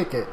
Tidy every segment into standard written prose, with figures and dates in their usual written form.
kick it.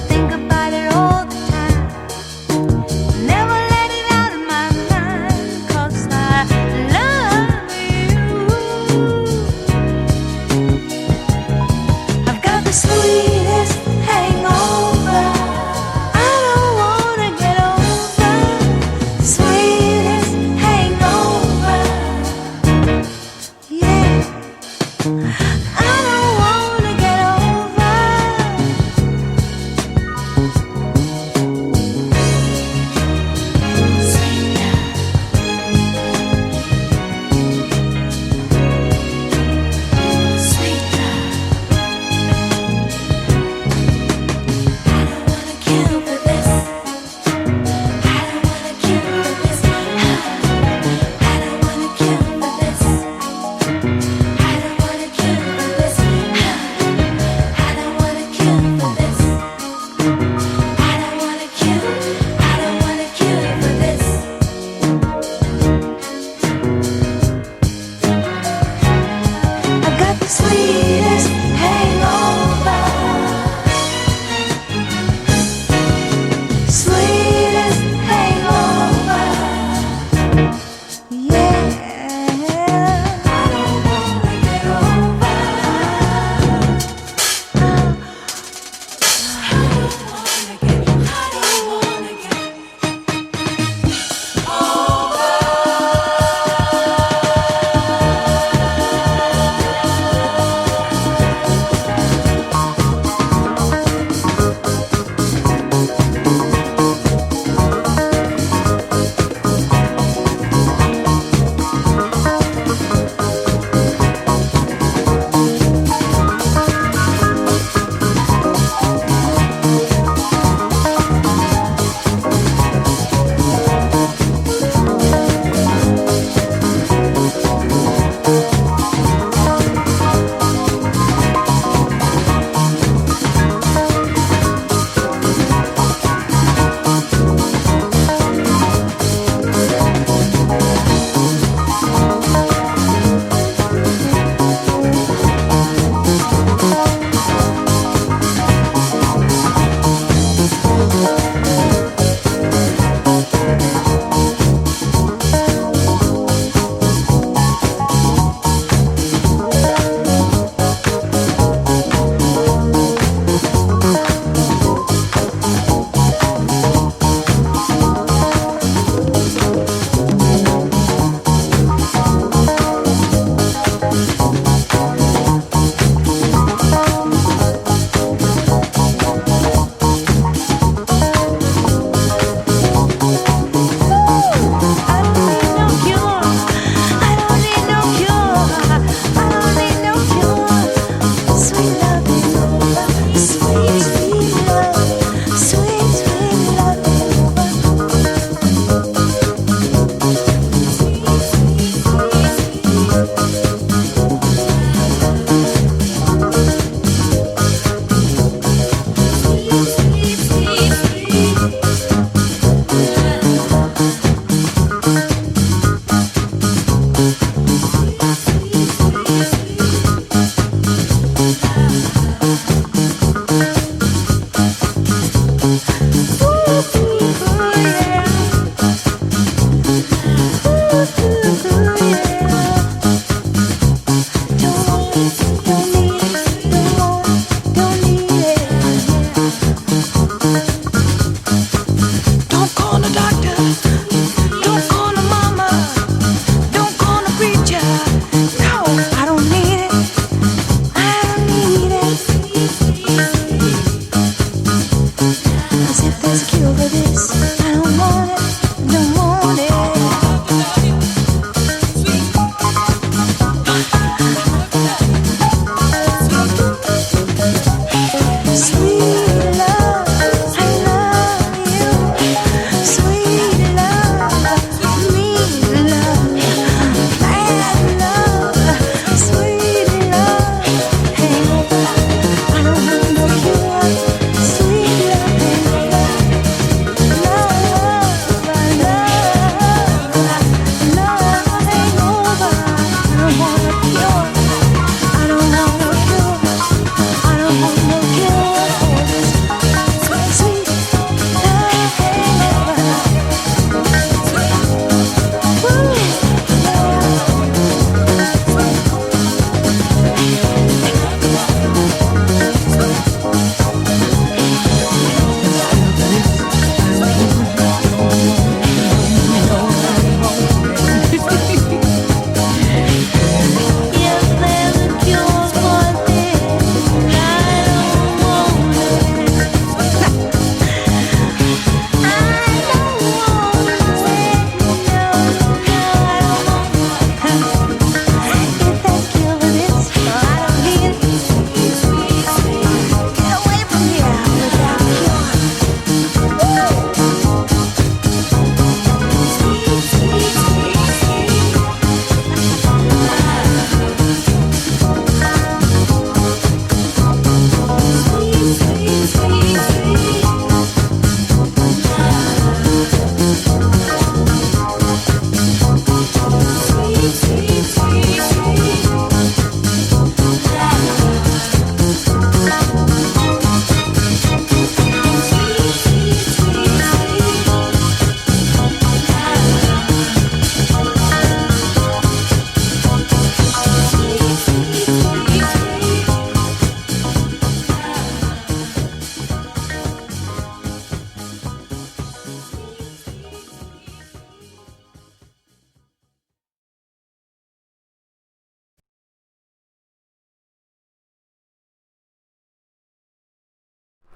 Think about it all the time.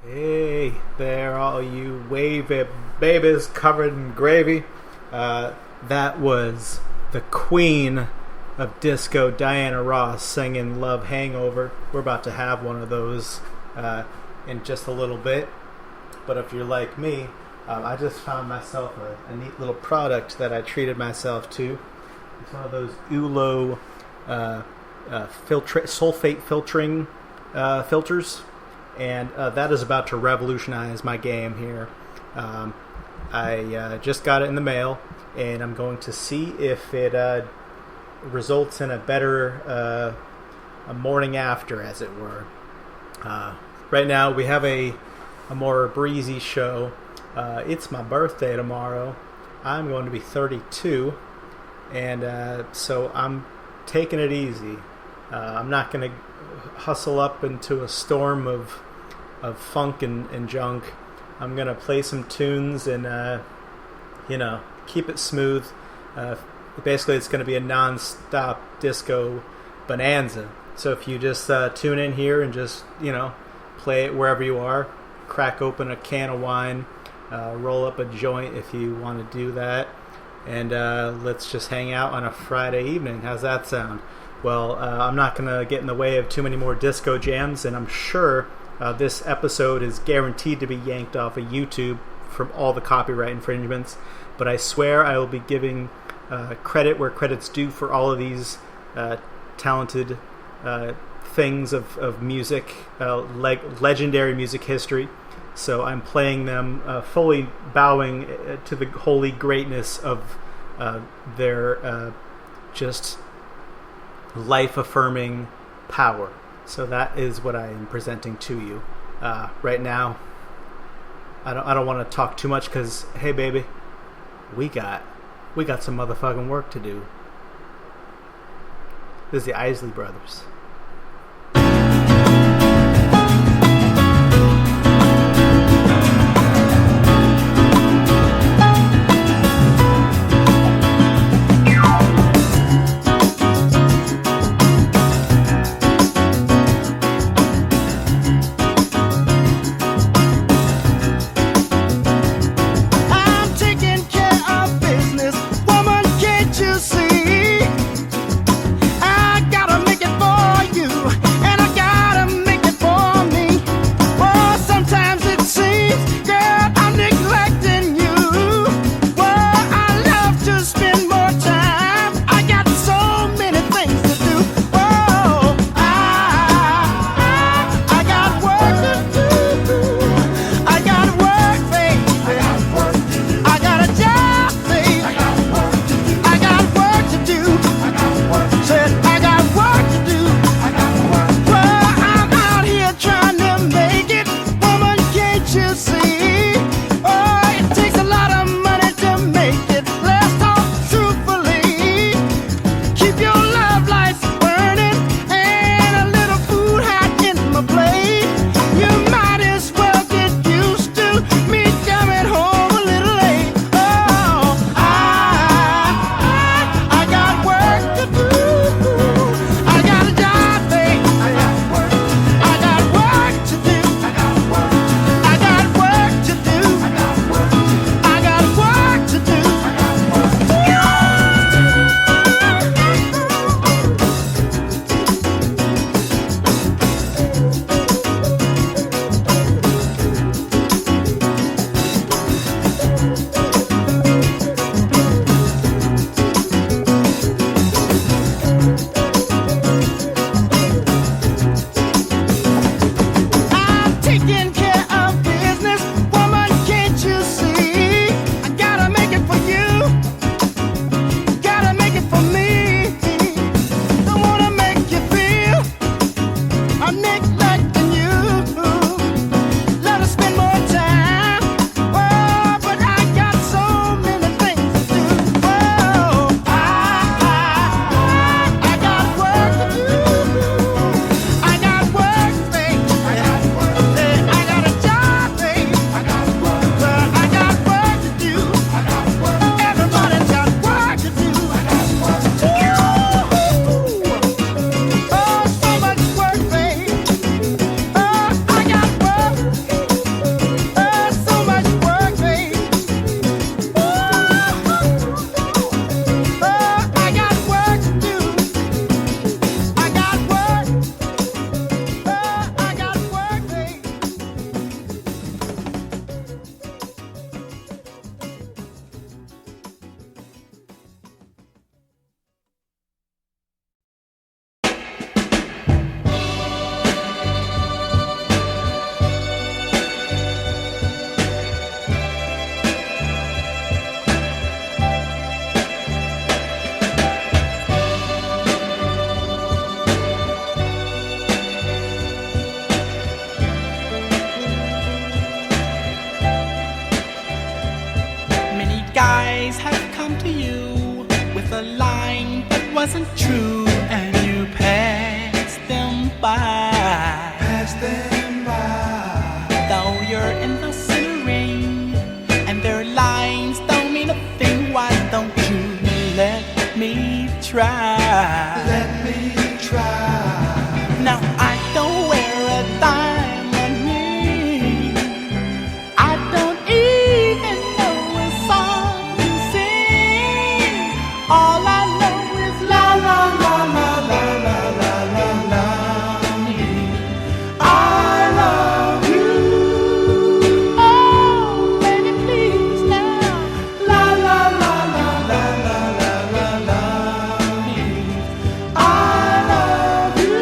Hey there, all you wavy babies covered in gravy. That was the queen of disco, Diana Ross, singing Love Hangover. We're about to have one of those in just a little bit. But if you're like me, I just found myself a neat little product that I treated myself to. It's one of those ULO sulfate filtering filters. And that is about to revolutionize my game here. I just got it in the mail, and I'm going to see if it results in a better a morning after, as it were. Right now, we have a more breezy show. It's my birthday tomorrow. I'm going to be 32, and so I'm taking it easy. I'm not going to hustle up into a storm of funk and junk. I'm gonna play some tunes and keep it smooth. Basically, it's gonna be a non-stop disco bonanza. So if you just tune in here and just play it wherever you are, crack open a can of wine, roll up a joint if you want to do that, and let's just hang out on a Friday evening. How's that sound? Well, I'm not going to get in the way of too many more disco jams, and I'm sure this episode is guaranteed to be yanked off of YouTube from all the copyright infringements, but I swear I will be giving credit where credit's due for all of these talented things of music, legendary music history. So I'm playing them fully bowing to the holy greatness of their just life-affirming power. So that is what I am presenting to you right now. I don't want to talk too much because, hey baby, we got some motherfucking work to do. This is the Isley Brothers. I gotta make it for wasn't true, and you passed them by. Though you're in the center ring, and their lines don't mean a thing, why don't you let me try? Now I don't wear a diamond ring. I don't even know a song to sing. All I know is la la la la la la la la la. I love you. Oh, baby, please now. La la la la la la la la la. I love you.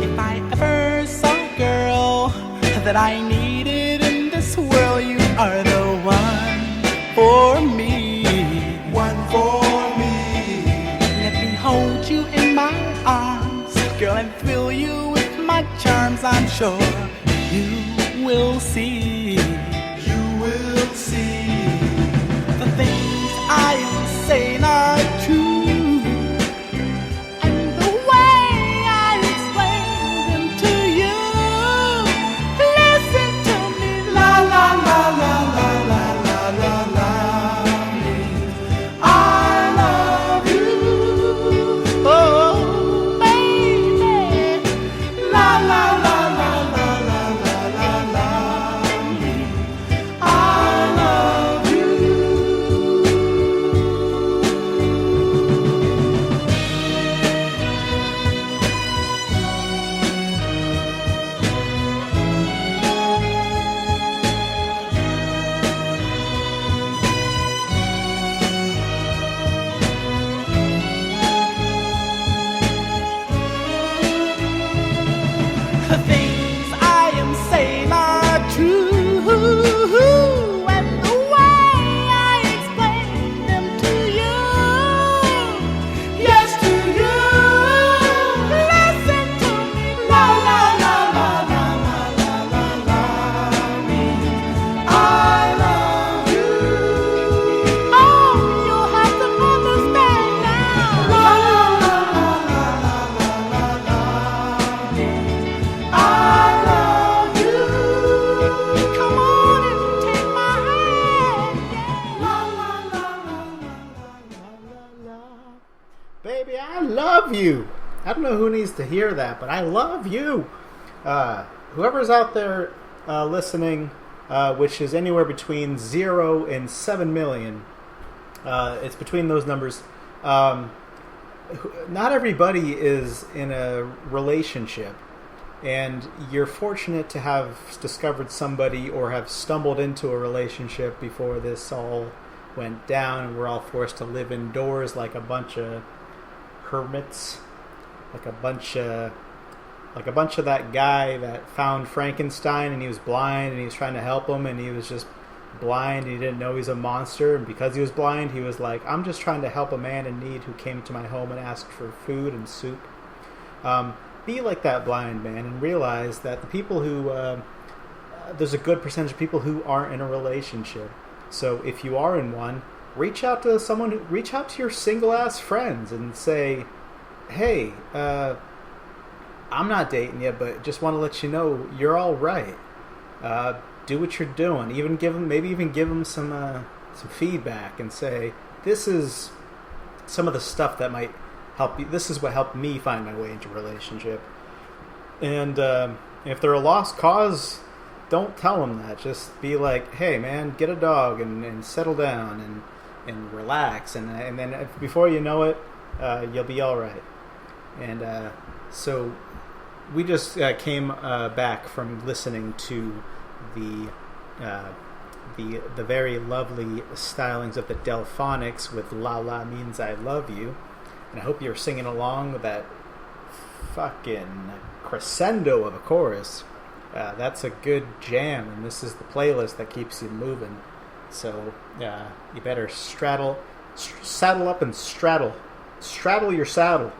If I ever saw a girl that I needed in this world, you are the one for me. Let me hold you in my arms, girl, and thrill you with my charms. I'm sure you will see. The things I am saying are true, and the way I explain them to you. Listen to me, la la la la la la la la la. I love you, oh baby, la la la la la la la la la. I love you. The things I am saying are true, and the way I explain them to you. Yes, to you. Listen to me, la la la la la la la la la. I love you. Oh, you'll have to understand now. La la la la la la la la. I love you. Come on and take my hand. La la la la la la la. Baby, I love you. I don't know who needs to hear that, but I love you. Whoever's out there listening, which is anywhere between 0 and 7 million, it's between those numbers. Not everybody is in a relationship, and you're fortunate to have discovered somebody or have stumbled into a relationship before this all went down and we're all forced to live indoors like a bunch of hermits, like a bunch of that guy that found Frankenstein and he was blind and he was trying to help him and he was just blind and he didn't know he was a monster, and because he was blind he was like, I'm just trying to help a man in need who came to my home and asked for food and soup. Be like that blind man and realize that the people who there's a good percentage of people who aren't in a relationship. So if you are in one, reach out to your single ass friends and say, hey, I'm not dating you, but just want to let you know you're all right. Do what you're doing. Maybe even give them some feedback and say, this is some of the stuff that might help you. This is what helped me find my way into a relationship. And if they're a lost cause, don't tell them that. Just be like, hey man, get a dog and settle down and relax, and then before you know it, you'll be all right. And so we just came back from listening to the very lovely stylings of the Delphonics with La La Means I Love You, and I hope you're singing along with that fucking crescendo of a chorus. That's a good jam, and this is the playlist that keeps you moving. So you better saddle up and straddle your saddle,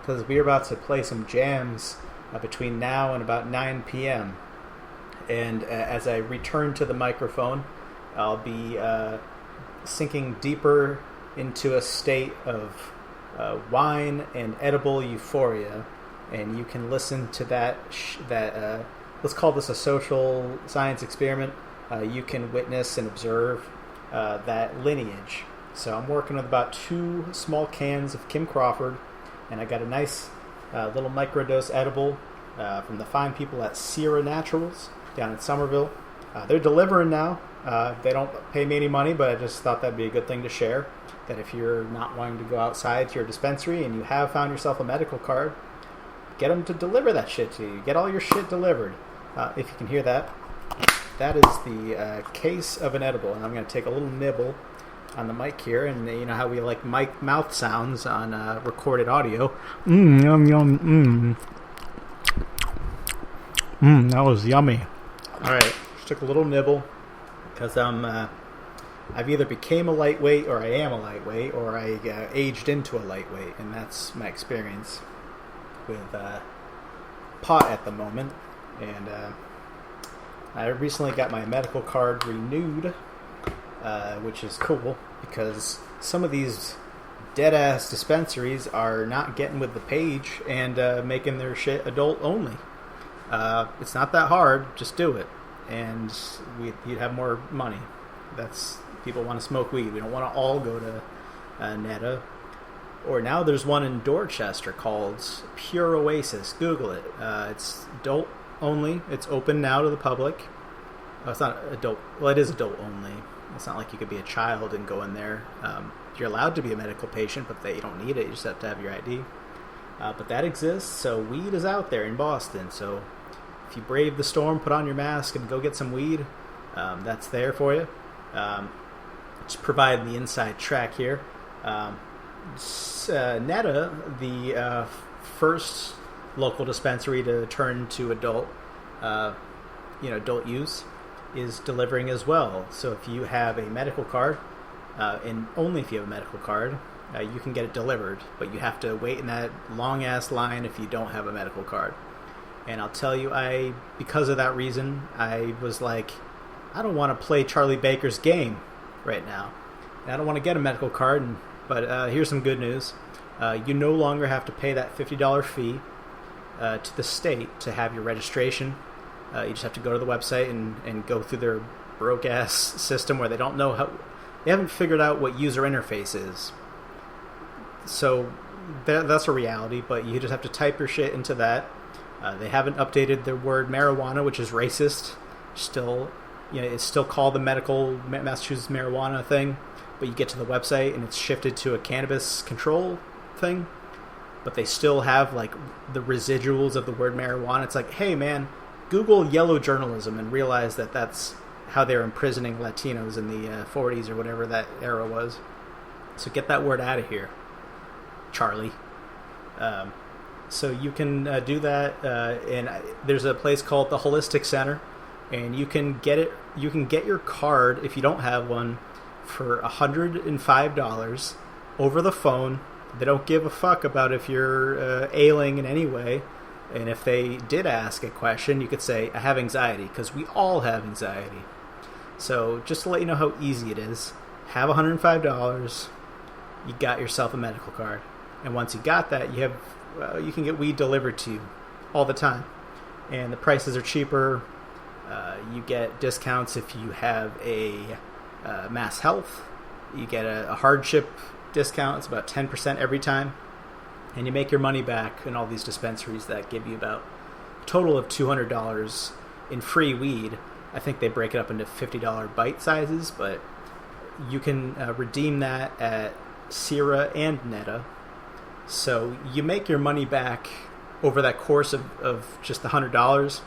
because we're about to play some jams between now and about 9 p.m. And as I return to the microphone, I'll be sinking deeper into a state of wine and edible euphoria, and you can listen to that. Let's call this a social science experiment. You can witness and observe that lineage. So I'm working with about 2 small cans of Kim Crawford, and I got a nice little microdose edible from the fine people at Sierra Naturals down in Somerville. They're delivering now. They don't pay me any money, but I just thought that'd be a good thing to share. That if you're not wanting to go outside to your dispensary and you have found yourself a medical card, get them to deliver that shit to you. Get all your shit delivered. If you can hear that, that is the case of an edible. And I'm going to take a little nibble on the mic here, and you know how we like mic mouth sounds on recorded audio. Yum yum. That was yummy. All right, just took a little nibble because I've either became a lightweight, or I am a lightweight, or I aged into a lightweight, and that's my experience with pot at the moment. And I recently got my medical card renewed, which is cool because some of these dead-ass dispensaries are not getting with the page and making their shit adult only. It's not that hard, just do it, and you'd have more money. People want to smoke weed. We don't want to all go to Netta. Or now there's one in Dorchester called Pure Oasis. Google it. It's adult only. It's open now to the public. It's not adult. Well, it is adult only. It's not like you could be a child and go in there. You're allowed to be a medical patient, but you don't need it. You just have to have your ID. But that exists. So weed is out there in Boston. So if you brave the storm, put on your mask and go get some weed. That's there for you. Just provide the inside track here. Netta, the first local dispensary to turn to adult use, is delivering as well. So if you have a medical card, and only if you have a medical card, you can get it delivered. But you have to wait in that long ass line if you don't have a medical card. And I'll tell you, because of that reason, I was like, I don't want to play Charlie Baker's game right now. And I don't want to get a medical card, but here's some good news. You no longer have to pay that $50 fee to the state to have your registration. You just have to go to the website and go through their broke-ass system where they haven't figured out what user interface is. So that's a reality, but you just have to type your shit into that. They haven't updated the word marijuana, which is racist. It's still called the medical Massachusetts marijuana thing, but you get to the website and it's shifted to a cannabis control thing. But they still have like the residuals of the word marijuana. It's like, hey man, Google yellow journalism and realize that that's how they're imprisoning Latinos in the 40s or whatever that era was. So get that word out of here, Charlie. So you can do that, and there's a place called the Holistic Center, and you can get it. You can get your card if you don't have one for $105 over the phone. They don't give a fuck about if you're ailing in any way. And if they did ask a question, you could say, I have anxiety, because we all have anxiety. So just to let you know how easy it is, have $105, you got yourself a medical card. And once you got that, you can get weed delivered to you all the time. And the prices are cheaper. You get discounts if you have a Mass Health. You get a hardship discount. It's about 10% every time. And you make your money back in all these dispensaries that give you about a total of $200 in free weed. I think they break it up into $50 bite sizes, but you can redeem that at Sierra and Netta. So you make your money back over that course of just the $100.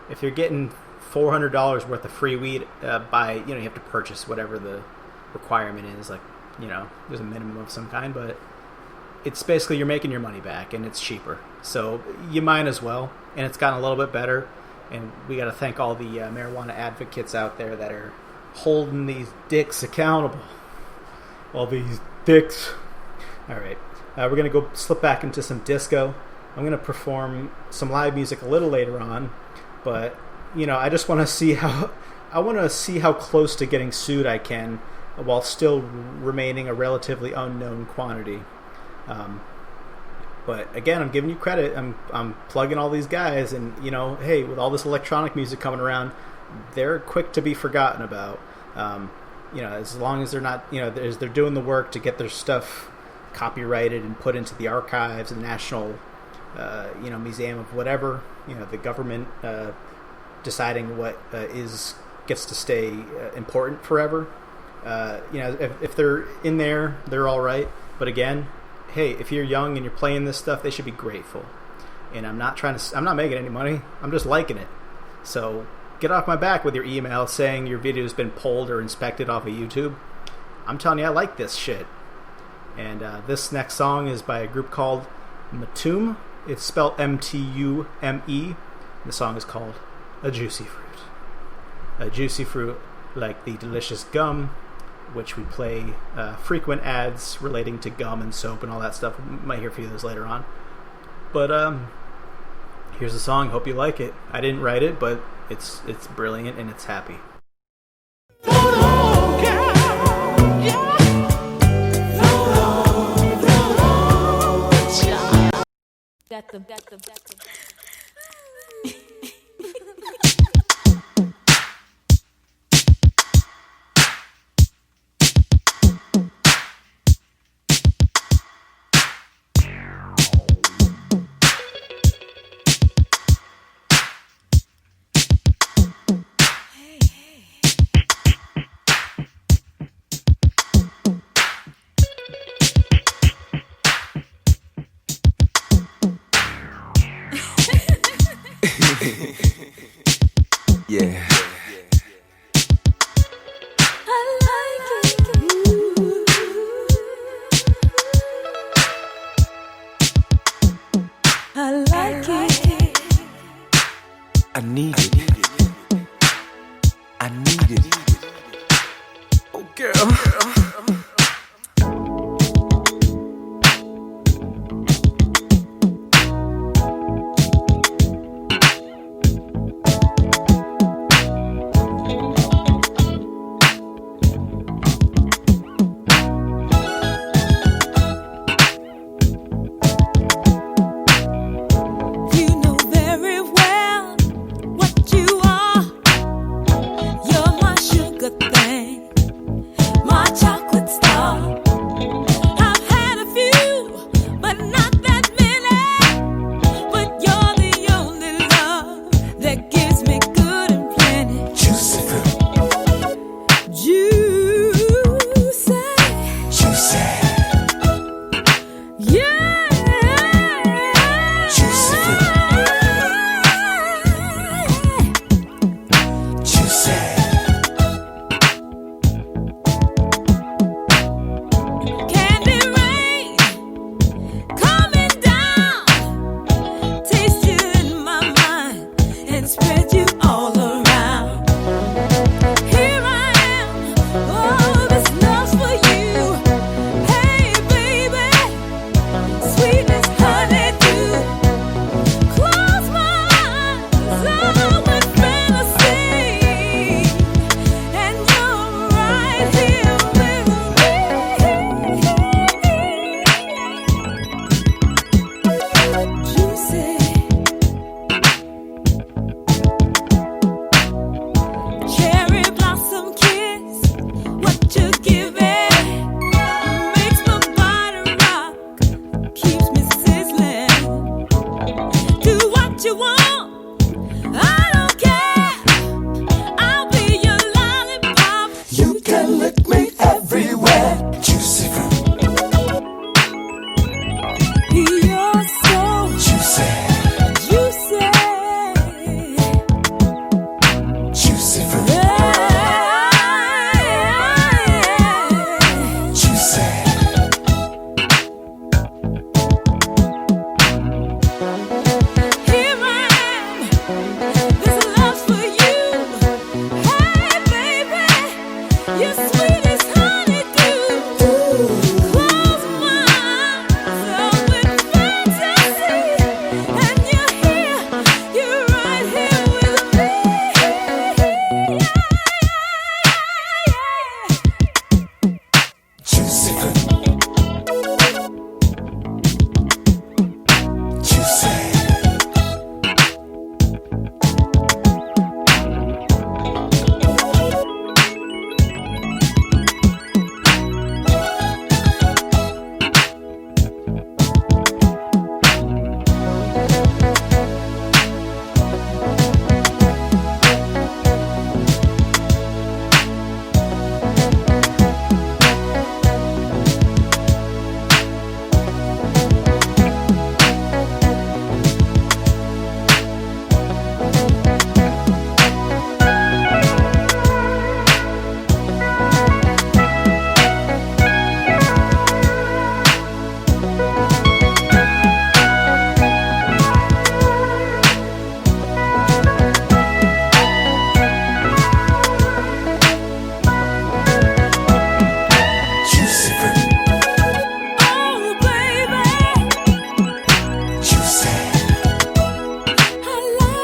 If you're getting $400 worth of free weed, you have to purchase whatever the requirement is. Like, there's a minimum of some kind, but it's basically you're making your money back and it's cheaper. So you might as well. And it's gotten a little bit better. And we got to thank all the marijuana advocates out there that are holding these dicks accountable. All these dicks. All right. We're going to go slip back into some disco. I'm going to perform some live music a little later on. But, I just want to see how close to getting sued I can while still remaining a relatively unknown quantity. But again, I'm giving you credit. I'm plugging all these guys, and hey, with all this electronic music coming around, they're quick to be forgotten about. As long as they're not, they're doing the work to get their stuff copyrighted and put into the archives and the National, Museum of whatever, the government deciding what gets to stay important forever. If they're in there, they're all right. But again, hey, if you're young and you're playing this stuff, they should be grateful. And I'm not making any money. I'm just liking it. So get off my back with your email saying your video's been pulled or inspected off of YouTube. I'm telling you, I like this shit. And this next song is by a group called Mtume. It's spelled M-T-U-M-E. The song is called A Juicy Fruit. A juicy fruit like the delicious gum, which we play frequent ads relating to gum and soap and all that stuff. We might hear a few of those later on. But here's the song. Hope you like it. I didn't write it, but it's brilliant and it's happy. Yeah. I need it. I need it. Oh, girl. My chocolate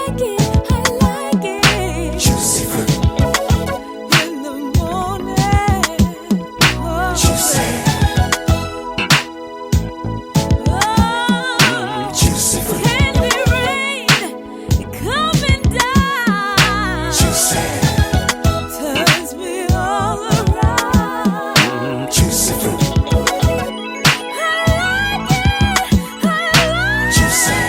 like it, I like it. Juicy fruit. In the morning. Oh, Juicy. oh, Juicy fruit. candy rain coming down. Juicy. Turns me all around. Juicy fruit. I like it, I like Juicy.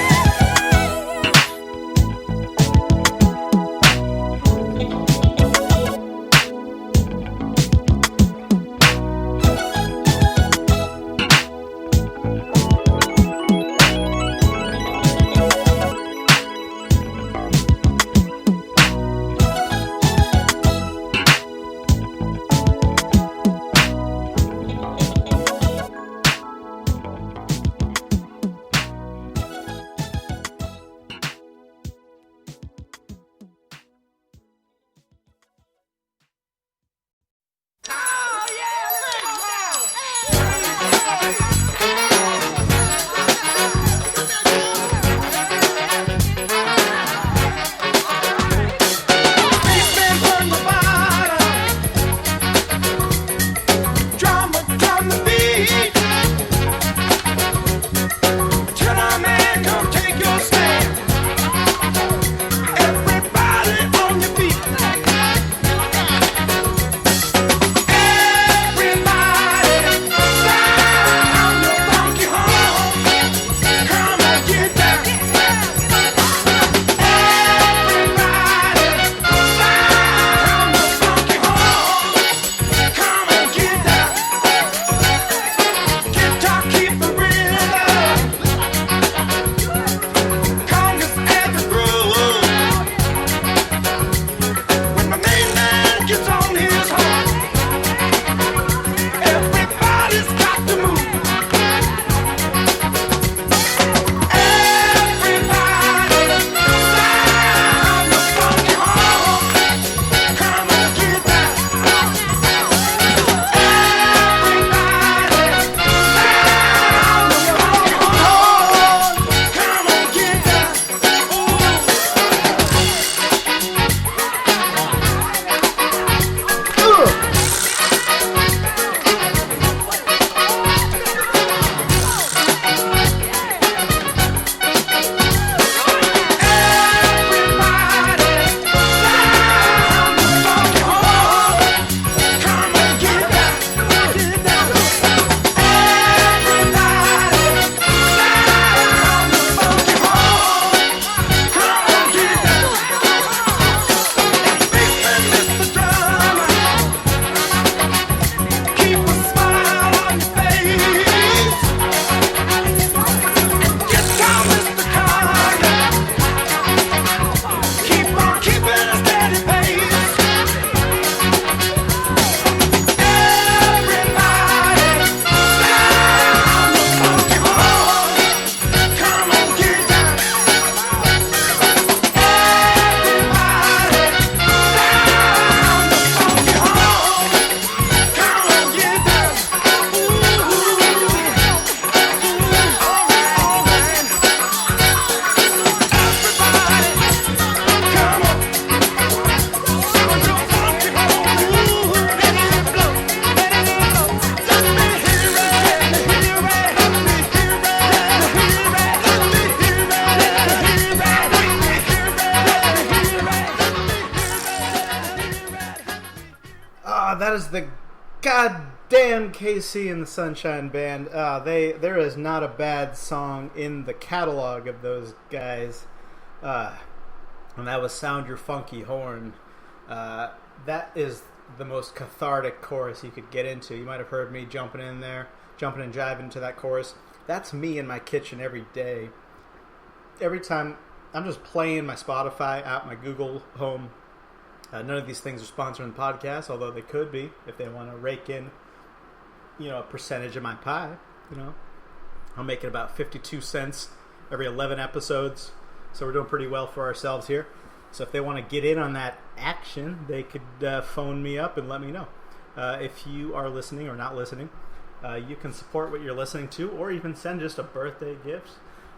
That is the goddamn KC and the Sunshine Band. There is not a bad song in the catalog of those guys. And that was Sound Your Funky Horn. That is the most cathartic chorus you could get into. You might have heard me jumping and jiving to that chorus. That's me in my kitchen every day. Every time I'm just playing my Spotify out, my Google Home. None of these things are sponsoring the podcast, although they could be if they want to rake in, a percentage of my pie. I'm making about 52 cents every 11 episodes, so we're doing pretty well for ourselves here. So if they want to get in on that action, they could phone me up and let me know. If you are listening or not listening, you can support what you're listening to, or you can send just a birthday gift.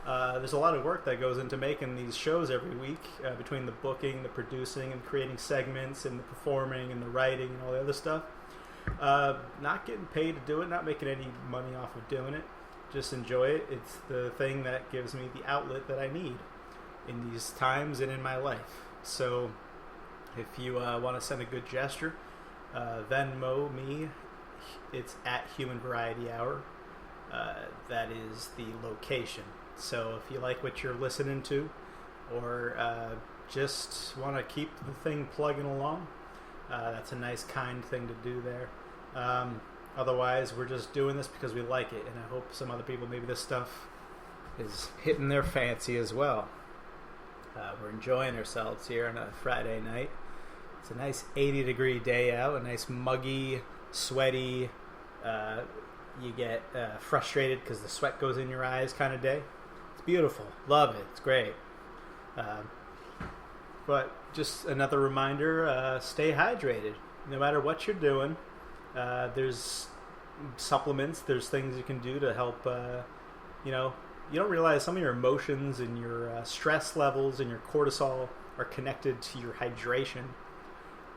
there's a lot of work that goes into making these shows every week, between the booking, the producing, and creating segments, and the performing, and the writing, and all the other stuff. Not getting paid to do it, not making any money off of doing it. Just enjoy it. It's the thing that gives me the outlet that I need in these times and in my life. So if you want to send a good gesture, Venmo me. It's at Human Variety Hour. That is the location. So if you like what you're listening to, or just want to keep the thing plugging along, that's a nice, kind thing to do there. Otherwise, we're just doing this because we like it, and I hope some other people, maybe this stuff is hitting their fancy as well. We're enjoying ourselves here on a Friday night. It's a nice 80-degree day out, a nice muggy, sweaty, you get frustrated because the sweat goes in your eyes kind of day. It's beautiful. Love it. It's great. But just another reminder, stay hydrated. No matter what you're doing, there's supplements, there's things you can do to help, you don't realize some of your emotions and your stress levels and your cortisol are connected to your hydration.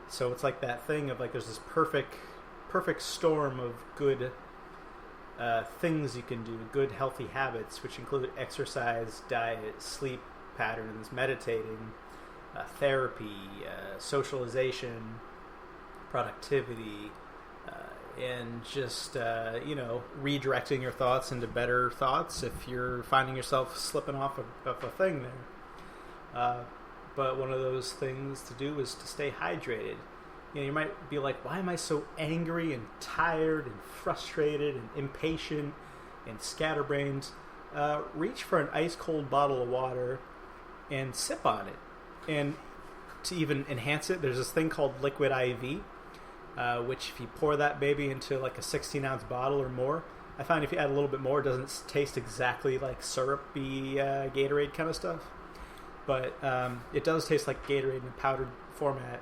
So it's like that thing of like there's this perfect storm of good things you can do, good healthy habits, which include exercise, diet, sleep patterns, meditating, therapy, socialization, productivity, and just redirecting your thoughts into better thoughts if you're finding yourself slipping off of a thing there. But one of those things to do is to stay hydrated. You might be like, why am I so angry and tired and frustrated and impatient and scatterbrained? Reach for an ice cold bottle of water and sip on it. And to even enhance it, there's this thing called liquid IV, which if you pour that baby into like a 16-ounce bottle or more, I find if you add a little bit more, it doesn't taste exactly like syrupy Gatorade kind of stuff. But it does taste like Gatorade in a powdered format.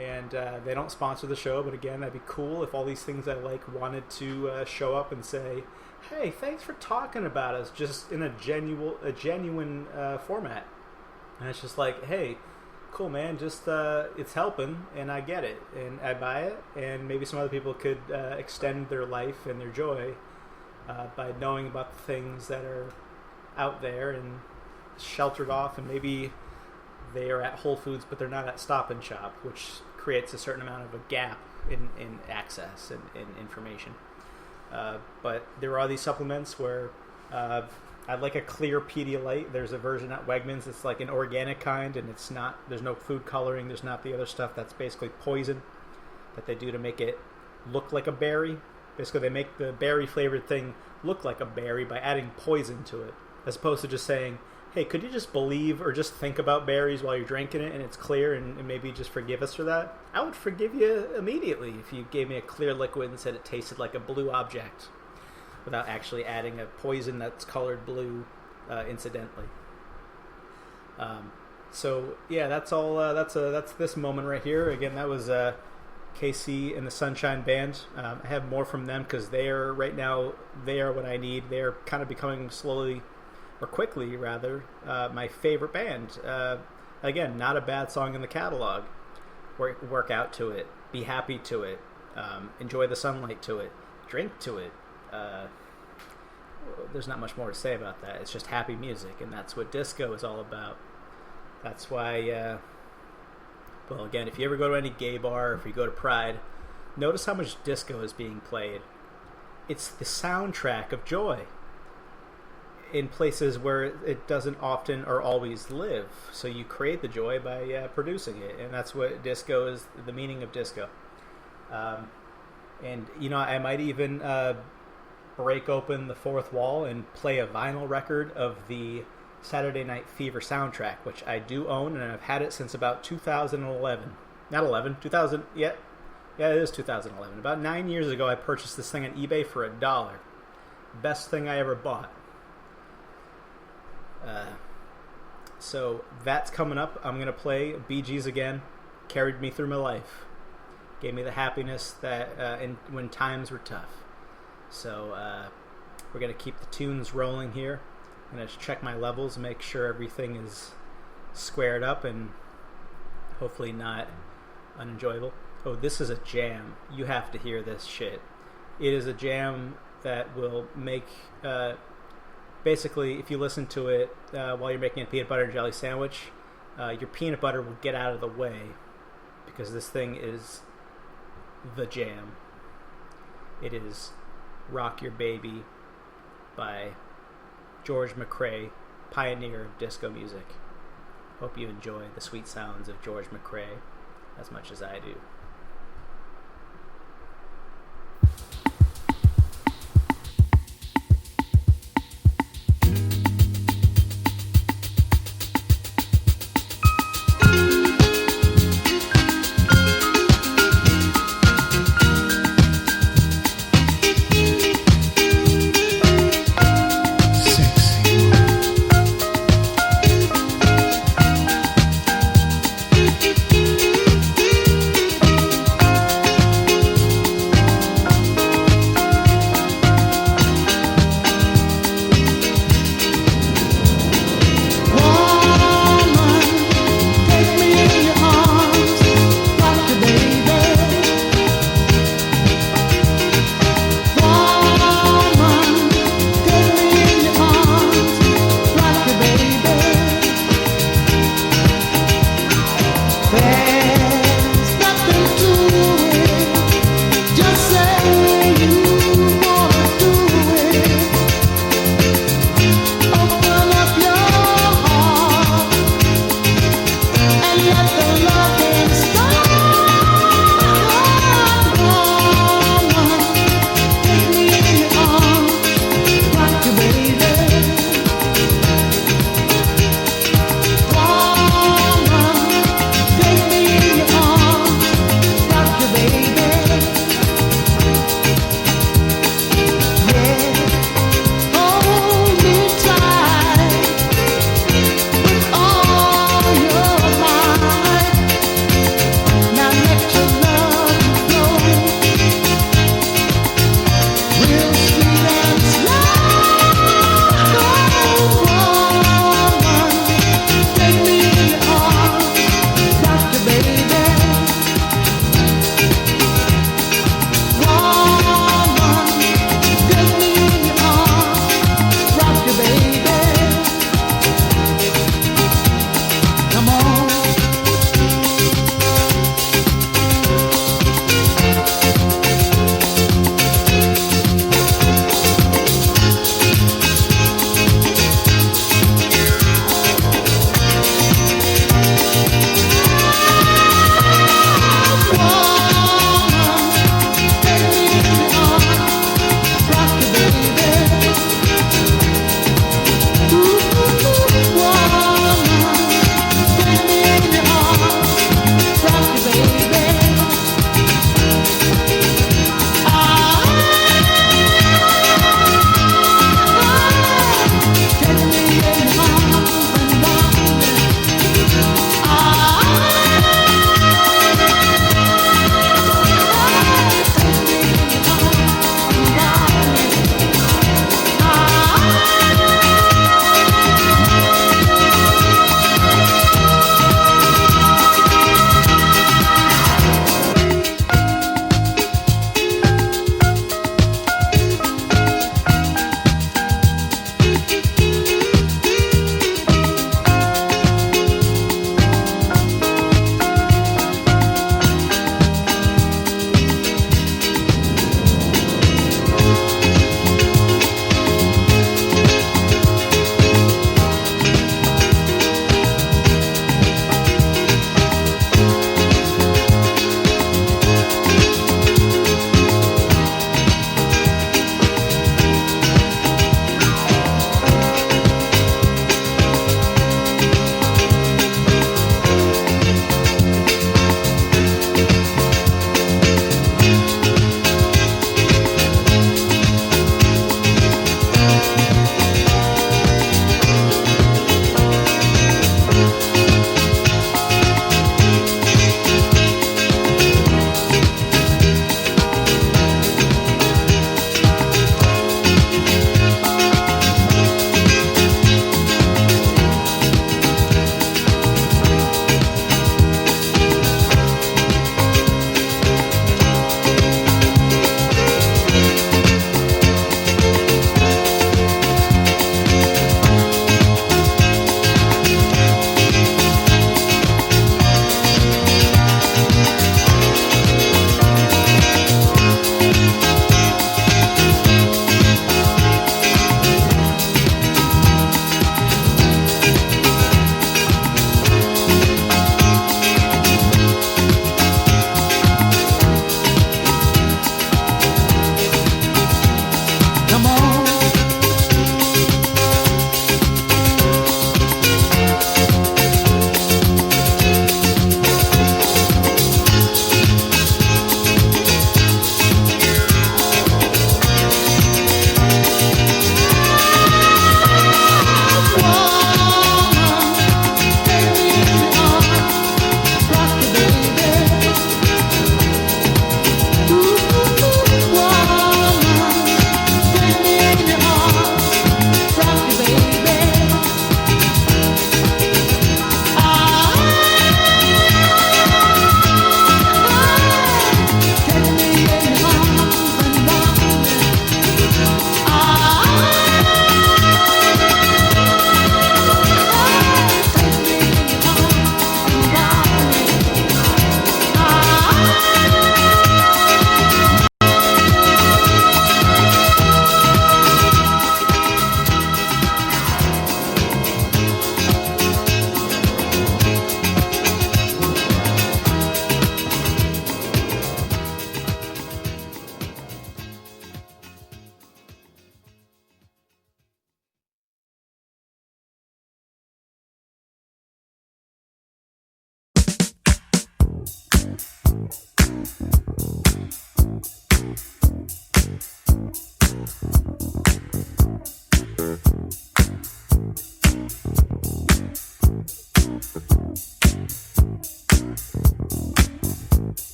And they don't sponsor the show, but again, that'd be cool if all these things I like wanted to show up and say, hey, thanks for talking about us, just in a genuine format. And it's just like, hey, cool, man, just it's helping, and I get it, and I buy it, and maybe some other people could extend their life and their joy by knowing about the things that are out there and sheltered off, and maybe they are at Whole Foods, but they're not at Stop and Shop, which creates a certain amount of a gap in access and information. But there are these supplements where I like a clear Pedialyte. There's a version at Wegmans. It's like an organic kind, and it's not. There's no food coloring. There's not the other stuff that's basically poison that they do to make it look like a berry. Basically, they make the berry flavored thing look like a berry by adding poison to it, as opposed to just saying, hey, could you just believe or just think about berries while you're drinking it and it's clear, and maybe just forgive us for that? I would forgive you immediately if you gave me a clear liquid and said it tasted like a blue object without actually adding a poison that's colored blue incidentally. So yeah, that's all. That's this moment right here. Again, that was KC and the Sunshine Band. I have more from them because they are right now. They are what I need. They're kind of becoming slowly, or quickly rather, my favorite band. Again, not a bad song in the catalog. Work out to it. Be happy to it. Enjoy the sunlight to it. Drink to it. There's not much more to say about that. It's just happy music, and that's what disco is all about. That's why, well, again, if you ever go to any gay bar, or if you go to Pride, notice how much disco is being played. It's the soundtrack of joy in places where it doesn't often or always live. So you create the joy by producing it, and that's what disco is, the meaning of disco. And, I might even break open the fourth wall and play a vinyl record of the Saturday Night Fever soundtrack, which I do own, and I've had it since about 2011. Not 11, 2000, yeah, it is 2011. About 9 years ago, I purchased this thing on eBay for $1. Best thing I ever bought. So that's coming up. I'm going to play Bee Gees again. Carried me through my life. Gave me the happiness that when times were tough. So we're going to keep the tunes rolling here. I'm going to check my levels, make sure everything is squared up and hopefully not unenjoyable. Oh, this is a jam. You have to hear this shit. It is a jam that will make... basically, if you listen to it while you're making a peanut butter and jelly sandwich, your peanut butter will get out of the way because this thing is the jam. It is Rock Your Baby by George McCrae, pioneer of disco music. Hope you enjoy the sweet sounds of George McCrae as much as I do. Sexy one.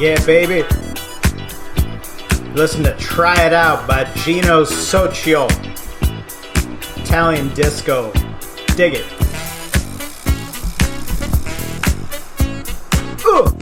Yeah, baby. Listen to Try It Out by Gino Socio. Italian disco. Dig it. Ooh.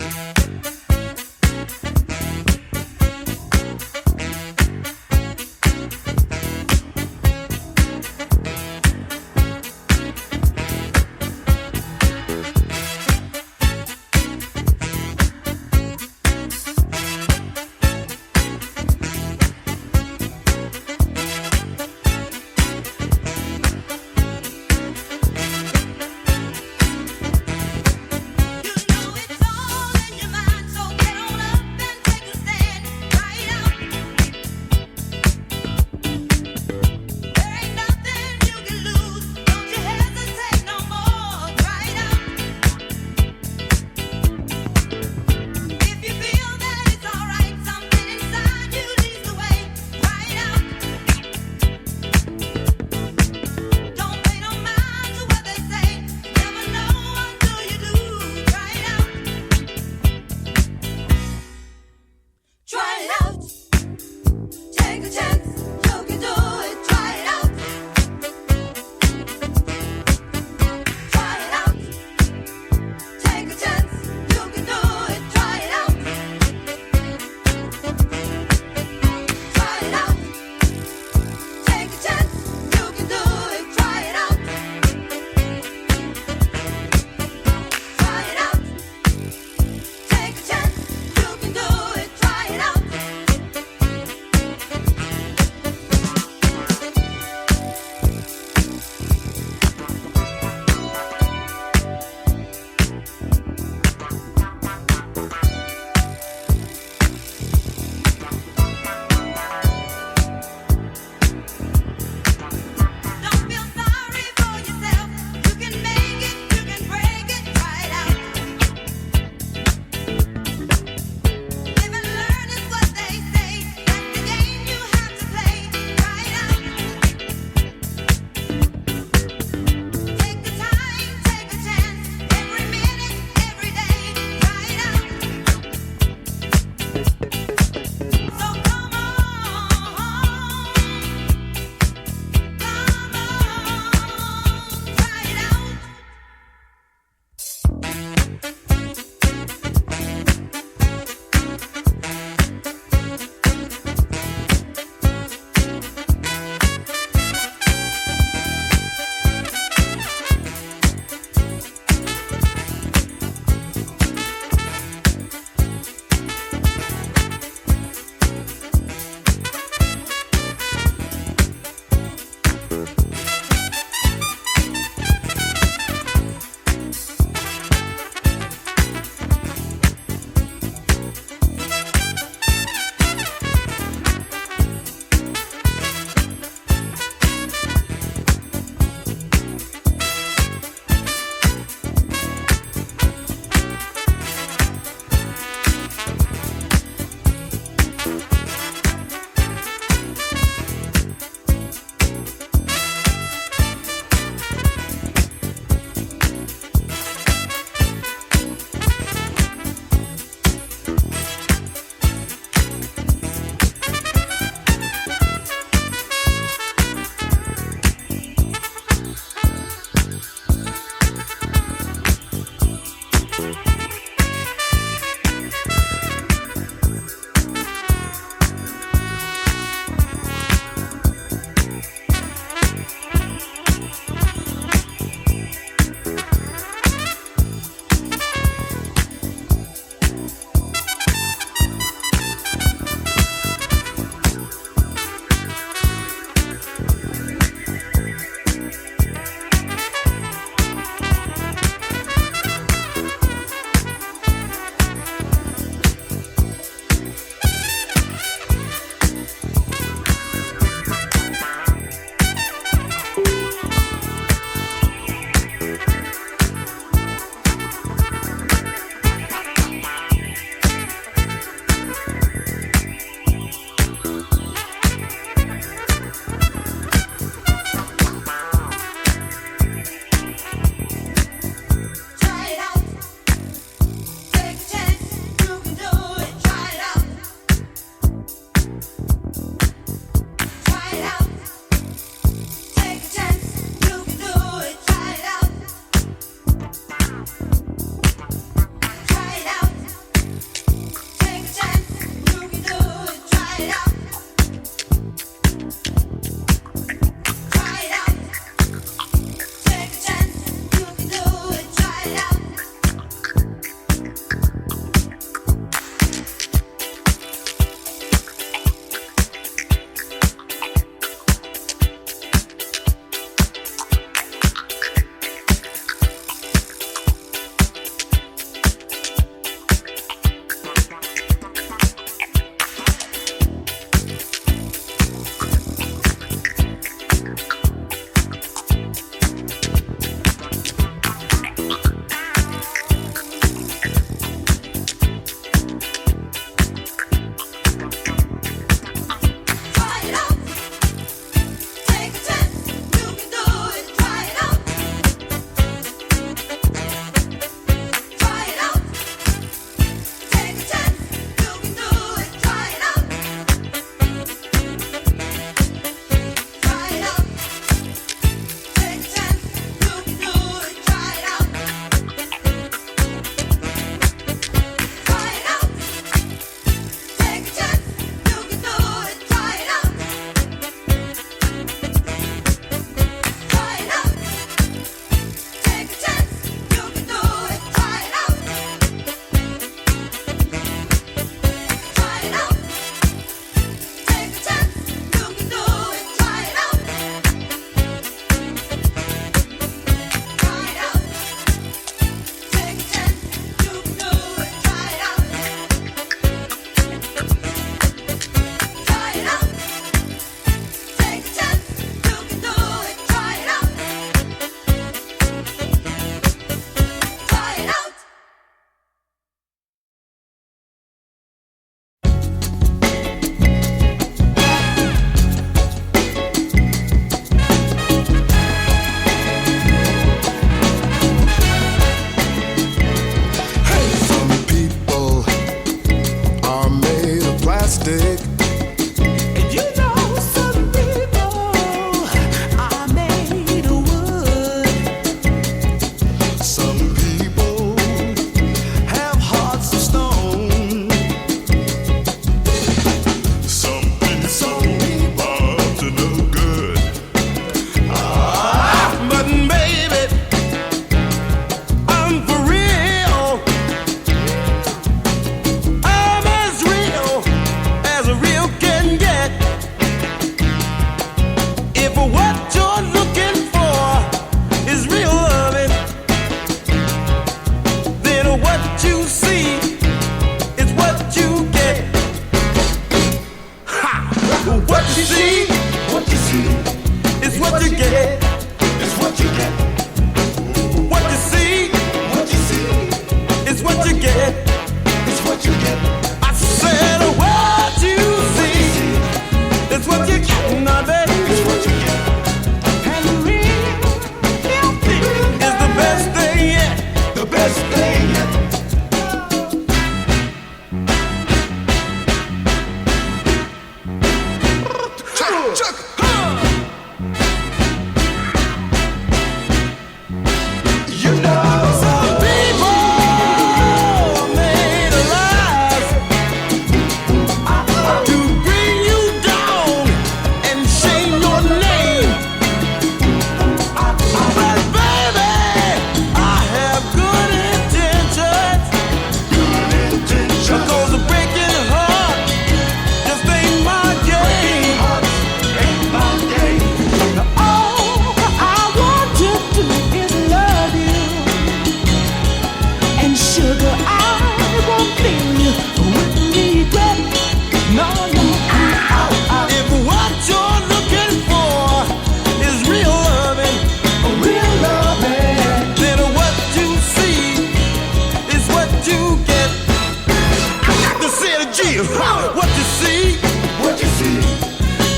What you see, What you see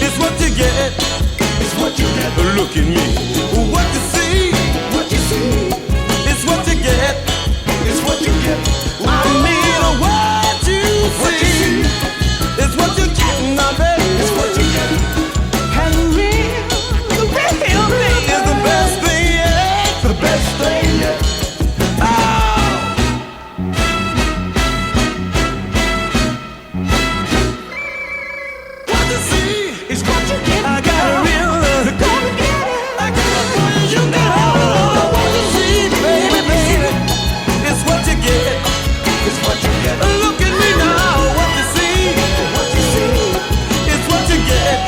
is what you get. is what you get. Look at me. What you see What you see is what you get. is what you get. I mean, what you What you see see is what you get, my baby. is what you get. And the real thing is the best thing yet. The best thing yet. What you see Is what you get. I got a real love. Gonna get it. I got a real you know. What you see, baby, baby, is what you get. Is what you get. Look at me now. What you see What you see is what you get.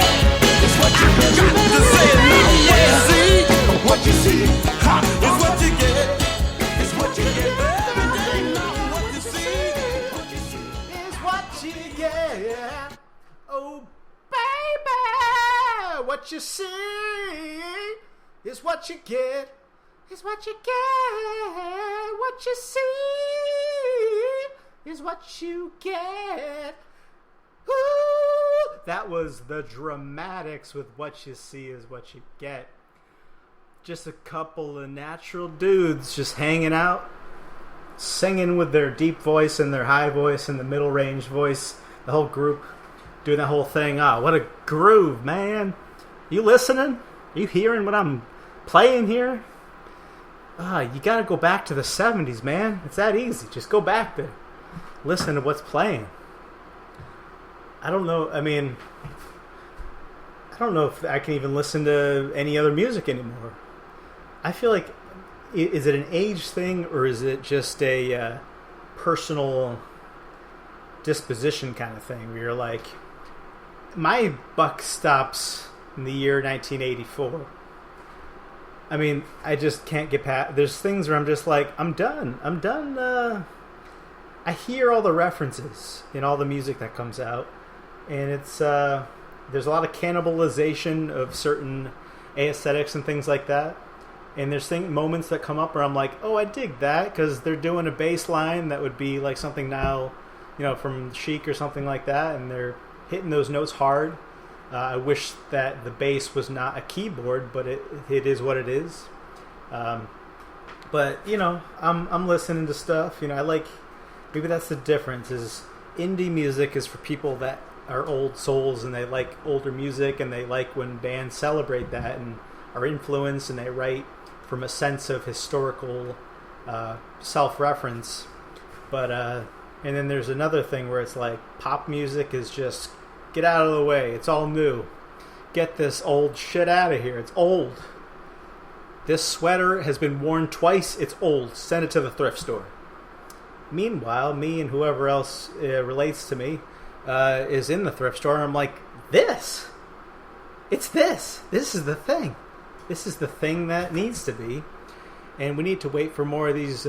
is what you get. Got to say it now. What you see What you see is what you get. is what you get. Everything now. What you see. What you see Is what you get. Oh, baby, what you see is what you get. Is what you get. What you see is what you get. Ooh, that was the dramatics with What You See Is What You Get. Just a couple of natural dudes just hanging out, singing with their deep voice and their high voice and the middle range voice, the whole group doing that whole thing. Ah, what a groove, man. You listening? You hearing what I'm playing here? Ah, you gotta go back to the 70s, man. It's that easy. Just go back there. Listen to what's playing. I don't know. I mean, I don't know if I can even listen to any other music anymore. I feel like, is it an age thing or is it just a personal disposition kind of thing where you're like, my buck stops in the year 1984. I mean, I just can't get past. There's things where I'm just like, I'm done. I hear all the references in all the music that comes out, and it's there's a lot of cannibalization of certain aesthetics and things like that. And there's moments that come up where I'm like, oh, I dig that because they're doing a bass line that would be like something now, you know, from Chic or something like that, and they're hitting those notes hard. I wish that the bass was not a keyboard, but it is what it is. But you know, I'm listening to stuff. You know, I like, maybe that's the difference. Is indie music is for people that are old souls and they like older music and they like when bands celebrate that and are influenced and they write from a sense of historical self-reference. But and then there's another thing where it's like pop music is just get out of the way. It's all new. Get this old shit out of here. It's old. This sweater has been worn twice. It's old. Send it to the thrift store. Meanwhile, me and whoever else relates to me is in the thrift store, and I'm like, this. It's this. This is the thing. This is the thing that needs to be. And we need to wait for more of these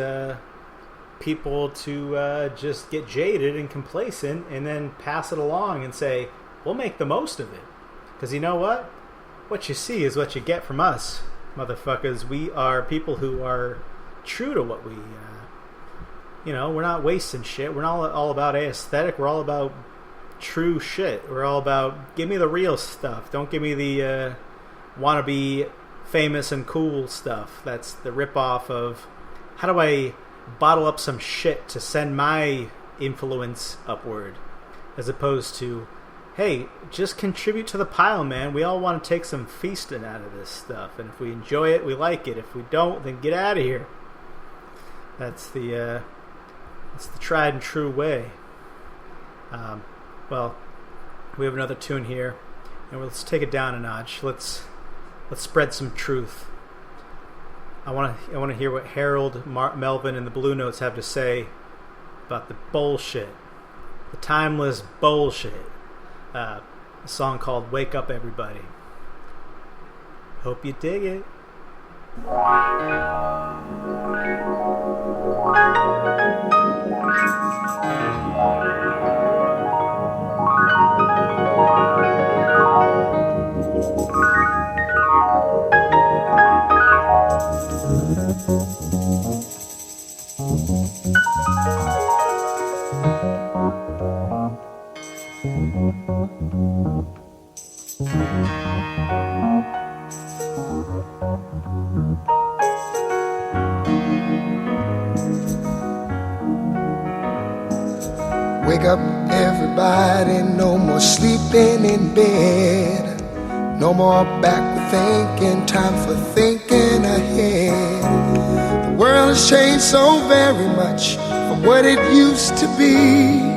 people to just get jaded and complacent and then pass it along and say, we'll make the most of it. Because you know what? What you see is what you get from us, motherfuckers. We are people who are true to what we, you know, we're not wasting shit. We're not all about aesthetic. We're all about true shit. We're all about, give me the real stuff. Don't give me the wannabe famous and cool stuff. That's the ripoff of, how do I bottle up some shit to send my influence upward, as opposed to, hey, just contribute to the pile, man. We all want to take some feasting out of this stuff, and if we enjoy it, we like it. If we don't, then get out of here. That's the tried and true way. Well, we have another tune here, and let's take it down a notch. Let's spread some truth. I want to hear what Harold, Melvin, and the Blue Notes have to say about the bullshit, the timeless bullshit. A song called "Wake Up, Everybody." Hope you dig it. Wake up, everybody, no more sleeping in bed. No more backward thinking, time for thinking ahead. The world has changed so very much from what it used to be.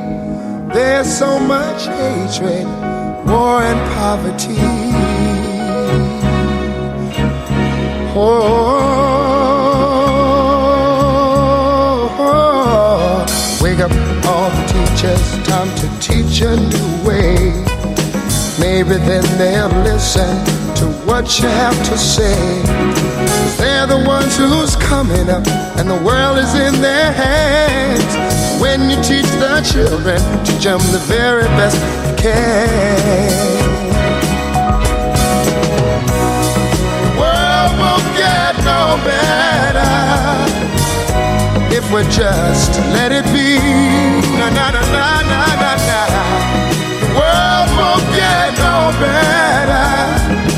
There's so much hatred, war and poverty. Wake up all the teachers, time to teach a new way. Maybe then they'll listen to what you have to say. They're the ones who's coming up, and the world is in their hands. When you teach the children, teach them the very best you can. The world won't get no better if we just let it be. Na na na na na na na. The world won't get no better.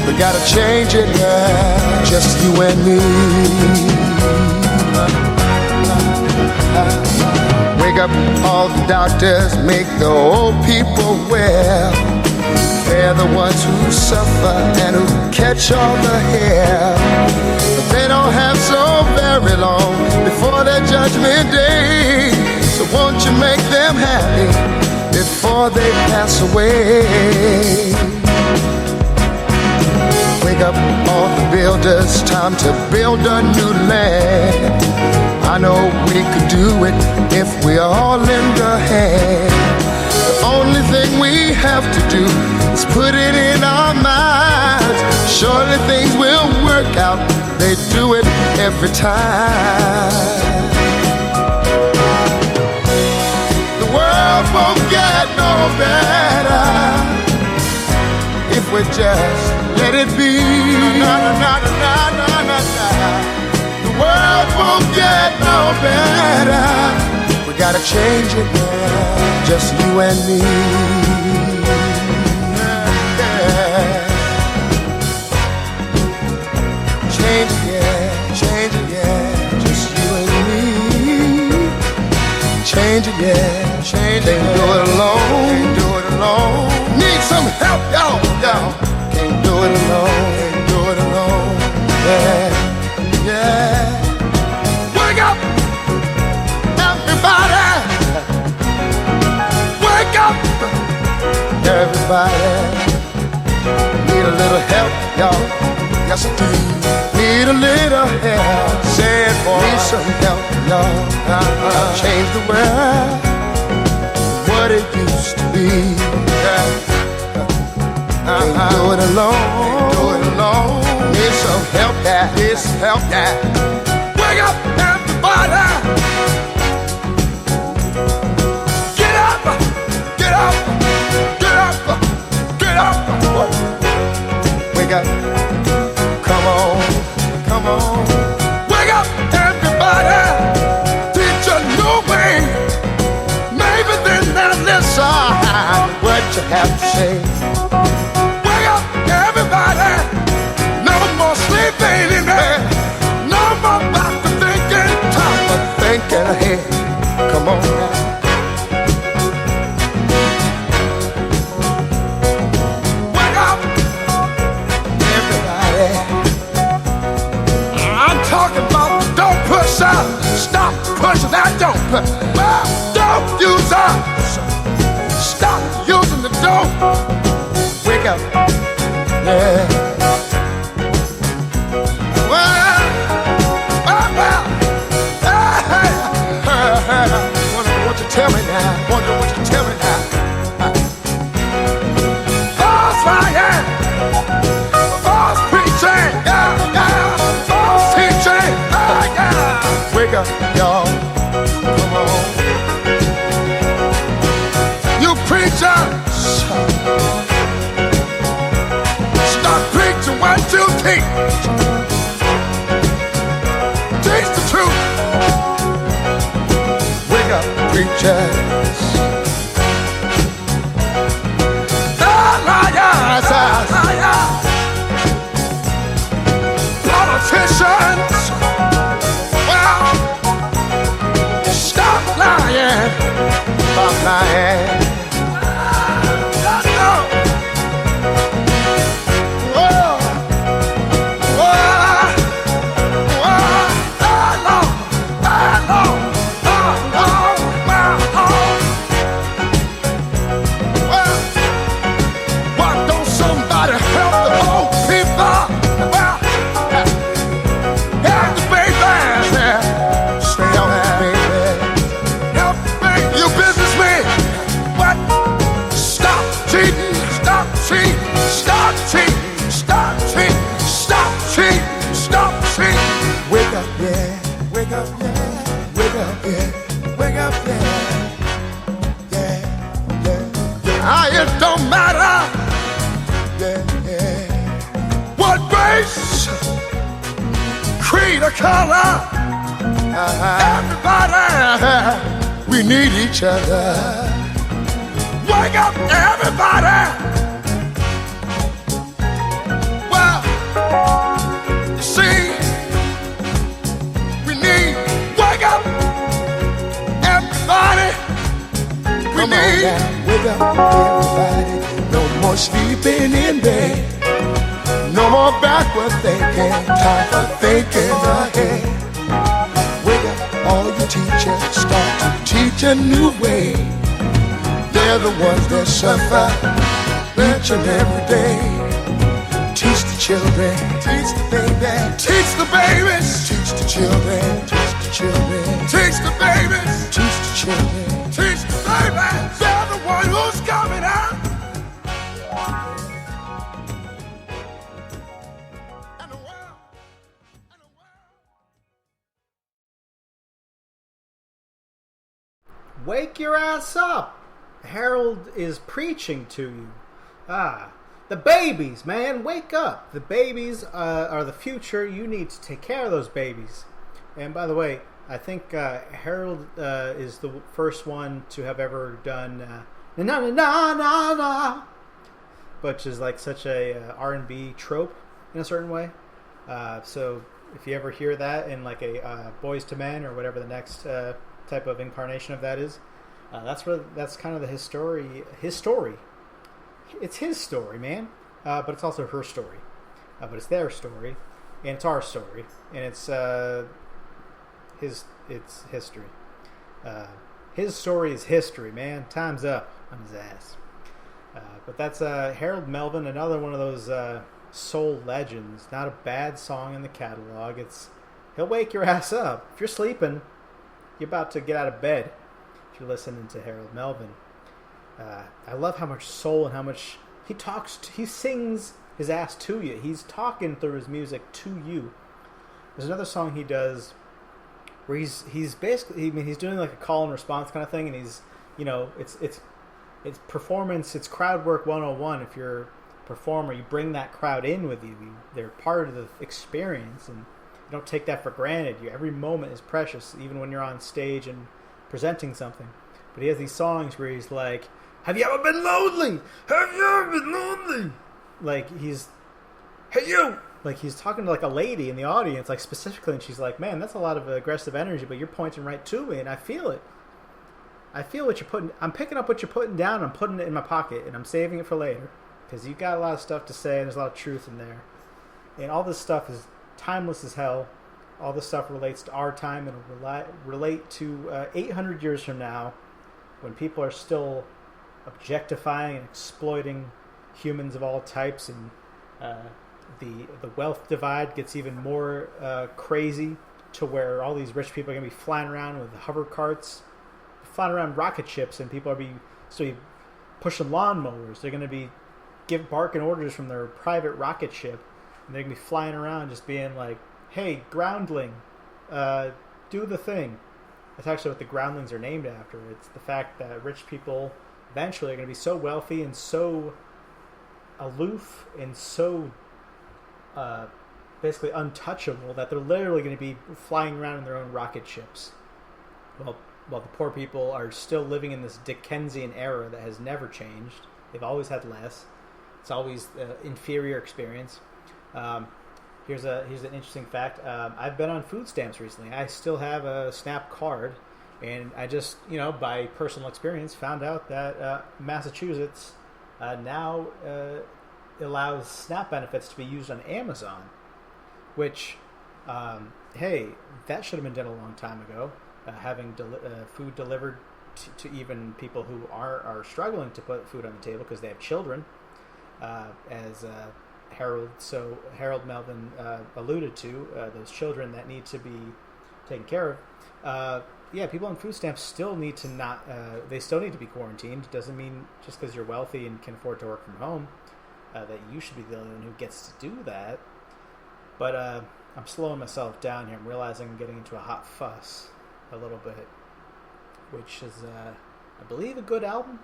We gotta change it now, just you and me. Wake up all the doctors, make the old people well. They're the ones who suffer and who catch all the hair. But they don't have so very long before their judgment day. So won't you make them happy before they pass away? Wake up all the builders, time to build a new land. I know we could do it if we all lend a hand. The only thing we have to do is put it in our minds. Surely things will work out, they do it every time. The world won't get no better if we just let it be. Na, na, na, na, na, na, na. The world won't get no better. We gotta change it now, just you and me. Yeah. Change it, yeah, change it, yeah, just you and me. Change it, yeah, change it. Can't do it alone, can't do it alone. Need some help, y'all, y'all. Can't do it alone, can't do it alone. Yeah, yeah. Wake up, everybody. Wake up, everybody. Need a little help, y'all. Yes, I do. Need a little help. Say it, boy. Need some help, y'all. Change the world, what it used to be. Can't do it alone. Can't do it alone. Need some help, that. Need some help, that. Wake up, everybody. Get up, get up, get up, get up. Wake up. Come on, come on. Wake up, everybody. Teach a new way. Maybe then they'll listen what you have to say. Wake up, everybody. No more sleeping in there. No more back to thinking. Time for thinking ahead. Come on now. Wake up, everybody. I'm talking about don't push up. Stop pushing that don't push. Don't use up. Stop using the dope. Wake up. Yeah. Well. Wonder what you tell me now. Wonder what you tell me now. False lying. False preaching. Yeah, yeah. False teaching. Yeah. Wake up, y'all. Come on. You preachers. Stop preaching. my plan. It don't matter what race, creed, or color. Everybody, we need each other. Wake up, everybody. Well, you see, we need wake up, everybody. We need. Wake up, everybody. No more sleeping in bed. No more backward thinking. Time for thinking ahead. Wake up, all you teachers. Start to teach a new way. They're the ones that suffer each and every day. Teach the children. Teach the babies. Teach the babies. Teach the children. Teach the children. Teach the babies. Teach the children. Teach the babies. They're the one who's coming out. Wake your ass up! Harold is preaching to you. The babies, man, wake up! The babies are the future. You need to take care of those babies. And by the way, I think Harold is the first one to have ever done na na na na na, which is like such a R&B trope in a certain way. So if you ever hear that in like a Boys to Men or whatever the next type of incarnation of that is, that's kind of his story. It's his story, man. But it's also her story. But it's their story, and it's our story, and it's history. His story is history, man. Time's up on his ass. But that's Harold Melvin, another one of those soul legends. Not a bad song in the catalog. He'll wake your ass up. If you're sleeping, you're about to get out of bed if you're listening to Harold Melvin. I love how much soul and how much he sings his ass to you. He's talking through his music to you. There's another song he does where he's basically, he's doing like a call and response kind of thing, and he's, it's performance, it's crowd work 101. If you're a performer, you bring that crowd in with you. They're part of the experience, and you don't take that for granted. Every moment is precious, even when you're on stage and presenting something. But he has these songs where he's like, "Have you ever been lonely? Have you ever been lonely?" Like he's talking to like a lady in the audience, like specifically, and she's like, "Man, that's a lot of aggressive energy, but you're pointing right to me, and I feel it. I feel what you're putting. I'm picking up what you're putting down. I'm putting it in my pocket, and I'm saving it for later because you got a lot of stuff to say, and there's a lot of truth in there. And all this stuff is timeless as hell. All this stuff relates to our time, and will relate to 800 years from now, when people are still objectifying and exploiting humans of all types, and the wealth divide gets even more crazy, to where all these rich people are going to be flying around with hover carts, flying around rocket ships, and people are be pushing lawnmowers. They're going to be barking orders from their private rocket ship, and they're going to be flying around just being like, "Hey, groundling, do the thing." That's actually what the groundlings are named after. It's the fact that rich people eventually are going to be so wealthy and so aloof and so basically untouchable that they're literally going to be flying around in their own rocket ships. Well, while the poor people are still living in this Dickensian era that has never changed. They've always had less. It's always inferior experience. Here's an interesting fact. I've been on food stamps recently. I still have a SNAP card, And I just, by personal experience, found out that Massachusetts now allows SNAP benefits to be used on Amazon, which, hey, that should have been done a long time ago. Having food delivered to even people who are struggling to put food on the table because they have children, as Harold Melvin alluded to, those children that need to be taken care of. People on food stamps still need to they still need to be quarantined. Doesn't mean just because you're wealthy and can afford to work from home that you should be the only one who gets to do that. But I'm slowing myself down here. I'm realizing I'm getting into a hot fuss a little bit, which is, I believe, a good album.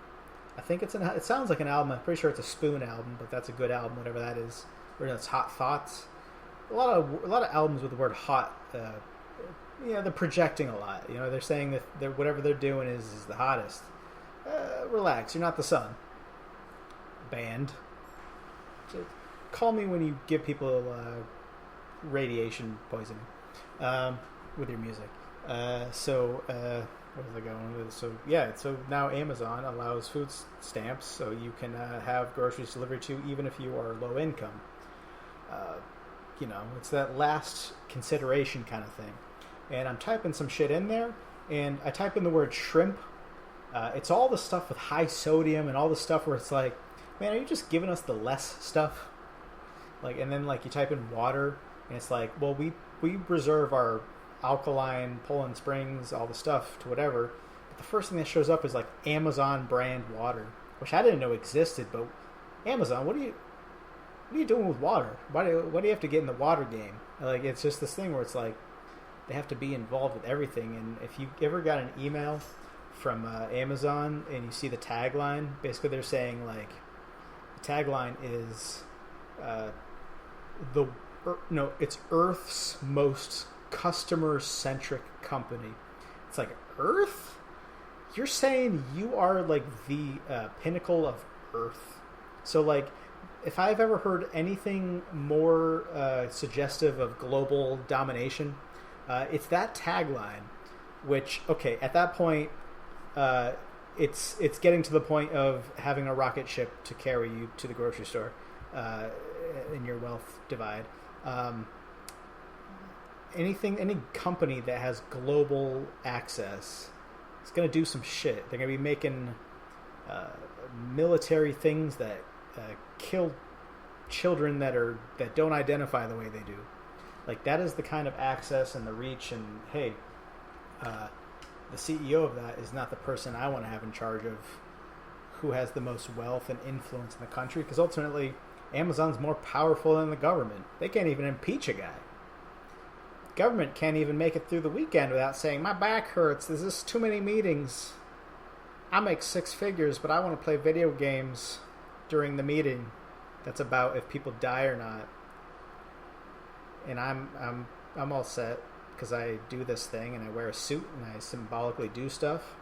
I think it sounds like an album. I'm pretty sure it's a Spoon album, but that's a good album, whatever that is. Or it's Hot Thoughts. A lot of albums with the word hot. They're projecting a lot. They're saying that whatever they're doing is the hottest. Relax, you're not the sun. Band. Just call me when you give people radiation poisoning with your music. Where was I going with this? So now Amazon allows food stamps, so you can have groceries delivered to you even if you are low income. It's that last consideration kind of thing. And I'm typing some shit in there, and I type in the word shrimp. It's all the stuff with high sodium and all the stuff where it's like, man, are you just giving us the less stuff? And then you type in water, and it's like, well, we reserve our alkaline, Poland Springs, all the stuff to whatever. But the first thing that shows up is Amazon brand water, which I didn't know existed. But Amazon, what are you doing with water? Why do you have to get in the water game? It's just this thing where it's like they have to be involved with everything. And if you ever got an email from Amazon and you see the tagline, basically they're saying the tagline is it's Earth's most customer-centric company. It's like, Earth? You're saying you are the pinnacle of Earth. So if I've ever heard anything more suggestive of global domination, it's that tagline, which, okay, at that point, it's getting to the point of having a rocket ship to carry you to the grocery store in your wealth divide. Any company that has global access is going to do some shit. They're going to be making military things that kill children that don't identify the way they do. That is the kind of access and the reach. And hey, the CEO of that is not the person I want to have in charge of who has the most wealth and influence in the country, because ultimately Amazon's more powerful than the government. They can't even impeach a guy. Government can't even make it through the weekend without saying, my back hurts, there's just too many meetings. I make 6 figures, but I want to play video games during the meeting that's about if people die or not. And I'm all set because I do this thing and I wear a suit and I symbolically do stuff.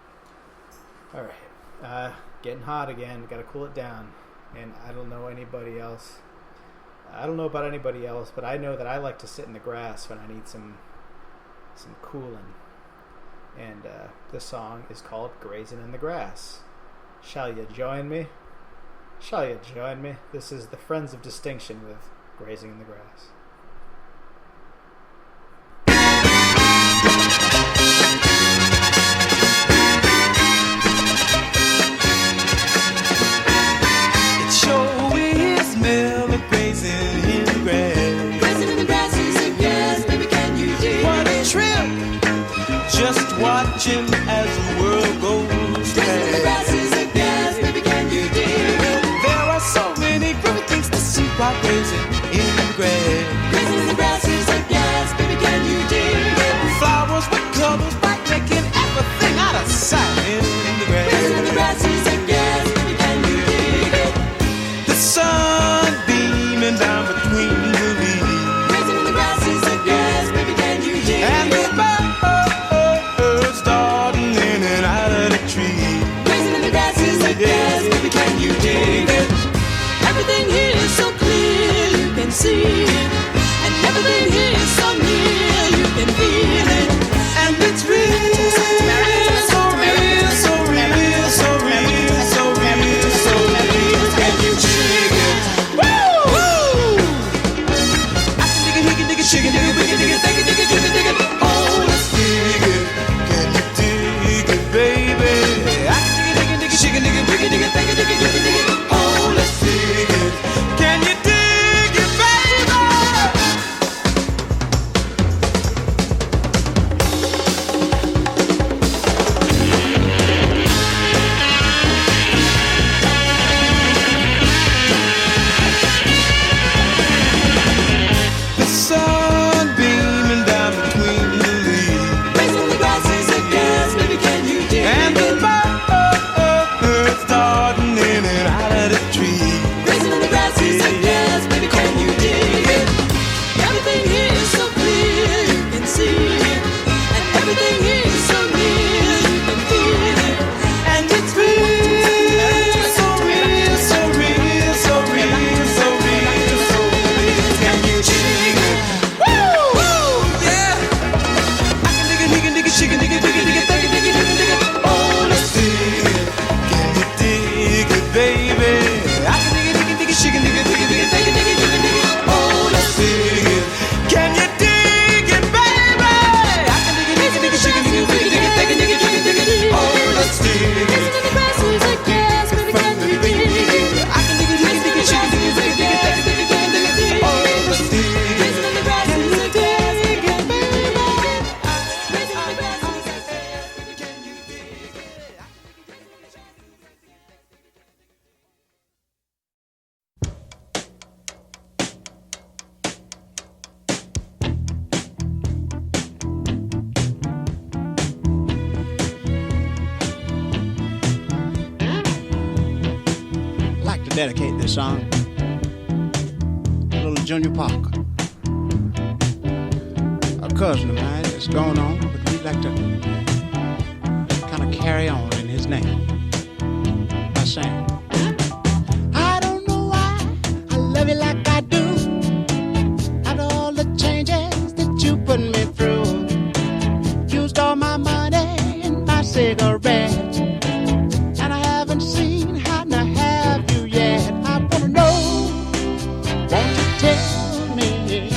All right, getting hot again. Got to cool it down. And I don't know anybody else. I don't know about anybody else, but I know that I like to sit in the grass when I need some cooling. And this song is called Grazing in the Grass. Shall you join me? Shall you join me? This is the Friends of Distinction with Grazing in the Grass. It sure is mellow grazing in the grass. Grazing in the grass is a gas, baby, can you dig What a it? trip! Just watching as the world goes Grazing in the grass past. is a gas, baby, can you dig it? There are so many great things to see while grazing in the grass. Grazing in the grass is a gas, baby, can you dig it? Flowers with colors bright, making everything out of sight in the Grazing in the grass. grass is a gas, baby, can you dig it? The sun beaming down between the leaves, Grazing in the grass is a gas, baby, can you dig and the it? birds darting in and out of the trees. Grazing in the grass is a gas, baby, can you dig it? Everything here is so clear, you can see it. And everything here is so near, you can feel it. And it's real. dedicate this song to little Junior Parker, a cousin of mine that's gone on, but we'd like to kind of carry on in his name by saying, I don't know why I love you like I do. After all the changes that you put me through, used all my money and my cigarettes, and I haven't seen how to have you yet. I wanna know, won't you tell me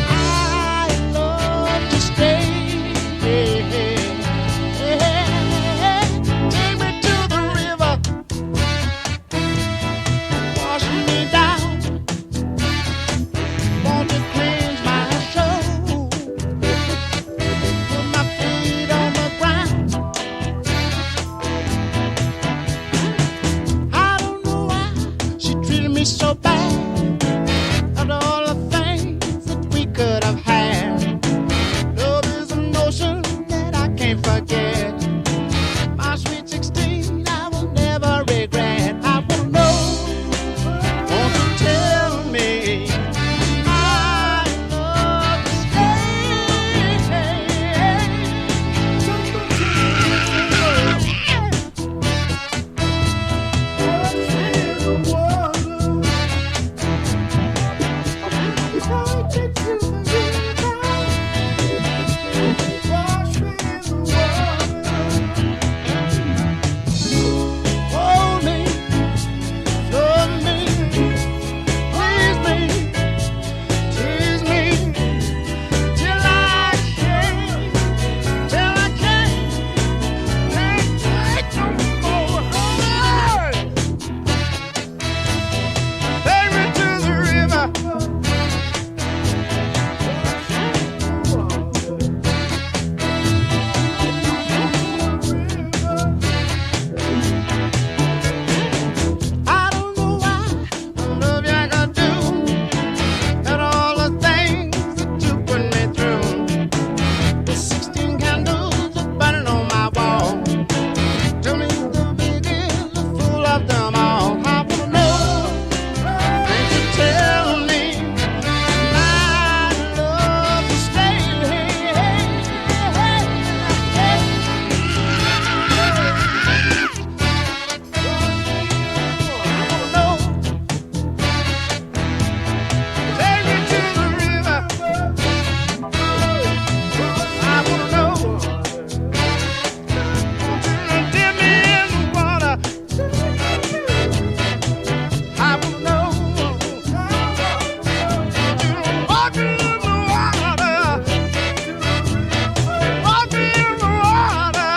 I love to stay? Take me to the river, wash me down. Won't you cleanse my soul? Put my feet on the ground. I don't know why she treated me so bad. After all the things that we could have had, love is an ocean that I can't forget. My sweet 16, I will never regret. I wanna know, won't you tell me I love to hold me, love me, please me, tease me, till I can't take no more. Take me to the river. I don't know why I love you like I do, and all the things that you put me through. The 16 candles are burning on my wall. Tell me the biggest, the fool of them all. I wanna know, can't you tell me I love to stay? Take me to the river. I wanna know, dip me in the water. I wanna know, walk me in the water. Walk me in the water.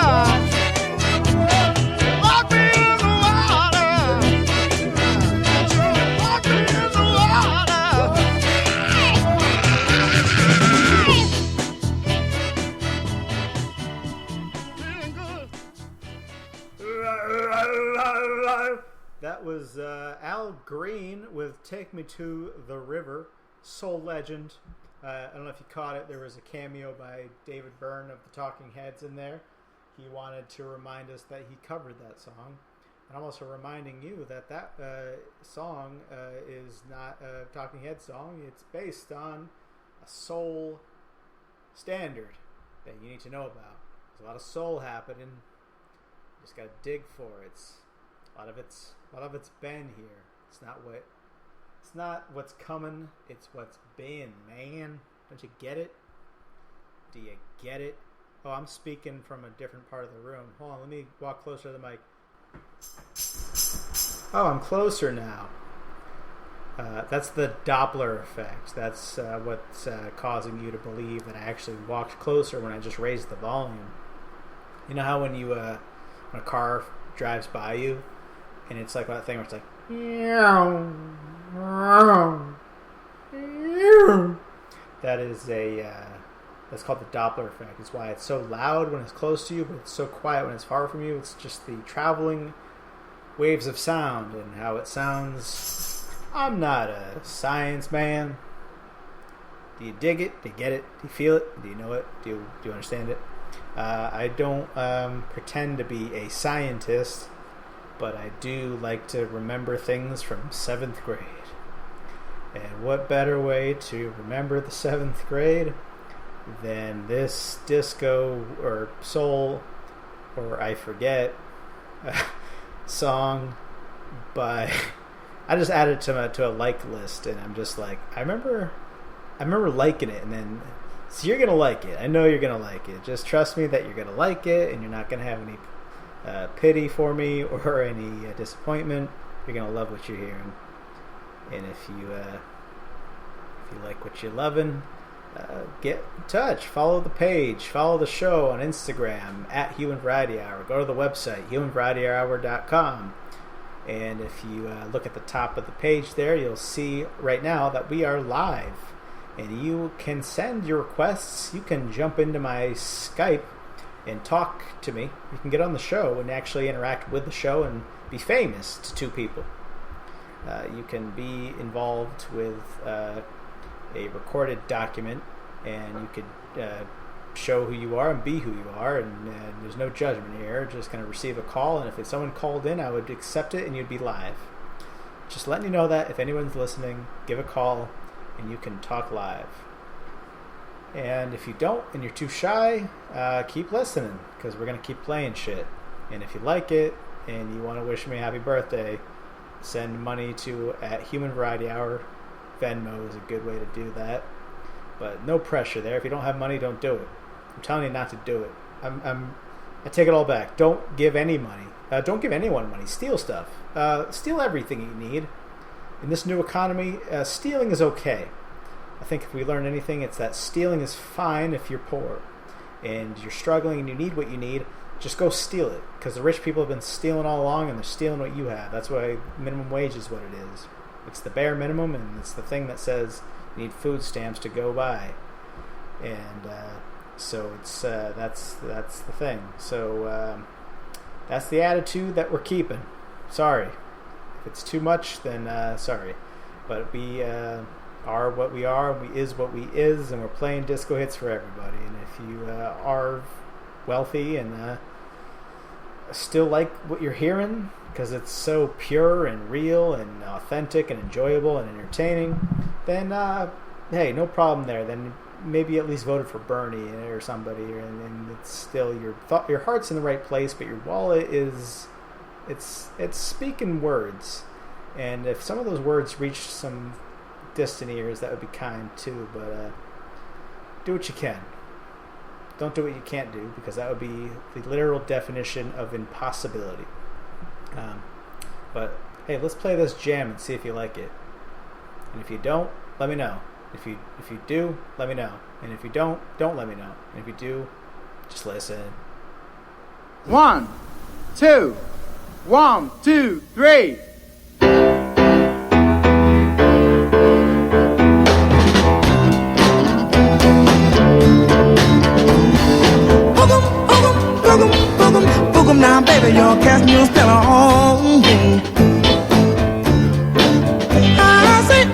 Walk me in the water. Walk me in the water. Feeling good. That was Al Green with Take Me to the River, soul legend. I don't know if you caught it. There was a cameo by David Byrne of the Talking Heads in there. He wanted to remind us that he covered that song. And I'm also reminding you that that song is not a Talking Heads song. It's based on a soul standard that you need to know about. There's a lot of soul happening. You just gotta dig for it. A lot of it's been here. It's not what's coming. It's what's been, man. Don't you get it? Do you get it? Oh, I'm speaking from a different part of the room. Hold on, let me walk closer to the mic. Oh, I'm closer now. That's the Doppler effect. That's what's causing you to believe that I actually walked closer when I just raised the volume. You know how when a car drives by you, and it's like that thing where it's like, that is that's called the Doppler effect. It's why it's so loud when it's close to you, but it's so quiet when it's far from you. It's just the traveling waves of sound and how it sounds. I'm not a science man. Do you dig it? Do you get it? Do you feel it? Do you know it? Do you understand it? I don't pretend to be a scientist. but I do like to remember things from 7th grade. And what better way to remember the 7th grade than this disco or soul or I forget song by... I just added it to a like list, and I'm just like, I remember liking it, and then, so you're going to like it. I know you're going to like it. Just trust me that you're going to like it, and you're not going to have any pity for me or any disappointment. You're going to love what you're hearing. And if you like what you're loving, get in touch. Follow the page. Follow the show on Instagram at Human Variety Hour. Go to the website, humanvarietyhour.com. And if you look at the top of the page there, you'll see right now that we are live. And you can send your requests. You can jump into my Skype and talk to me. You can get on the show and actually interact with the show and be famous to 2 people. You can be involved with a recorded document, and you could show who you are and be who you are, and there's no judgment here. Just going to receive a call, and if someone called in, I would accept it and you'd be live. Just letting you know that if anyone's listening, give a call and you can talk live. And if you don't and you're too shy, keep listening, because we're going to keep playing shit. And if you like it and you want to wish me a happy birthday, send money to at Human Variety Hour. Venmo is a good way to do that, but no pressure there. If you don't have money, don't do it. I'm telling you not to do it. I take it all back. Don't give any money. Don't give anyone money. Steal stuff. Steal everything you need. In this new economy, stealing is okay. I think if we learn anything, it's that stealing is fine if you're poor and you're struggling and you need what you need. Just go steal it, because the rich people have been stealing all along, and they're stealing what you have. That's why minimum wage is what it is. It's the bare minimum, and it's the thing that says you need food stamps to go by. And so it's that's the thing. So that's the attitude that we're keeping. Sorry. If it's too much, then sorry. But we are what we are, we is what we is, and we're playing disco hits for everybody. And if you are wealthy and still like what you're hearing, because it's so pure and real and authentic and enjoyable and entertaining, then hey, no problem there. Then maybe you at least voted for Bernie or somebody, and it's still your heart's in the right place, but your wallet is it's speaking words. And if some of those words reach some distant ears, that would be kind too. But do what you can. Don't do what you can't do, because that would be the literal definition of impossibility. But hey, let's play this jam and see if you like it. And if you don't, let me know. If you do, let me know. And if you don't let me know. And if you do, just listen. 1, 2, 1, 2, 3. Boogum now, baby, you're casting your spell on me. I say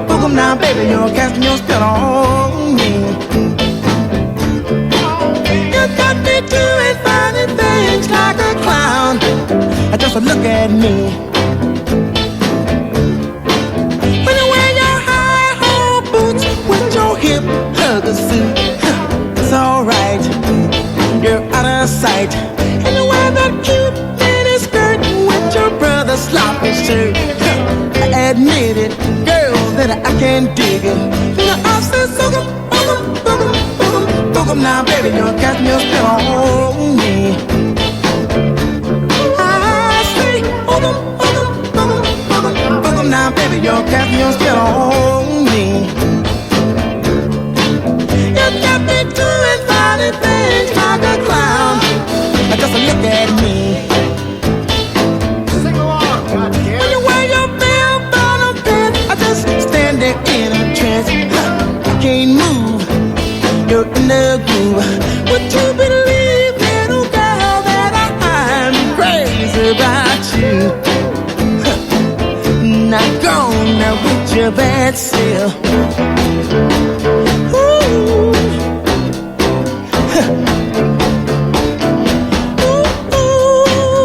boogum now, baby, you're casting your spell on me. You got me doing funny things like a clown. Just look at me. When you wear your high-hole boots with your hip hugger suit, it's alright. You're out of sight. And you wear that cute mini skirt with your brother's sloppy shirt. I admit it, girl, that I can dig it. You know, I say boogum now, baby, you're casting your spell on me. I say boogum now, baby, you're casting your spell on me. You got me doing funny things like a clown. Just look at me. Sing along, goddamn. When you wear your bell-bottom pants, I just stand there in a trance. I can't move. You're in the groove. Would you believe, little girl, that I'm crazy about you? Not gone now with your bad self. Ooh. Ooh, ooh.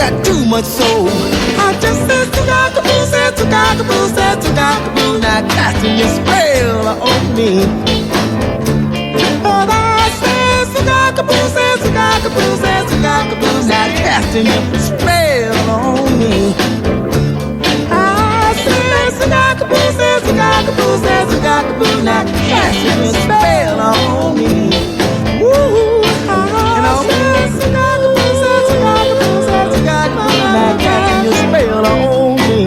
got too much soul. I just said cockapoo, said cockapoo, said cockapoo, now casting your spell on me. But I said cockapoo, said cockapoo, said cockapoo, now casting your spell on me. I said cockapoo, said cockapoo, said cockapoo, now casting your spell on me. Woo! And I said cockapoo, said cockapoo, said cockapoo, now casting your spell on me.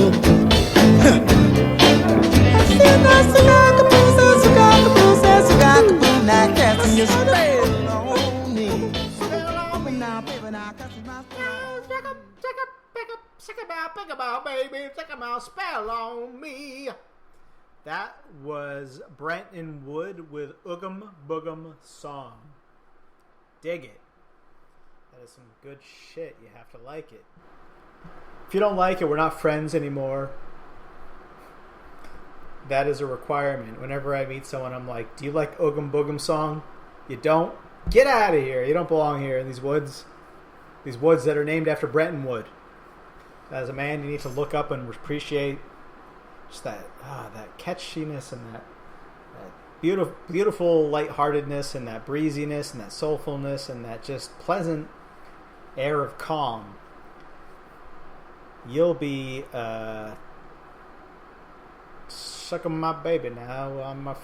I said cockapoo, said cockapoo, said cockapoo, now casting your spell on me. Spell on me now, baby, now casting my spell. Pick about, baby, check 'em out, spell on me. That was Brenton Wood with Oogum Boogum Song. Dig it. That is some good shit. You have to like it. If you don't like it, we're not friends anymore. That is a requirement. Whenever I meet someone, I'm like, do you like Oogum Boogum Song? You don't? Get out of here. You don't belong here in these woods. These woods that are named after Brenton Wood. As a man, you need to look up and appreciate just that catchiness and that beautiful lightheartedness and that breeziness and that soulfulness and that just pleasant air of calm. You'll be sucking my baby now.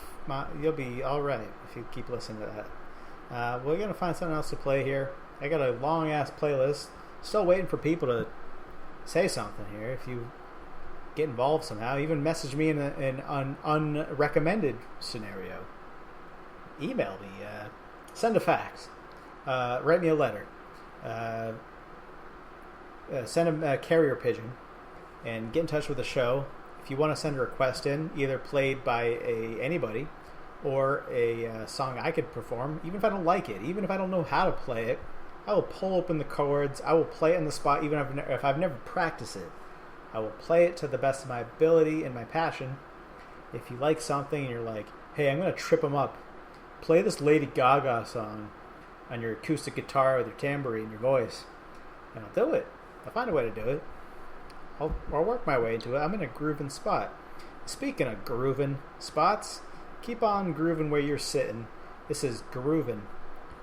You'll be all right if you keep listening to that. We're gonna find something else to play here. I got a long ass playlist. Still waiting for people to say something here. If you get involved somehow, even message me in an unrecommended scenario. Email me. Send a fax. Write me a letter. Send a carrier pigeon and get in touch with the show. If you want to send a request in, either played by anybody or a song I could perform, even if I don't like it, even if I don't know how to play it, I will pull open the chords. I will play it on the spot, even if I've never practiced it. I will play it to the best of my ability and my passion. If you like something and you're like, hey, I'm going to trip them up, play this Lady Gaga song on your acoustic guitar with your tambourine and your voice, and I'll do it. I'll find a way to do it. I'll work my way into it. I'm in a grooving spot. Speaking of grooving spots, keep on grooving where you're sitting. This is Groovin'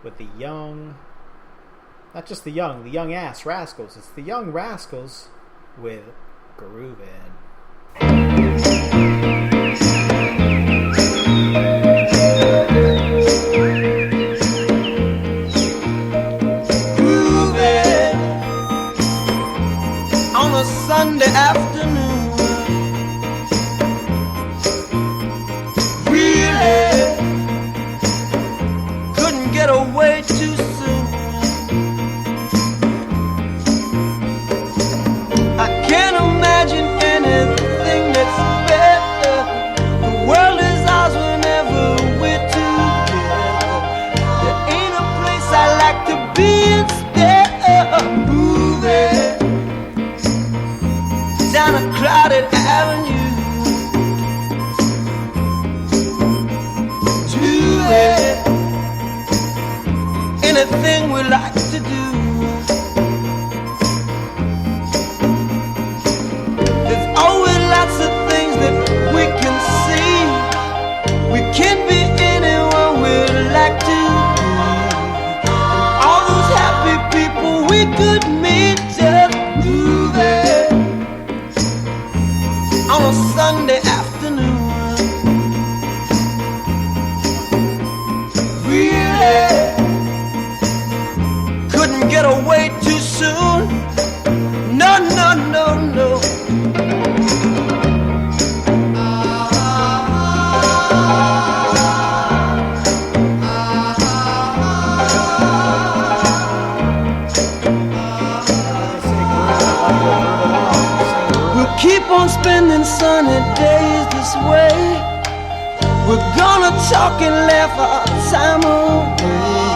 with the young... Not just the young ass rascals. It's the young rascals with Groovin'. Groovin' on a Sunday afternoon. Really couldn't get away too soon. Can't imagine anything that's better. The world is ours whenever we're together. There ain't a place I like to be instead of moving down a crowded avenue. Doing anything we like to do. Lots of things that we can see. We can be anyone we'd like to be. All those happy people we could meet just moving on a Sunday afternoon. Really couldn't get away too soon. No, no, no, no. Keep on spending sunny days this way. We're gonna talk and laugh our time away.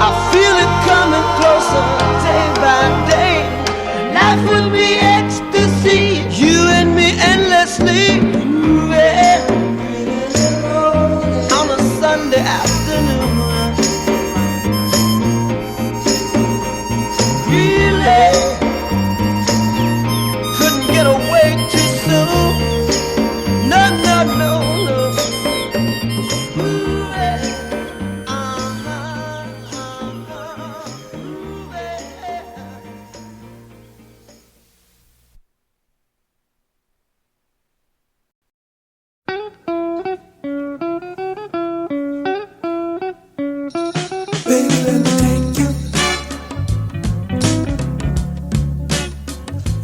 I feel it coming closer day by day. Life would be ecstasy, you and me endlessly. Yeah. On a Sunday afternoon. Really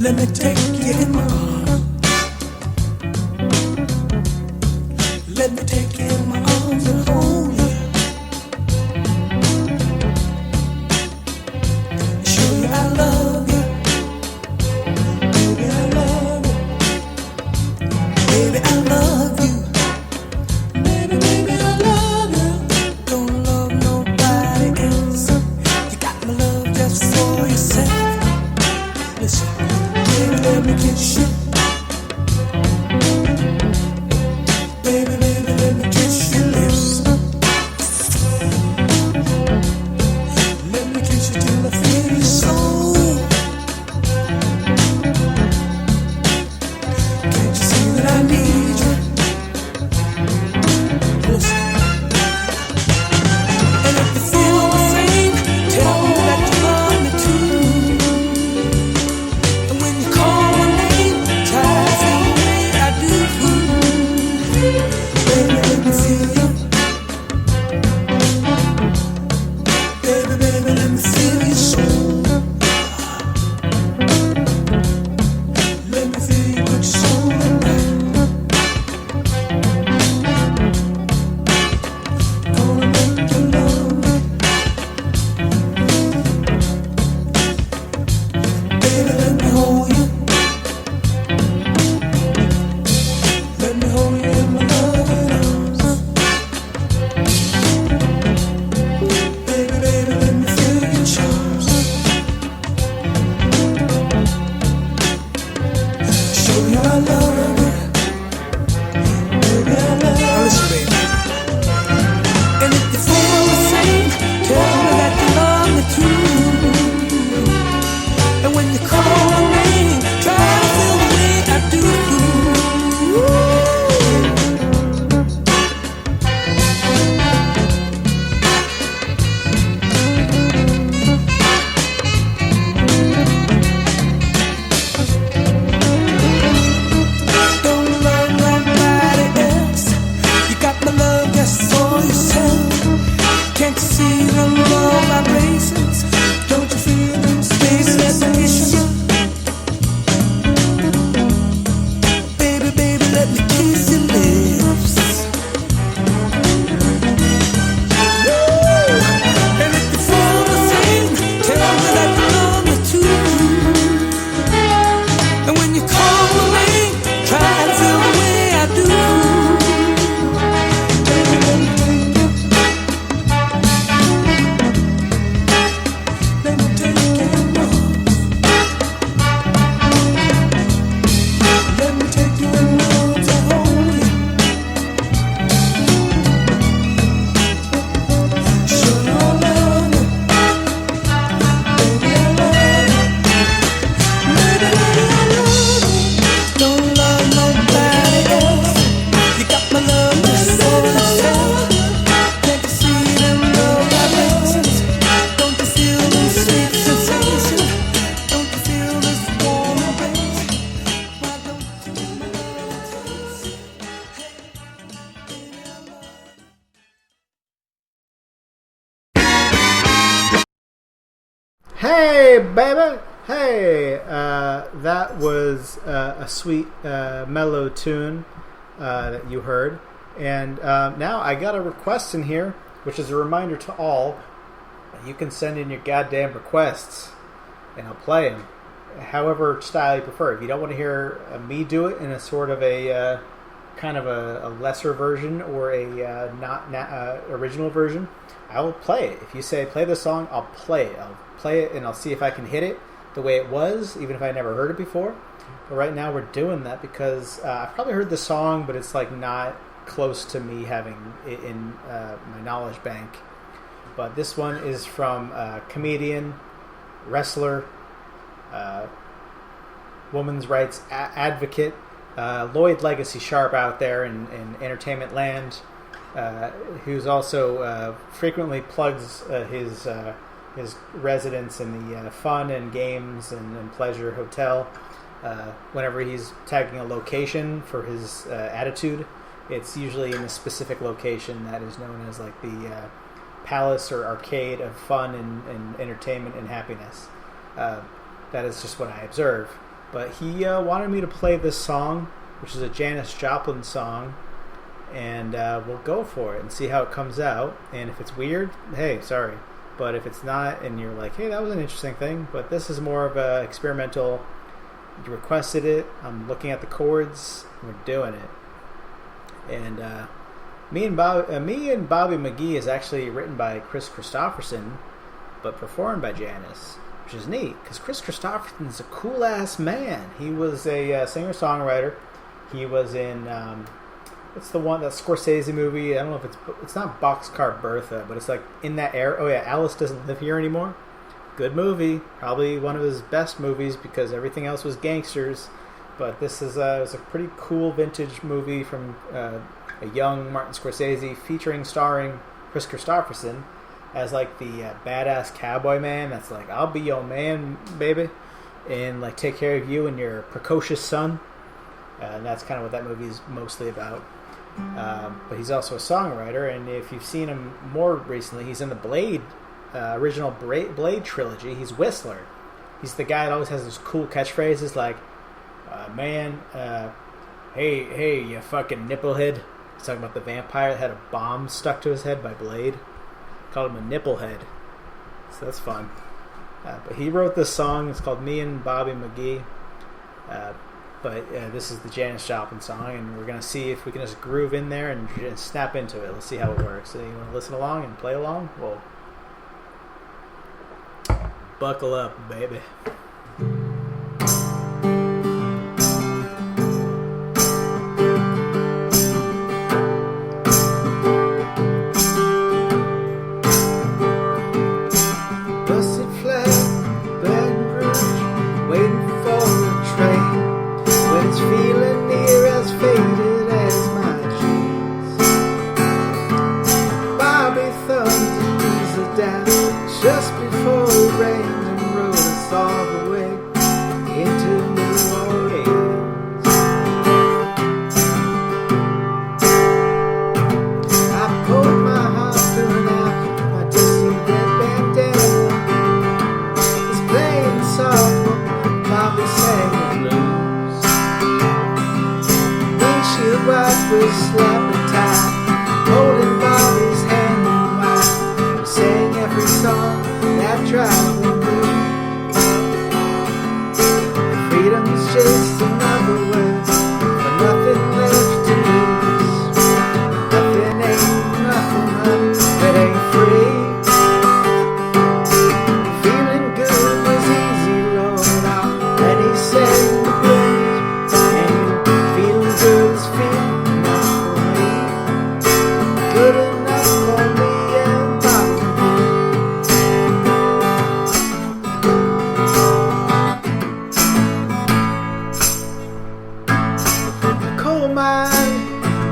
Let me take you in my arms. Let me take you in my arms and hold you. Show you I love you. Baby, I love you. Baby, I love you. Baby, baby, I love you. Don't love nobody else. You got my love just for yourself. Listen, baby, let me kiss you. Baby, baby, let me kiss your lips. Let me kiss you till I feel your soul. Can't you see that I need you? Listen. And if you feel the same, tell me that you love me too. And when you call my name, try to feel the way I do. Baby, let me feel you. Baby, baby, let me feel your soul. Let me feel you put your soul in mine. Gonna make you love me. Baby, let me hold you. Let me hold you in my loving arms. Baby, baby, let me feel your charms. Show you I love you. Baby, I love you. Listen, baby. And if you feel the same, tell me that you love me too. And when you call my name, try to feel the way I do. Don't love nobody else. You got my love just for yourself. Can't you see the love vibrations? Don't you feel them spaces I kiss you? Baby, baby, let me kiss your lips. And if you feel the same, tell me that you love me too. And when you call my name, try to feel the way I do. Baby, let me take you. Let me take you in my arms. Let me take you in my arms and hold you. Show you I love you. Baby, I love you. Baby, baby, I love you. Don't love nobody else. You got my love just for yourself. Can't you see them love vibrations? Don't you feel them sweet sensations? Don't you feel this warm embrace? Why don't you give me love? Hey, baby! Hey! That was a sweet, mellow tune that you heard. And now I got a request in here, which is a reminder to all. You can send in your goddamn requests, and I'll play them. However style you prefer. If you don't want to hear me do it in a sort of a kind of a lesser version or a not original version, I will play it. If you say play the song, I'll play it. I'll play it and I'll see if I can hit it the way it was, even if I never heard it before. But right now we're doing that because I've probably heard the song, but it's like not close to me having it in my knowledge bank. But this one is from comedian, wrestler, women's rights advocate, Lloyd Legacy Sharp out there in entertainment land, who's also frequently plugs his residence in the fun and games and pleasure hotel. Whenever he's tagging a location for his attitude, it's usually in a specific location that is known as like the palace or arcade of fun and entertainment and happiness. That is just what I observe. But he wanted me to play this song, which is a Janis Joplin song, and we'll go for it and see how it comes out. And if it's weird, hey, sorry. But if it's not, and you're like, hey, that was an interesting thing, but this is more of a experimental. You requested it. I'm looking at the chords. And we're doing it. And me and Bobby McGee is actually written by Chris Christopherson, but performed by Janis, which is neat because Chris Christopherson's a cool ass man. He was a singer-songwriter. He was in what's the one, that Scorsese movie? I don't know if it's not Boxcar Bertha, but it's like in that era. Oh yeah, Alice Doesn't Live Here Anymore. Good movie, probably one of his best movies because everything else was gangsters. But this is was a pretty cool vintage movie from a young Martin Scorsese, starring Chris Christopherson as like the badass cowboy man that's like, I'll be your man, baby, and like take care of you and your precocious son. And that's kind of what that movie is mostly about. But he's also a songwriter, and if you've seen him more recently, he's in the Blade, original Blade trilogy. He's Whistler. He's the guy that always has those cool catchphrases like, man, hey, you fucking nipplehead. He's talking about the vampire that had a bomb stuck to his head by Blade. Called him a nipplehead. So that's fun. But he wrote this song. It's called Me and Bobby McGee. But this is the Janis Joplin song, and we're going to see if we can just groove in there and snap into it. Let's see how it works. So you want to listen along and play along? Well, buckle up, baby. Just before it rained and rode us all the way into New Orleans. I pulled my harpoon out, my dusty red bandana. It's playing soft, Bobby sang the blues. Windshield wipers slapping tight, holding Bobby's hand in mine. Sang every song that traveling blues. Freedom's just another word for nothing left to lose. Nothing ain't nothing, honey, that ain't free. Feeling good was easy, Lord, and he sang the blues. And feeling good is feeling enough for me. Good enough for me and Bobby.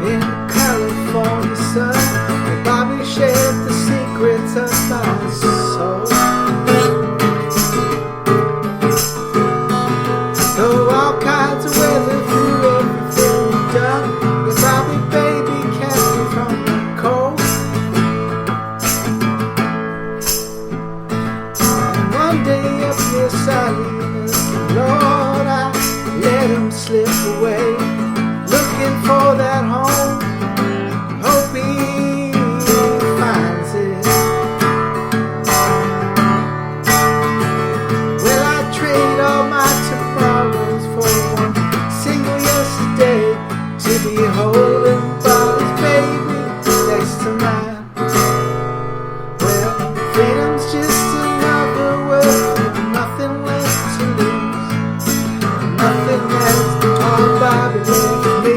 In California sun, and Bobby shared the secrets of my soul. Though all kinds of weather through everything we've done, the Bobby baby kept me from the cold. And one day up near Salinas, Lord, I let him slip away. Looking for that home, hope he finds it. Well, I trade all my tomorrows for one single yesterday, to be holding Bobby's baby next to mine. Well, freedom's just another word for nothing left to lose. Nothing left, all Bobby left me.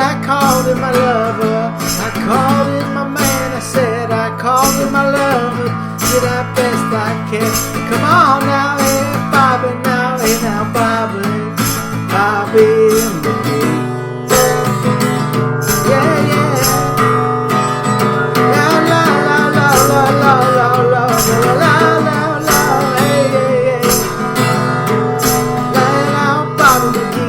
I called him my lover. I called him my man. I said I called him my lover. Did I best I can. Come on now, hey, Bobby, now, hey, now, Bobby, Bobby McGee. Yeah, yeah. La la la la la la la la la la la, hey, hey, hey. La la, Bobby McGee.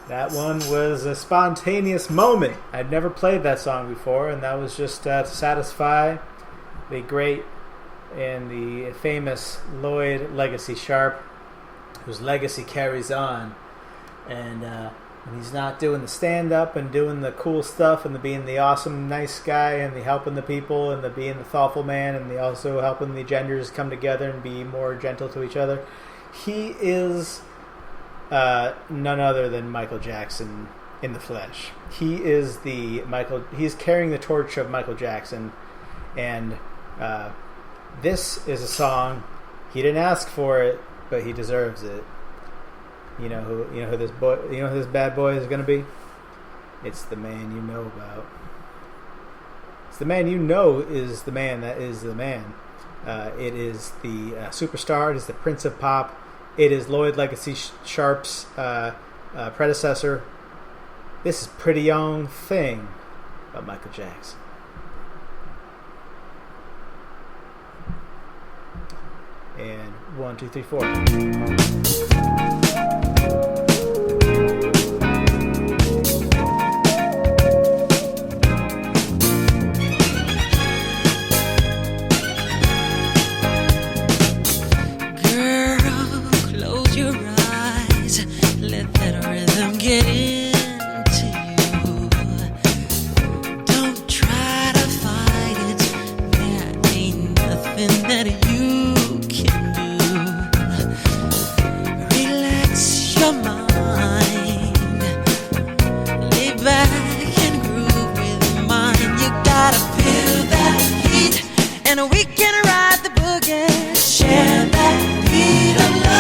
That one was a spontaneous moment. I'd never played that song before, and that was just to satisfy the great and the famous Lloyd Legacy Sharp, whose legacy carries on. And when he's not doing the stand-up and doing the cool stuff and the being the awesome, nice guy and the helping the people and the being the thoughtful man and the also helping the genders come together and be more gentle to each other, he is none other than Michael Jackson in the flesh. He is he's carrying the torch of Michael Jackson, and this is a song he didn't ask for it, but he deserves it. You know who this bad boy is going to be? It's the man you know about. It's the man you know is the man that is the man. It is the superstar. It is the Prince of Pop. It is Lloyd Legacy Sharp's predecessor. This is Pretty Young Thing by Michael Jackson. And 1, 2, 3, 4. Get into you. Don't try to fight it. There ain't nothing that you can do. Relax your mind. Lay back and groove with mine. You gotta feel that heat, and we can ride the boogie. Share that beat of love.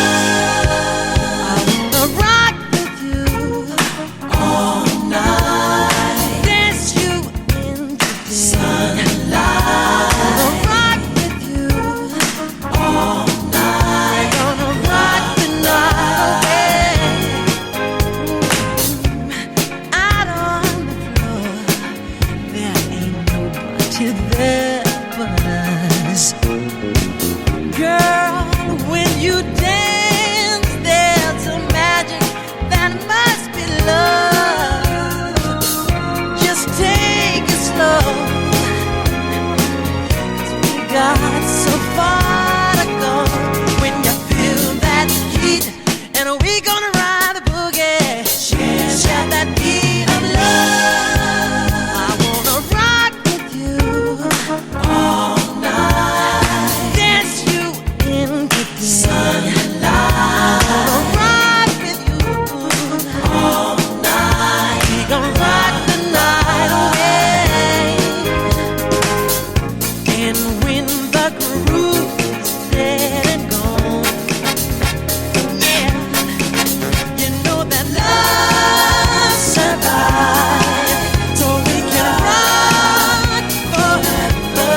Got so far to go. When you feel that heat, and we gonna ride the boogie. Share that beat of love. I wanna rock with you all night. Dance you into the sunlight. I wanna rock with you all night. We gonna rock the night away. And when the groove is dead and gone, yeah, you know that love survives, so we can rock forever.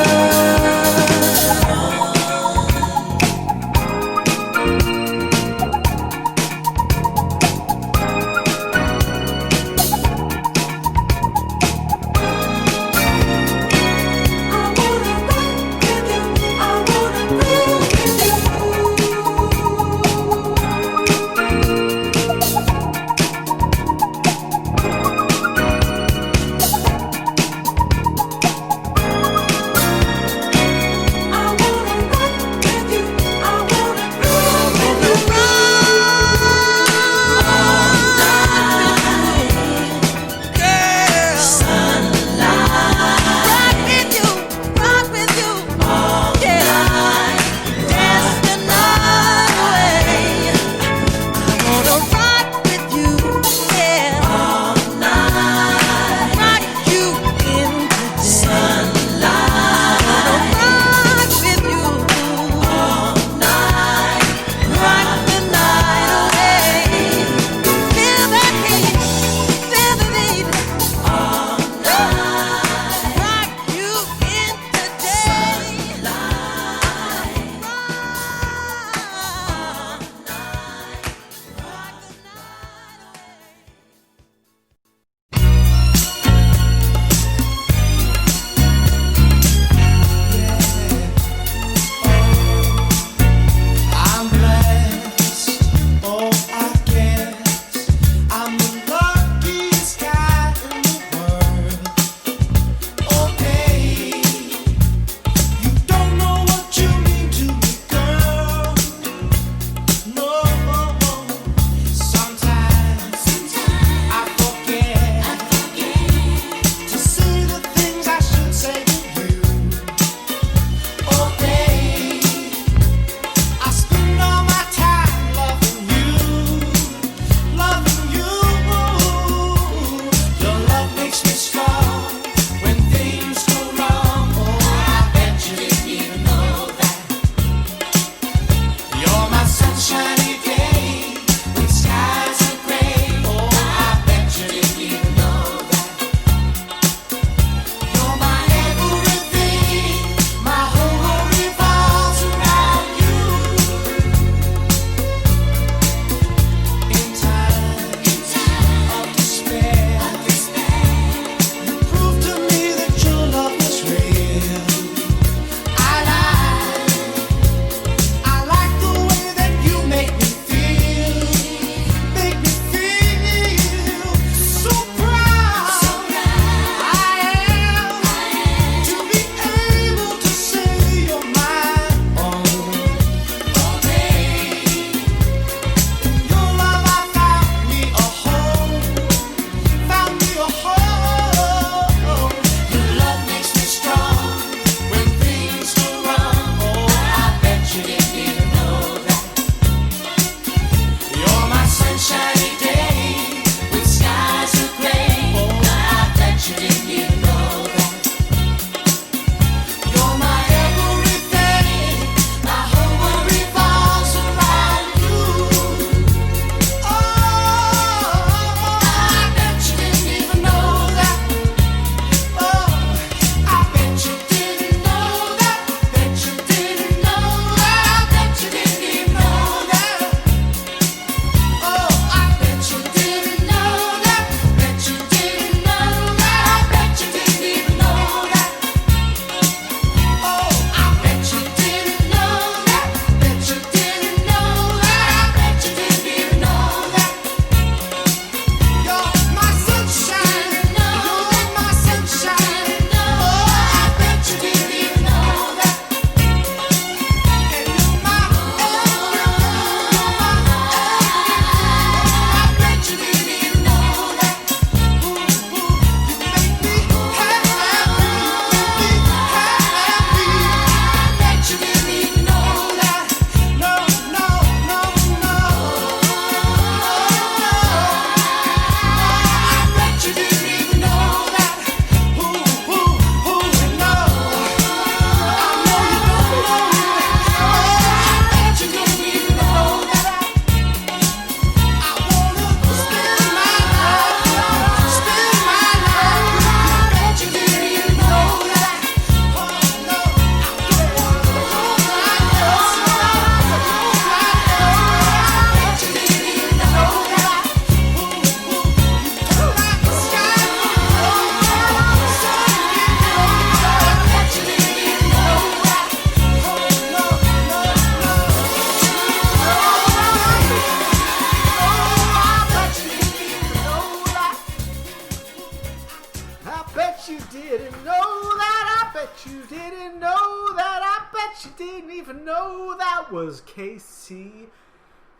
didn't even know that was KC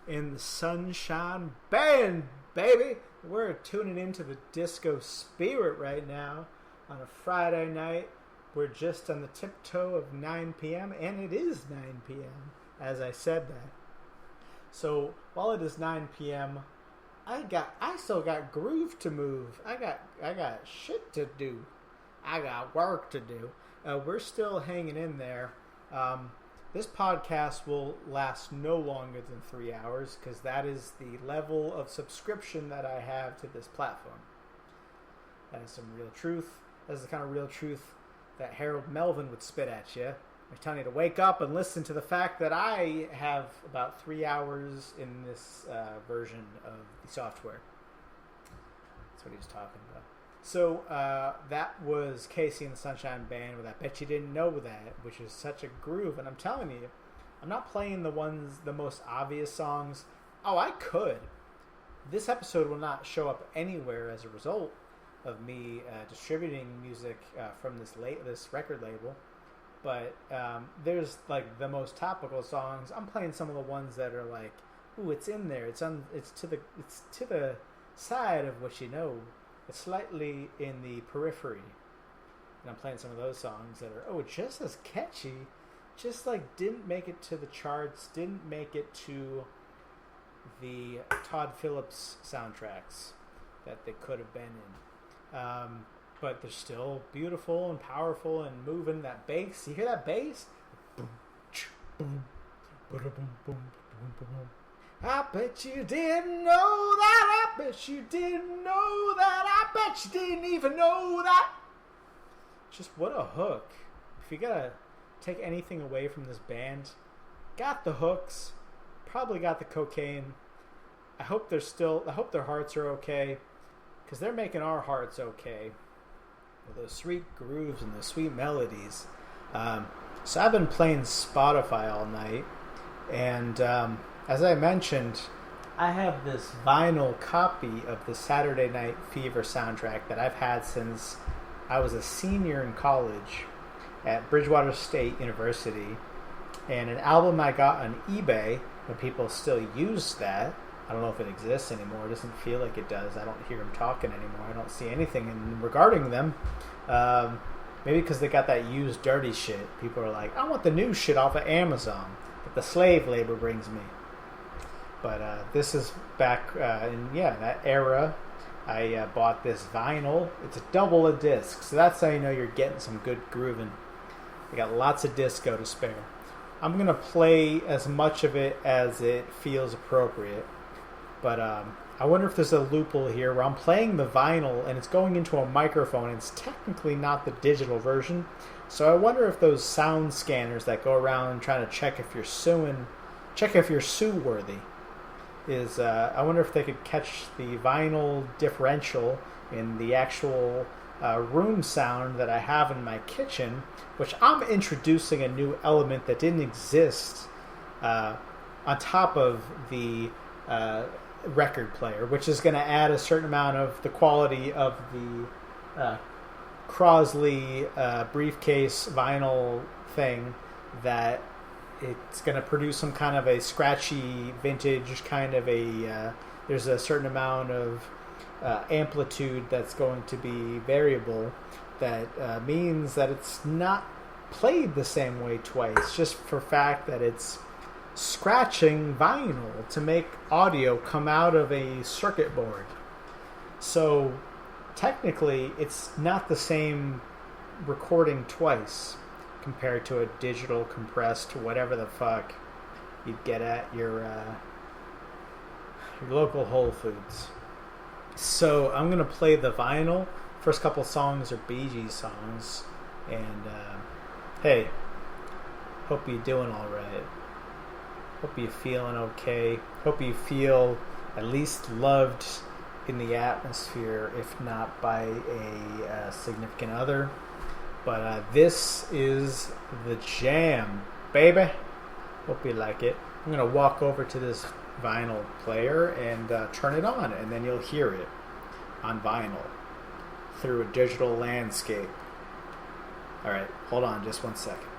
in the Sunshine Band, baby. We're tuning into the disco spirit right now on a Friday night. We're just on the tiptoe of 9 p.m. and it is 9 p.m. as I said that. So while it is 9 p.m., I still got groove to move. I got shit to do. I got work to do. We're still hanging in there. This podcast will last no longer than 3 hours because that is the level of subscription that I have to this platform. That is some real truth. That is the kind of real truth that Harold Melvin would spit at you. I'm telling you to wake up and listen to the fact that I have about 3 hours in this version of the software. That's what he was talking about. So that was Casey and the Sunshine Band with I Bet You Didn't Know That, which is such a groove. And I'm telling you, I'm not playing the most obvious songs. Oh, I could. This episode will not show up anywhere as a result of me distributing music from this record label. But there's like the most topical songs. I'm playing some of the ones that are like, ooh, it's in there. It's to the side of what you know. It's slightly in the periphery. And I'm playing some of those songs that are just as catchy. Just like didn't make it to the charts. Didn't make it to the Todd Phillips soundtracks that they could have been in. But they're still beautiful and powerful and moving. That bass, you hear that bass? I bet you didn't know that. I bet you didn't know that. I bet you didn't even know that. Just what a hook. If you gotta take anything away from this band, got the hooks, probably got the cocaine. I hope their hearts are okay, because they're making our hearts okay. With those sweet grooves and those sweet melodies. So I've been playing Spotify all night, and as I mentioned, I have this vinyl copy of the Saturday Night Fever soundtrack that I've had since I was a senior in college at Bridgewater State University, and an album I got on eBay when people still use that. I don't know if it exists anymore. It doesn't feel like it does. I don't hear them talking anymore. I don't see anything regarding them. Maybe because they got that used dirty shit. People are like, I want the new shit off of Amazon that the slave labor brings me. But this is back in that era. I bought this vinyl. It's a double a disc, so that's how you know you're getting some good grooving. They got lots of disco to spare. I'm going to play as much of it as it feels appropriate. But I wonder if there's a loophole here where I'm playing the vinyl and it's going into a microphone and it's technically not the digital version. So I wonder if those sound scanners that go around trying to check if you're sue-worthy is, I wonder if they could catch the vinyl differential in the actual room sound that I have in my kitchen, which I'm introducing a new element that didn't exist on top of the record player, which is going to add a certain amount of the quality of the Crosley briefcase vinyl thing, that it's going to produce some kind of a scratchy vintage kind of a there's a certain amount of amplitude that's going to be variable, that means that it's not played the same way twice, just for fact that it's scratching vinyl to make audio come out of a circuit board. So technically it's not the same recording twice compared to a digital compressed whatever the fuck you'd get at your local Whole Foods. So I'm going to play the vinyl. First couple songs are Bee Gees songs. And hey, hope you're doing alright. Hope you're feeling okay. Hope you feel at least loved in the atmosphere, if not by a significant other. But this is the jam, baby. Hope you like it. I'm going to walk over to this vinyl player and turn it on, and then you'll hear it on vinyl through a digital landscape. Alright, hold on just 1 second.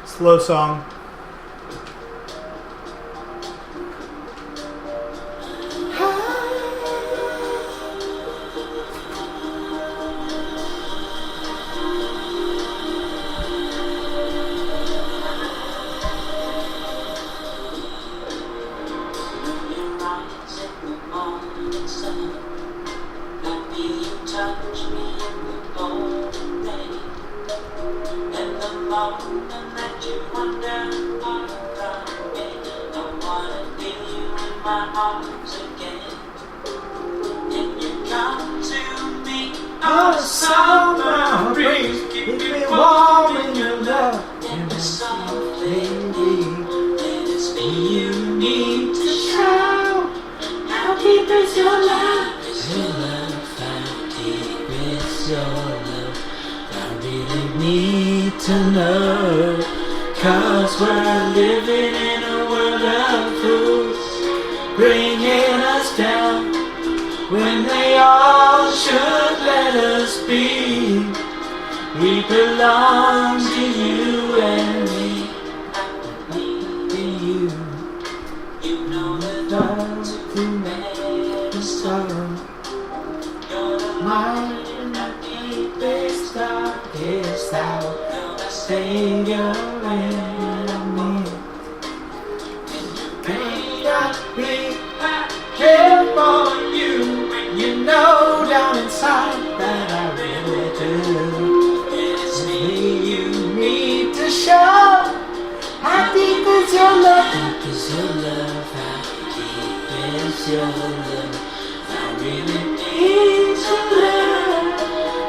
Slow song. Summer breeze, keep me warm in your love. And the soft lady, it's me you need to show. How deep is your love? Your love, how deep is your love? I really need to know. 'Cause we're living in a world of fools, bringing us down when they all should let us be. We belong to you and me, to you. You know the love to make us sorrow. You're the light in the deepest, darkest hour. You're the savior in me. And you may not be care for you when you know down inside that I really do. It's me you need to show. How deep is your love? How deep is your love? How deep is your love? I really need to learn.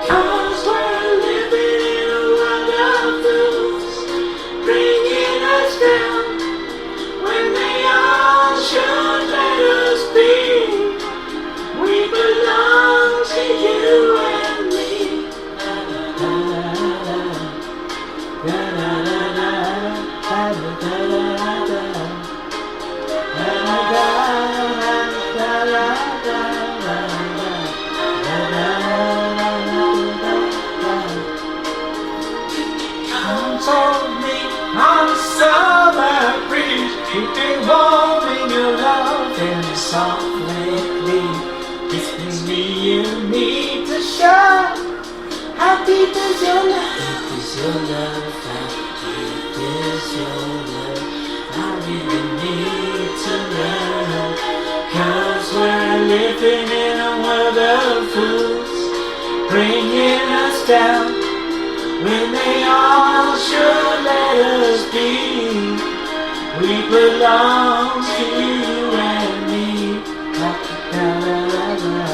'Cause we're living in a world of fools, bringing us down when they all should let us be. We belong to you and me. Da, da, da, da, da, da, da, da. Keep me warm in your love and softly. It's me you need to show. How deep is your love? Deep is your love. How deep is your love? I really need to learn. 'Cause we're living in a world of fools, bringing us down when they all should let us be. We belong to you and me. La, la, la, la, la.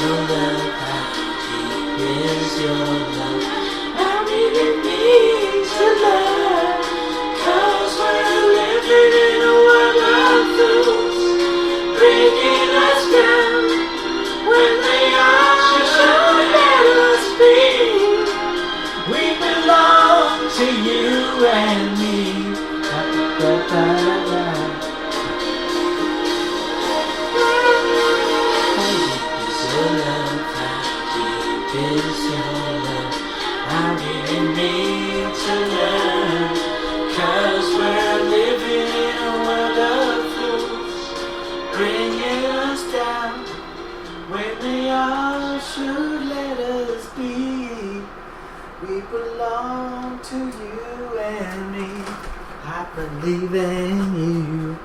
Your love, how deep is your love? I really need to learn. 'Cause we're living in a world of fools, bringing us down when they all should let us be. We belong to you and me. La, la, la, la, la. Your love, how deep is your love? I really need to learn. 'Cause we're living in a world of fools, bringing us down when they all should let us be. We belong to you and me. I believe in you.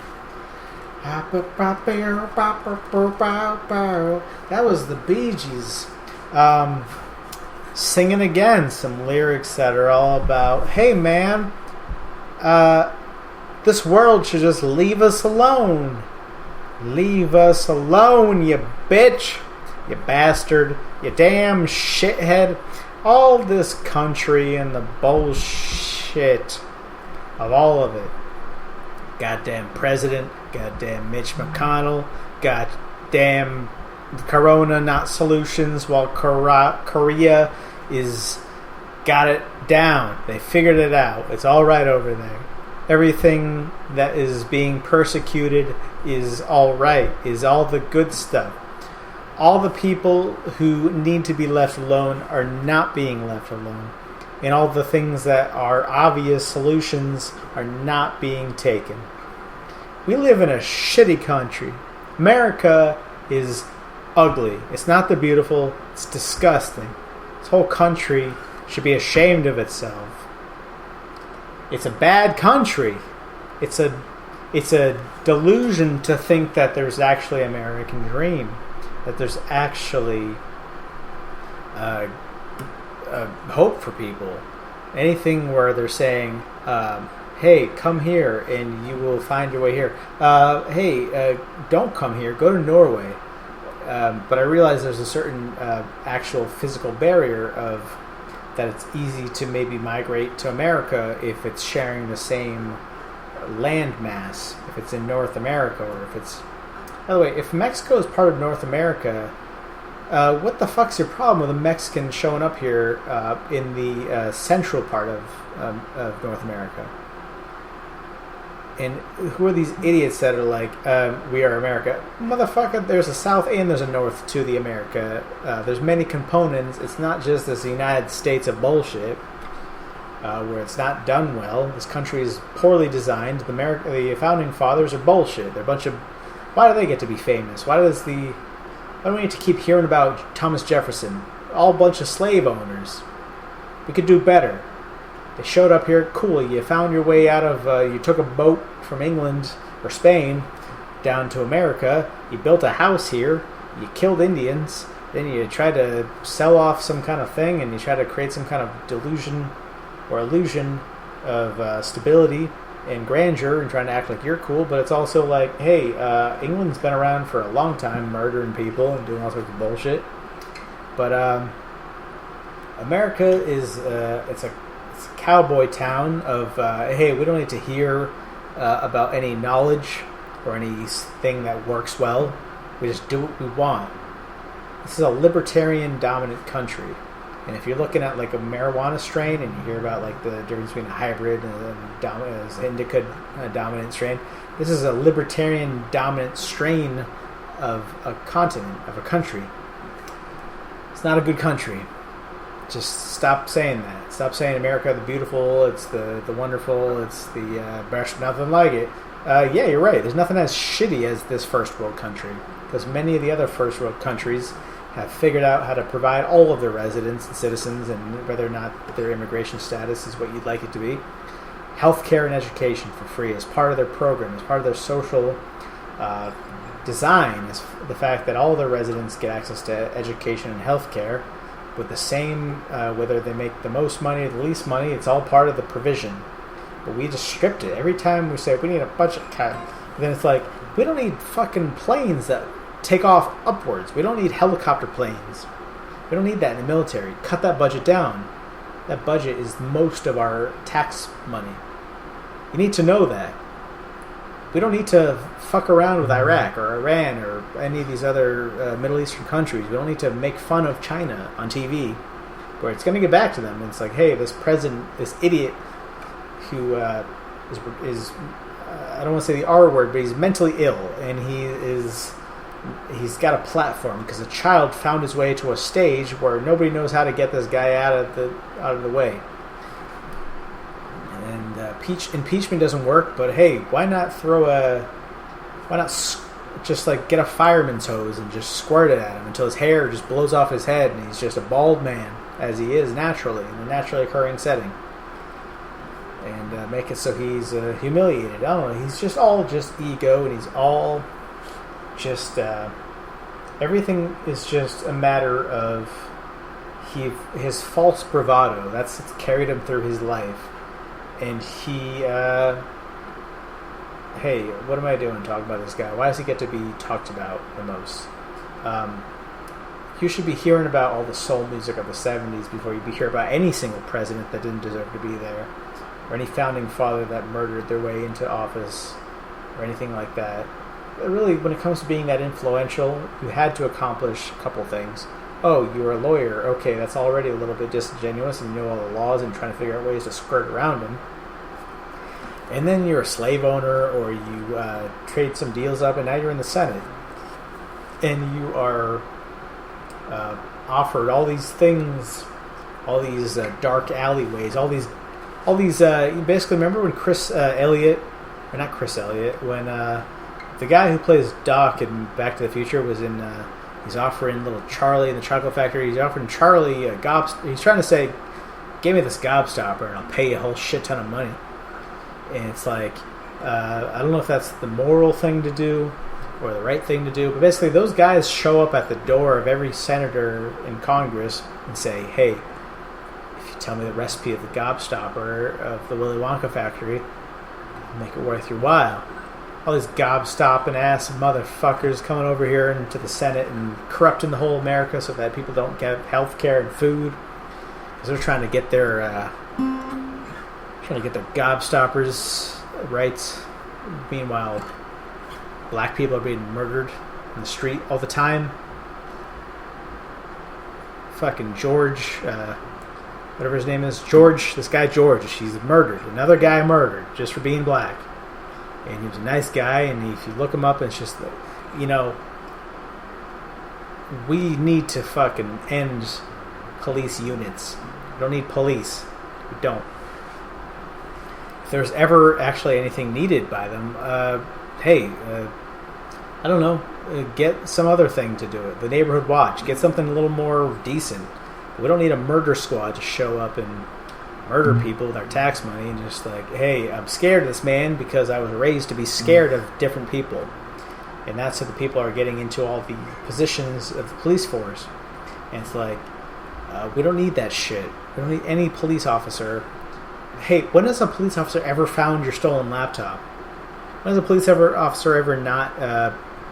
That was the Bee Gees singing again some lyrics that are all about, hey man, this world should just leave us alone. Leave us alone, you bitch, you bastard, you damn shithead. All this country and the bullshit of all of it. Goddamn president, goddamn Mitch McConnell, goddamn Corona not solutions, while Korea is got it down. They figured it out. It's all right over there. Everything that is being persecuted is all right, is all the good stuff. All the people who need to be left alone are not being left alone. And all the things that are obvious solutions are not being taken. We live in a shitty country. America is ugly. It's not the beautiful. It's disgusting. This whole country should be ashamed of itself. It's a bad country. It's a delusion to think that there's actually an American dream. That there's actually hope for people. Anything where they're saying, hey, come here and you will find your way here. Hey, don't come here. Go to Norway. But I realize there's a certain actual physical barrier of that it's easy to maybe migrate to America if it's sharing the same land mass, if it's in North America, or if it's... By the way, if Mexico is part of North America, what the fuck's your problem with a Mexican showing up here in the central part of North America? And who are these idiots that are like, we are America? Motherfucker, there's a south and there's a north to the America. There's many components. It's not just this United States of bullshit, where it's not done well. This country is poorly designed. The founding fathers are bullshit. They're a bunch of... Why do they get to be famous? Why do we need to keep hearing about Thomas Jefferson? All a bunch of slave owners. We could do better. They showed up here, cool, you found your way out of, you took a boat from England or Spain down to America, you built a house here, you killed Indians, then you tried to sell off some kind of thing, and you try to create some kind of delusion or illusion of stability and grandeur and trying to act like you're cool, but it's also like, hey, England's been around for a long time murdering people and doing all sorts of bullshit. But America is, it's a cowboy town of, hey, we don't need to hear about any knowledge or anything that works well. We just do what we want. This is a libertarian dominant country. And if you're looking at like a marijuana strain and you hear about like the difference between a hybrid and an indica dominant strain, this is a libertarian dominant strain of a continent, of a country. It's not a good country. Just stop saying that. Stop saying America the beautiful, it's the wonderful, it's the best, nothing like it. Yeah, you're right. There's nothing as shitty as this first world country, because many of the other first world countries have figured out how to provide all of their residents and citizens, and whether or not their immigration status is what you'd like it to be, healthcare and education for free as part of their program, as part of their social design, is the fact that all of their residents get access to education and healthcare with the same, whether they make the most money or the least money, it's all part of the provision. But we just stripped it. Every time we say we need a budget cut, then it's like, we don't need fucking planes that take off upwards. We don't need helicopter planes. We don't need that in the military. Cut that budget down. That budget is most of our tax money. You need to know that. We don't need to fuck around with Iraq or Iran or any of these other Middle Eastern countries. We don't need to make fun of China on TV, where it's going to get back to them. And it's like, hey, this president, this idiot who is I don't want to say the R word, but he's mentally ill, and he's got a platform because a child found his way to a stage where nobody knows how to get this guy out of the way. And impeachment doesn't work, but hey, why not just like get a fireman's hose and just squirt it at him until his hair just blows off his head and he's just a bald man, as he is naturally in a naturally occurring setting. And make it so he's humiliated. I don't know. He's just all just ego, and he's all just everything is just a matter of his false bravado. That's what's carried him through his life. And he, hey, what am I doing talking about this guy? Why does he get to be talked about the most? You should be hearing about all the soul music of the 70s before you hear about any single president that didn't deserve to be there, or any founding father that murdered their way into office, or anything like that. But really, when it comes to being that influential, you had to accomplish a couple things. Oh, you were a lawyer. Okay, that's already a little bit disingenuous, and you know all the laws and trying to figure out ways to skirt around them. And then you're a slave owner, or you trade some deals up, and now you're in the Senate. And you are offered all these things, all these dark alleyways, all these you basically remember when when the guy who plays Doc in Back to the Future was in, he's offering little Charlie in the chocolate factory, he's offering Charlie a he's trying to say, give me this gobstopper and I'll pay you a whole shit ton of money. And it's like, I don't know if that's the moral thing to do or the right thing to do, but basically those guys show up at the door of every senator in Congress and say, hey, tell me the recipe of the gobstopper of the Willy Wonka factory, make it worth your while. All these gobstopping ass motherfuckers coming over here into the Senate and corrupting the whole America so that people don't get health care and food, because they're trying to get their gobstoppers rights. Meanwhile, black people are being murdered in the street all the time. Fucking George, whatever his name is, George, this guy George, he's murdered. Another guy murdered just for being black. And he was a nice guy, and if you look him up, it's just, we need to fucking end police units. We don't need police. We don't. If there's ever actually anything needed by them, I don't know, get some other thing to do it. The neighborhood watch. Get something a little more decent. We don't need a murder squad to show up and murder people with our tax money and just like, hey, I'm scared of this man because I was raised to be scared of different people. And that's how the people are getting into all the positions of the police force. And it's like, we don't need that shit. We don't need any police officer. Hey, when has a police officer ever found your stolen laptop? When has a police officer ever not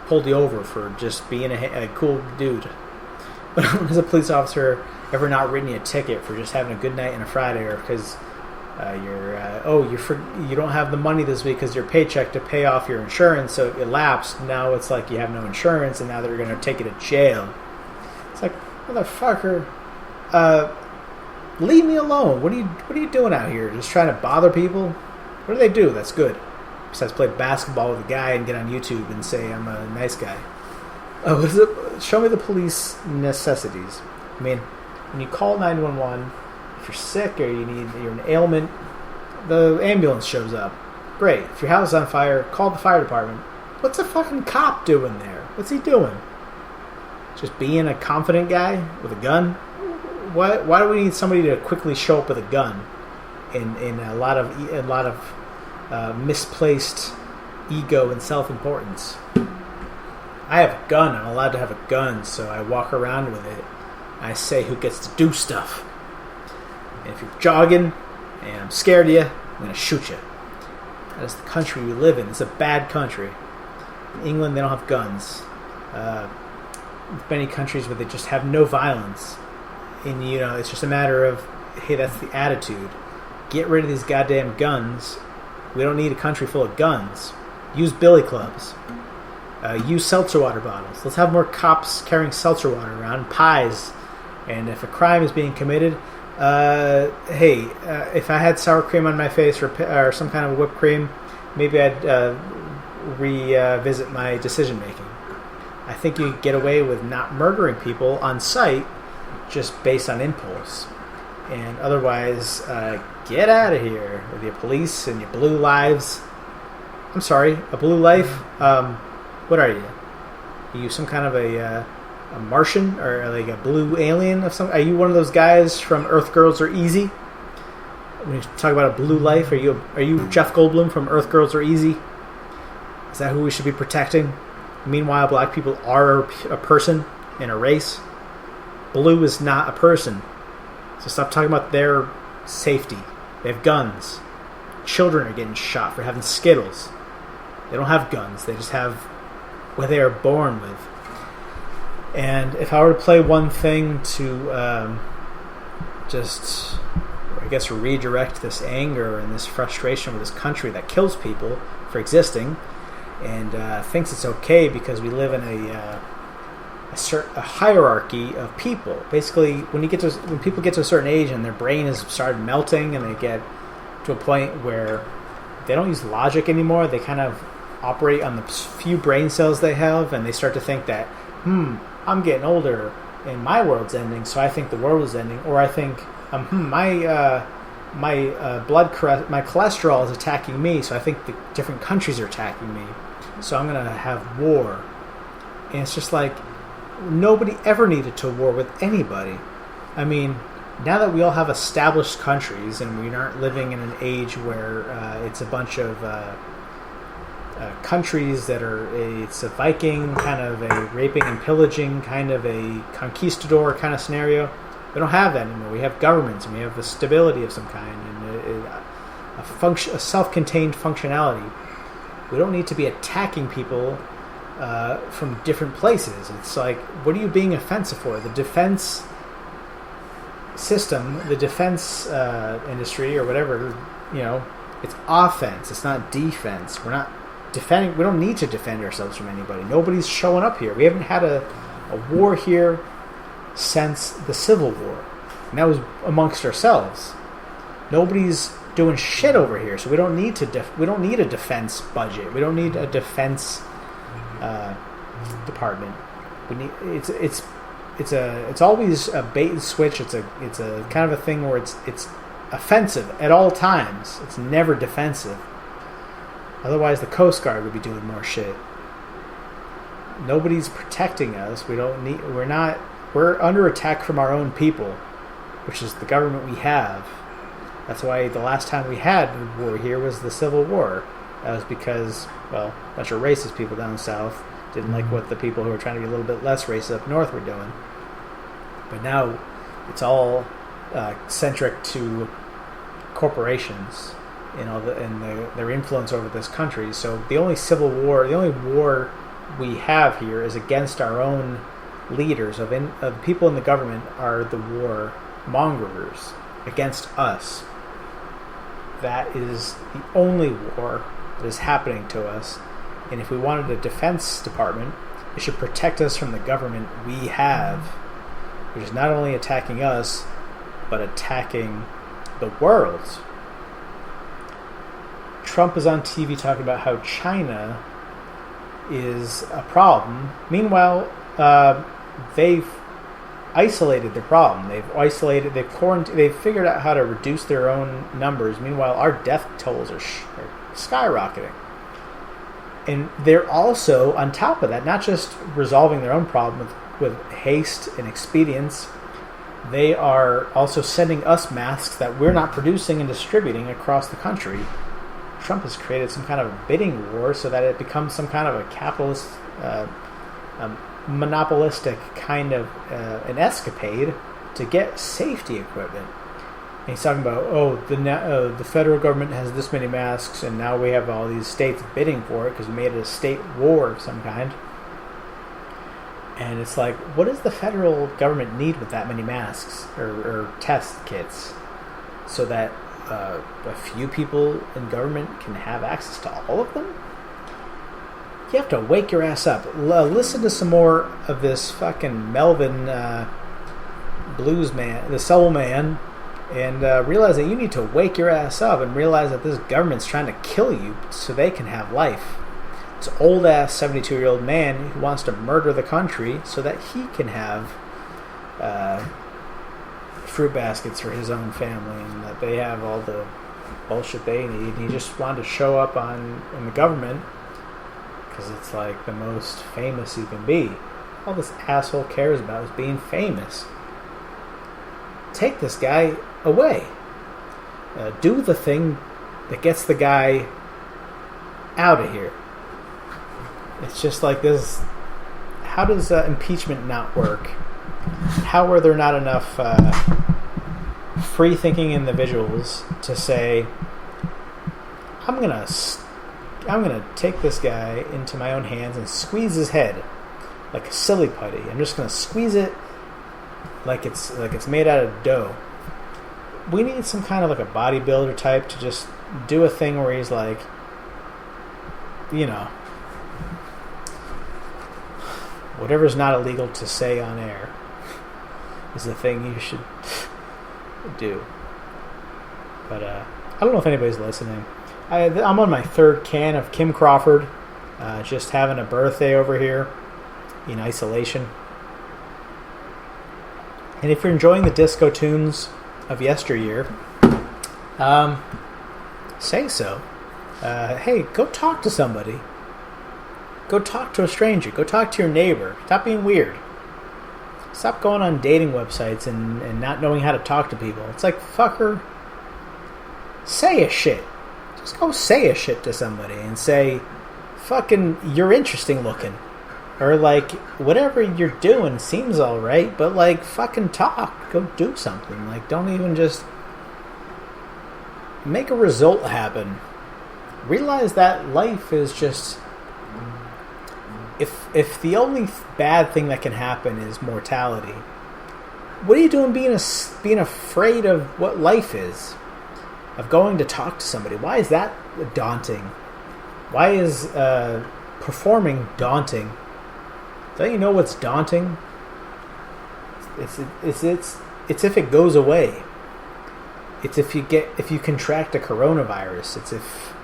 pulled you over for just being a cool dude? When has a police officer ever not written you a ticket for just having a good night on a Friday, or because you don't have the money this week because your paycheck to pay off your insurance, so it lapsed. Now it's like you have no insurance, and now they're going to take you to jail. It's like, motherfucker, leave me alone. What are you doing out here? Just trying to bother people? What do they do that's good besides play basketball with a guy and get on YouTube and say I'm a nice guy? Show me the police necessities. I mean, when you call 911, if you're sick or you're an ailment, the ambulance shows up. Great. If your house is on fire, call the fire department. What's a fucking cop doing there? What's he doing? Just being a confident guy with a gun? Why do we need somebody to quickly show up with a gun? In a lot of misplaced ego and self-importance. I have a gun. I'm allowed to have a gun, so I walk around with it. I say who gets to do stuff. And if you're jogging and I'm scared of you, I'm going to shoot you. That is the country we live in. It's a bad country. In England, they don't have guns. Many countries where they just have no violence. And, it's just a matter of, hey, that's the attitude. Get rid of these goddamn guns. We don't need a country full of guns. Use billy clubs. Use seltzer water bottles. Let's have more cops carrying seltzer water around, pies. And if a crime is being committed, if I had sour cream on my face or some kind of whipped cream, maybe I'd revisit my decision making. I think you get away with not murdering people on sight just based on impulse. And otherwise, get out of here with your police and your blue lives. I'm sorry, a blue life? What are you? Are you some kind of a Martian or like a blue alien of some? Are you one of those guys from Earth Girls Are Easy? When you talk about a blue life, are you Jeff Goldblum from Earth Girls Are Easy? Is that who we should be protecting? Meanwhile, black people are a person in a race. Blue is not a person. So stop talking about their safety. They have guns. Children are getting shot for having Skittles. They don't have guns. They just have what they are born with. And if I were to play one thing to redirect this anger and this frustration with this country that kills people for existing and thinks it's okay because we live in a hierarchy of people. Basically, when people get to a certain age and their brain has started melting and they get to a point where they don't use logic anymore, they kind of operate on the few brain cells they have, and they start to think that, I'm getting older and my world's ending, so I think the world is ending, or I think my cholesterol is attacking me, so I think the different countries are attacking me, so I'm gonna have war. And it's just like, nobody ever needed to war with anybody. I mean, now that we all have established countries and we aren't living in an age where it's a bunch of countries that it's a Viking kind of a raping and pillaging kind of a conquistador kind of scenario. We don't have that anymore. We have governments and we have the stability of some kind and a self-contained functionality. We don't need to be attacking people from different places. It's like, what are you being offensive for? The defense system, the defense industry or whatever, it's offense. It's not defense. We're not defending. We don't need to defend ourselves from anybody. Nobody's showing up here. We haven't had a war here since the Civil War, and that was amongst ourselves. Nobody's doing shit over here, so we don't need to. We don't need a defense budget. We don't need a defense department. We need. It's always a bait and switch. It's a kind of a thing where it's offensive at all times. It's never defensive. Otherwise, the Coast Guard would be doing more shit. Nobody's protecting us. We're under attack from our own people, which is the government we have. That's why the last time we had war here was the Civil War. That was because, a bunch of racist people down south didn't like what the people who were trying to be a little bit less racist up north were doing. But now it's all centric to corporations and their influence over this country. So the only war we have here is against our own leaders of people in the government are the war mongers against us. That is the only war that is happening to us. And if we wanted a defense department, it should protect us from the government we have, which is not only attacking us, but attacking the world. Trump is on TV talking about how China is a problem. Meanwhile, they've isolated the problem. They've figured out how to reduce their own numbers. Meanwhile, our death tolls are skyrocketing. And they're also, on top of that, not just resolving their own problem with haste and expedience, they are also sending us masks that we're not producing and distributing across the country. Trump has created some kind of bidding war so that it becomes some kind of a capitalist, monopolistic kind of an escapade to get safety equipment. And he's talking about, the federal government has this many masks, and now we have all these states bidding for it because we made it a state war of some kind. And it's like, what does the federal government need with that many masks or test kits so that a few people in government can have access to all of them? You have to wake your ass up. Listen to some more of this fucking Melvin blues man, the soul man, and realize that you need to wake your ass up and realize that this government's trying to kill you so they can have life. This old-ass 72-year-old man who wants to murder the country so that he can have fruit baskets for his own family and that they have all the bullshit they need. He just wanted to show up in the government because it's like the most famous you can be. All this asshole cares about is being famous. Take this guy away. Do the thing that gets the guy out of here. It's just like this. How does impeachment not work? How are there not enough free-thinking individuals to say, I'm gonna take this guy into my own hands and squeeze his head like a silly putty. I'm just gonna squeeze it like it's made out of dough. We need some kind of like a bodybuilder type to just do a thing where he's like, whatever's not illegal to say on air is the thing you should do. But I don't know if anybody's listening. I'm on my third can of Kim Crawford, just having a birthday over here in isolation. And if you're enjoying the disco tunes of yesteryear, say so. Hey, go talk to somebody. Go talk to a stranger. Go talk to your neighbor. Stop being weird. Stop going on dating websites and not knowing how to talk to people. It's like, fucker, say a shit. Just go say a shit to somebody and say, fucking, you're interesting looking. Or like, whatever you're doing seems alright, but like, fucking talk. Go do something. Like, don't even just make a result happen. Realize that life is just... If the only bad thing that can happen is mortality, what are you doing being afraid of what life is? Of going to talk to somebody? Why is that daunting? Why is performing daunting? Don't you know what's daunting? It's if it goes away. It's if you contract a coronavirus. It's if,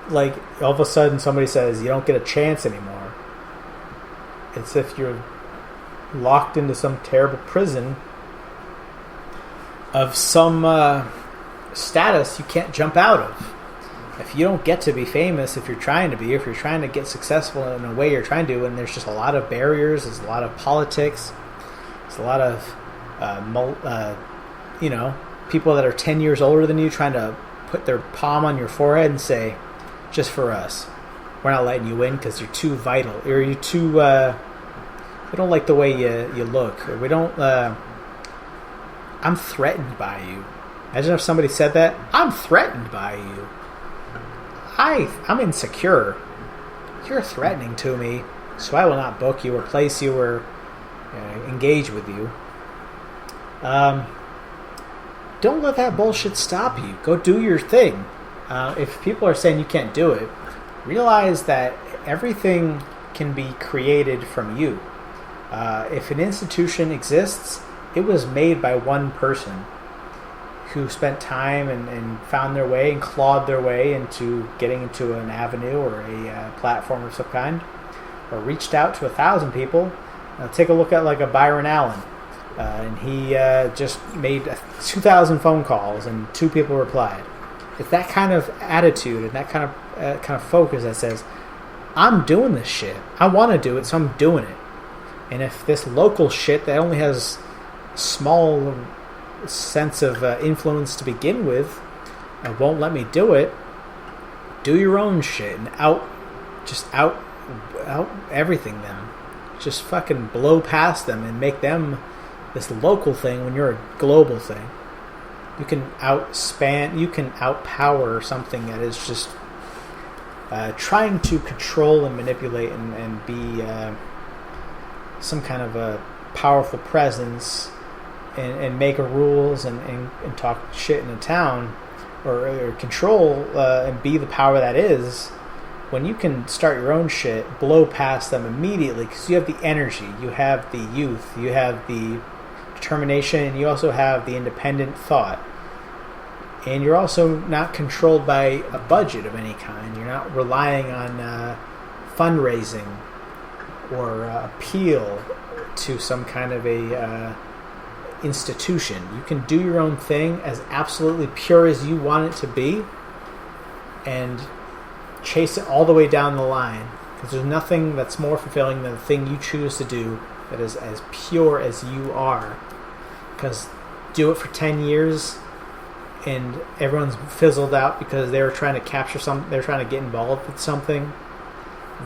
like, all of a sudden somebody says you don't get a chance anymore. It's if you're locked into some terrible prison of some status you can't jump out of. If you don't get to be famous, if you're trying to be, if you're trying to get successful in a way you're trying to, and there's just a lot of barriers, there's a lot of politics, there's a lot of people that are 10 years older than you trying to put their palm on your forehead and say, just for us, we're not letting you in because you're too vital, or you're too we don't like the way you look, or we don't I'm threatened by you. Imagine if somebody said that. I'm threatened by you. I'm insecure. You're threatening to me, so I will not book you or place you or engage with you. Don't let that bullshit stop you. Go do your thing. If people are saying you can't do it, realize that everything can be created from you. If an institution exists, it was made by one person who spent time and found their way and clawed their way into getting into an avenue or a platform of some kind, or reached out to 1,000 people. Take a look at like a Byron Allen. and he just made 2,000 phone calls and 2 people replied. It's that kind of attitude and that kind of focus that says, I'm doing this shit. I want to do it, so I'm doing it. And if this local shit that only has small sense of influence to begin with won't let me do it, do your own shit and out everything them. Just fucking blow past them and make them this local thing when you're a global thing. You can outpower something that is just trying to control and manipulate and be some kind of a powerful presence and make rules and talk shit in a town or control and be the power that is. When you can start your own shit, blow past them immediately because you have the energy, you have the youth, you have the determination, and you also have the independent thought. And you're also not controlled by a budget of any kind. You're not relying on fundraising or appeal to some kind of a institution. You can do your own thing as absolutely pure as you want it to be and chase it all the way down the line, because there's nothing that's more fulfilling than the thing you choose to do that is as pure as you are. Because do it for 10 years and everyone's fizzled out because they were trying to capture they're trying to get involved with something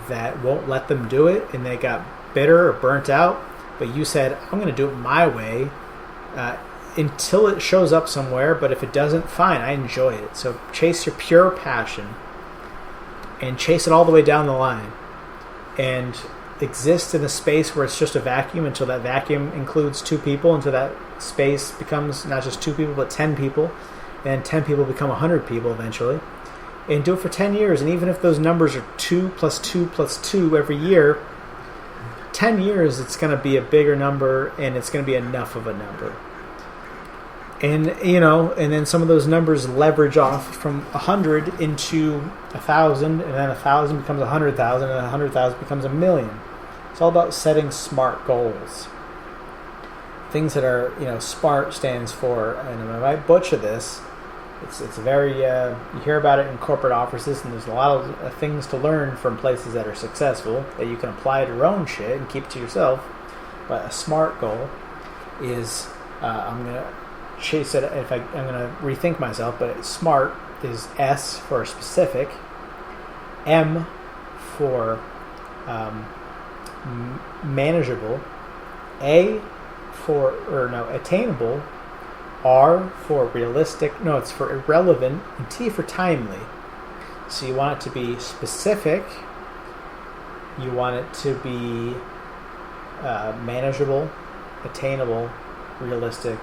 that won't let them do it, and they got bitter or burnt out. But you said, I'm going to do it my way until it shows up somewhere, but if it doesn't, fine, I enjoy it. So chase your pure passion and chase it all the way down the line and exist in a space where it's just a vacuum until that vacuum includes 2 people, until that space becomes not just 2 people but 10 people, and 10 people become 100 people eventually. And do it for 10 years, and even if those numbers are 2 plus 2 plus 2 every year, 10 years it's going to be a bigger number, and it's going to be enough of a number. And, and then some of those numbers leverage off from 100 into 1,000, and then 1,000 becomes 100,000, and 100,000 becomes 1,000,000. It's all about setting smart goals. Things that are, SMART stands for, and I might butcher this, it's very, you hear about it in corporate offices, and there's a lot of things to learn from places that are successful that you can apply to your own shit and keep to yourself. But a SMART goal is, I'm going to chase it, I'm going to rethink myself, but SMART is S for specific, M for manageable, A for attainable, R for realistic, it's for irrelevant, and T for timely. So you want it to be specific, you want it to be manageable, attainable, realistic,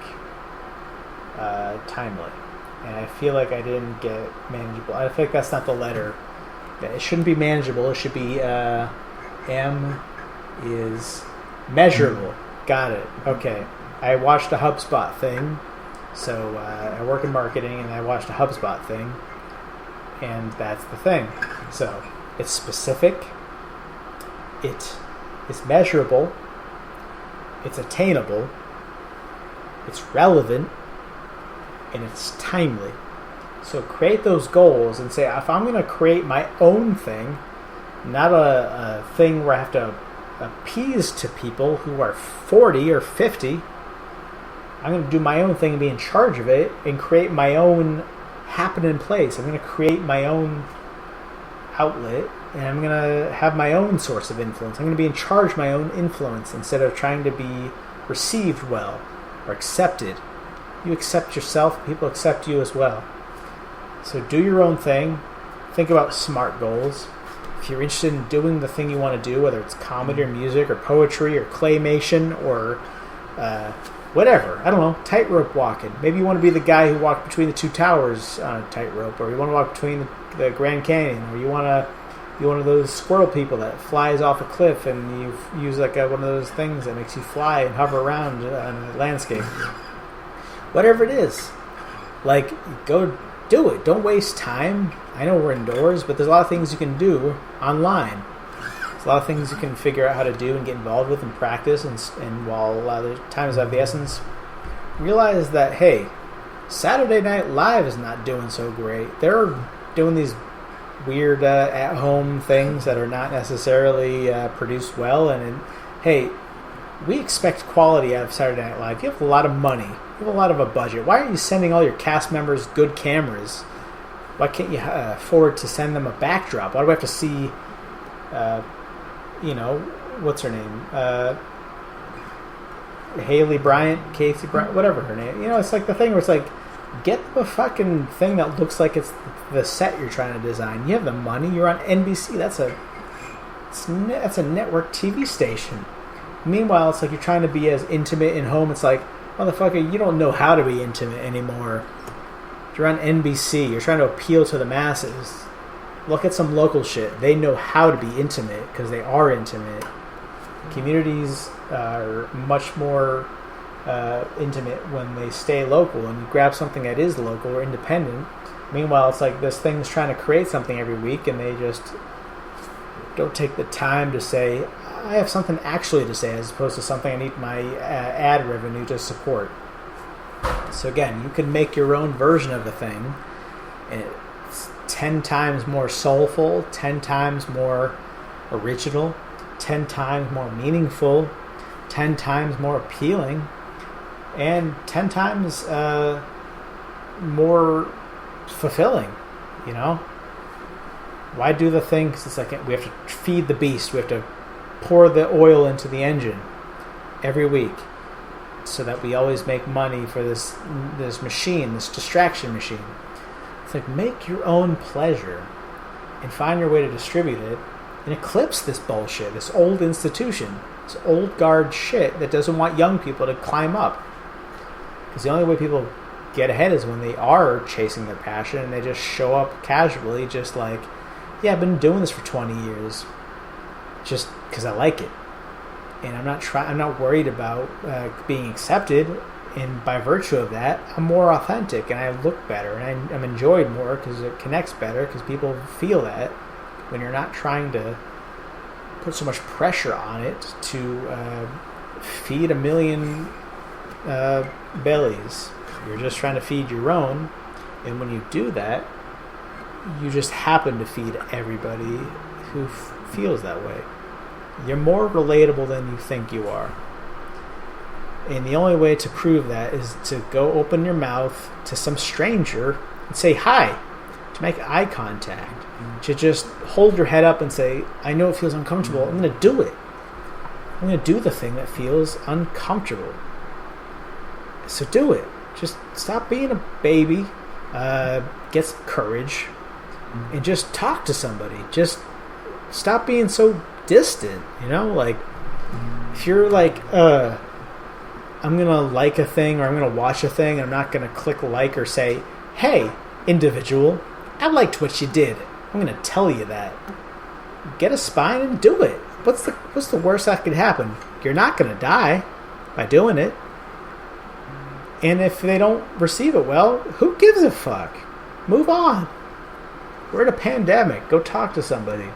timely. And I feel like I didn't get manageable. I feel like that's not the letter. It shouldn't be manageable. It should be M is measurable. Got it. Okay. I watched a HubSpot thing. So I work in marketing, and I watched a HubSpot thing. And that's the thing. So it's specific. It is measurable. It's attainable. It's relevant. And it's timely. So create those goals and say, if I'm going to create my own thing, not a thing where I have to appease to people who are 40 or 50, I'm going to do my own thing and be in charge of it and create my own happening place. I'm going to create my own outlet, and I'm going to have my own source of influence. I'm going to be in charge of my own influence instead of trying to be received well or accepted. You accept yourself, people accept you as well. So do your own thing. Think about SMART goals. If you're interested in doing the thing you want to do, whether it's comedy or music or poetry or claymation or whatever, I don't know, tightrope walking. Maybe you want to be the guy who walked between the 2 towers on a tightrope, or you want to walk between the Grand Canyon, or you want to be one of those squirrel people that flies off a cliff and you use like one of those things that makes you fly and hover around on a landscape. Whatever it is, like, go do it. Don't waste time. I know we're indoors, but there's a lot of things you can do online. There's a lot of things you can figure out how to do and get involved with and practice. And while a lot of the times of the essence, realize that, hey, Saturday Night Live is not doing so great. They're doing these weird at-home things that are not necessarily produced well. And hey, we expect quality out of Saturday Night Live. You have a lot of money. You have a lot of a budget. Why aren't you sending all your cast members good cameras? Why can't you afford to send them a backdrop? Why do we have to see, what's her name? Haley Bryant, Casey Bryant, whatever her name. It's like the thing where it's like, get a fucking thing that looks like it's the set you're trying to design. You have the money. You're on NBC. That's a network TV station. Meanwhile, it's like you're trying to be as intimate in home. It's like, motherfucker, you don't know how to be intimate anymore. You're on NBC. You're trying to appeal to the masses. Look at some local shit. They know how to be intimate because they are intimate. Communities are much more intimate when they stay local, and you grab something that is local or independent. Meanwhile, it's like this thing's trying to create something every week, and they just don't take the time to say, I have something actually to say, as opposed to something I need my ad revenue to support. So again, you can make your own version of the thing, and it's 10 times more soulful, 10 times more original, 10 times more meaningful, 10 times more appealing, and 10 times more fulfilling, Why do the thing? Because it's like we have to feed the beast. We have to pour the oil into the engine every week so that we always make money for this machine, this distraction machine. It's like, make your own pleasure and find your way to distribute it and eclipse this bullshit, this old institution, this old guard shit that doesn't want young people to climb up. Because the only way people get ahead is when they are chasing their passion and they just show up casually, just like, yeah, I've been doing this for 20 years just because I like it. And I'm not worried about being accepted, and by virtue of that, I'm more authentic and I look better and I'm enjoyed more because it connects better, because people feel that when you're not trying to put so much pressure on it to feed a million bellies. You're just trying to feed your own, and when you do that, you just happen to feed everybody who feels that way. You're more relatable than you think you are. And the only way to prove that is to go open your mouth to some stranger and say hi, to make eye contact, to just hold your head up and say, I know it feels uncomfortable, I'm going to do it. I'm going to do the thing that feels uncomfortable. So do it. Just stop being a baby, get some courage, and just talk to somebody. Just stop being so distant, like, if you're like, I'm gonna like a thing or I'm gonna watch a thing, I'm not gonna click like or say, hey, individual, I liked what you did, I'm gonna tell you that. Get a spine and do it. What's the worst that could happen? You're not gonna die by doing it. And if they don't receive it well, who gives a fuck? Move on. We're in a pandemic. Go talk to somebody.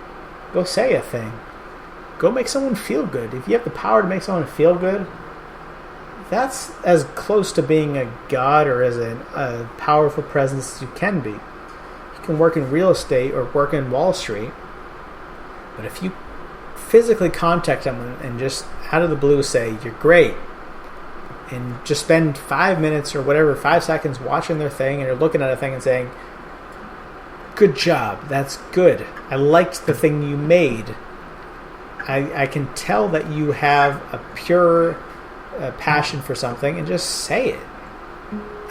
Go say a thing. Go make someone feel good. If you have the power to make someone feel good, that's as close to being a god or as a powerful presence as you can be. You can work in real estate or work in Wall Street, but if you physically contact someone and just out of the blue say, you're great, and just spend 5 minutes or whatever, 5 seconds watching their thing, and you're looking at a thing and saying, good job, that's good, I liked the thing you made, I can tell that you have a pure passion for something, and just say it.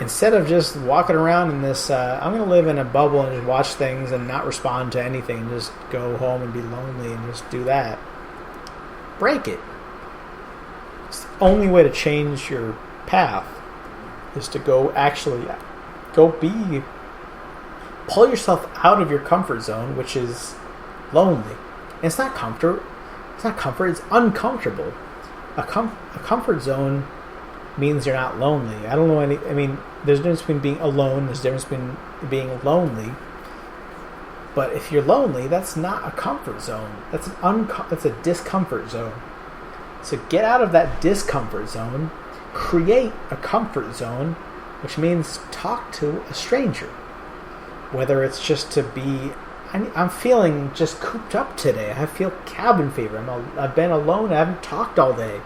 Instead of just walking around in this, I'm going to live in a bubble and just watch things and not respond to anything, and just go home and be lonely and just do that. Break it. It's the only way to change your path is to pull yourself out of your comfort zone, which is lonely. And it's not comfort. It's not comfort. It's uncomfortable. A comfort zone means you're not lonely. I don't know there's a difference between being alone. There's a difference between being lonely. But if you're lonely, that's not a comfort zone. That's that's a discomfort zone. So get out of that discomfort zone, create a comfort zone, which means talk to a stranger. Whether it's just to be, I'm feeling just cooped up today. I feel cabin fever. I've been alone. I haven't talked all day.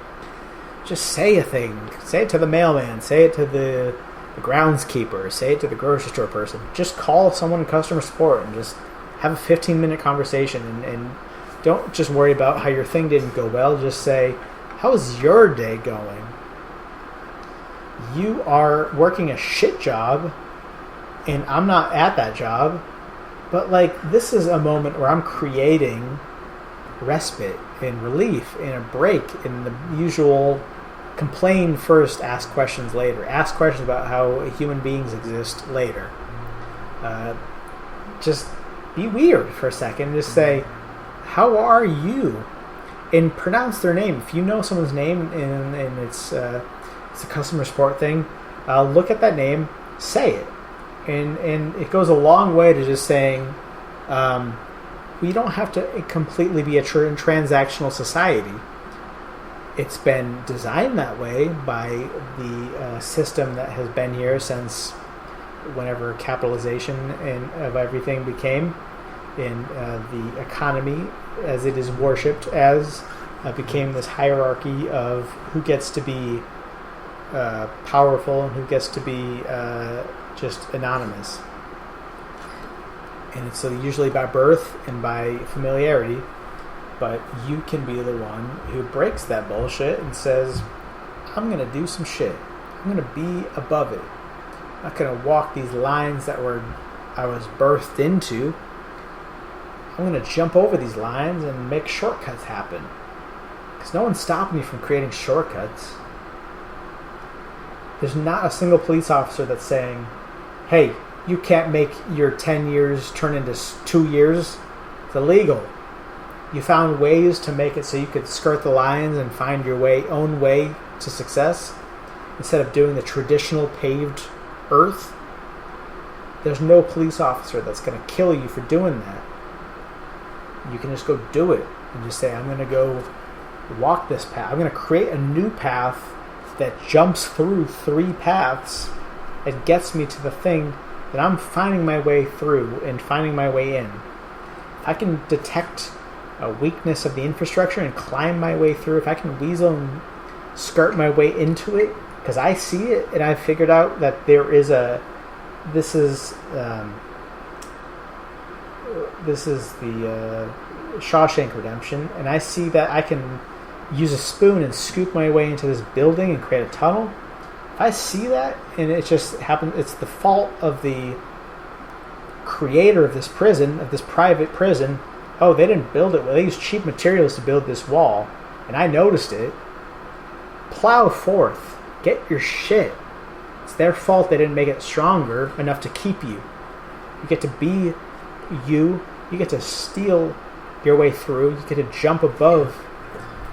Just say a thing. Say it to the mailman. Say it to the groundskeeper. Say it to the grocery store person. Just call someone in customer support and just have a 15-minute conversation. And don't just worry about how your thing didn't go well. Just say, how's your day going? You are working a shit job, and I'm not at that job. But, like, this is a moment where I'm creating respite and relief and a break in the usual complain first, ask questions later. Ask questions about how human beings exist later. Just be weird for a second. Just say, how are you? And pronounce their name. If you know someone's name and it's a customer support thing, look at that name, say it. And it goes a long way to just saying, we don't have to completely be a transactional society. It's been designed that way by the system that has been here since whenever capitalization of everything became, and the economy, as it is worshipped as, became this hierarchy of who gets to be powerful and who gets to be just anonymous. And it's usually by birth and by familiarity, but you can be the one who breaks that bullshit and says, I'm going to do some shit. I'm going to be above it. I'm not going to walk these lines that I was birthed into. I'm going to jump over these lines and make shortcuts happen. Because no one's stopping me from creating shortcuts. There's not a single police officer that's saying, hey, you can't make your 10 years turn into 2 years. It's illegal. You found ways to make it so you could skirt the lines and find your own way to success instead of doing the traditional paved earth. There's no police officer that's going to kill you for doing that. You can just go do it and just say, I'm going to go walk this path. I'm going to create a new path that jumps through 3 paths and gets me to the thing that I'm finding my way through and finding my way in. If I can detect a weakness of the infrastructure and climb my way through, if I can weasel and skirt my way into it, because I see it and I've figured out that there is this is the Shawshank Redemption, and I see that I can use a spoon and scoop my way into this building and create a tunnel. If I see that and it just happens, it's the fault of the creator of this prison, of this private prison. Oh, they didn't build it well. They used cheap materials to build this wall, and I noticed it. Plow forth. Get your shit. It's their fault they didn't make it stronger enough to keep you. You get to be you. You get to steal your way through. You get to jump above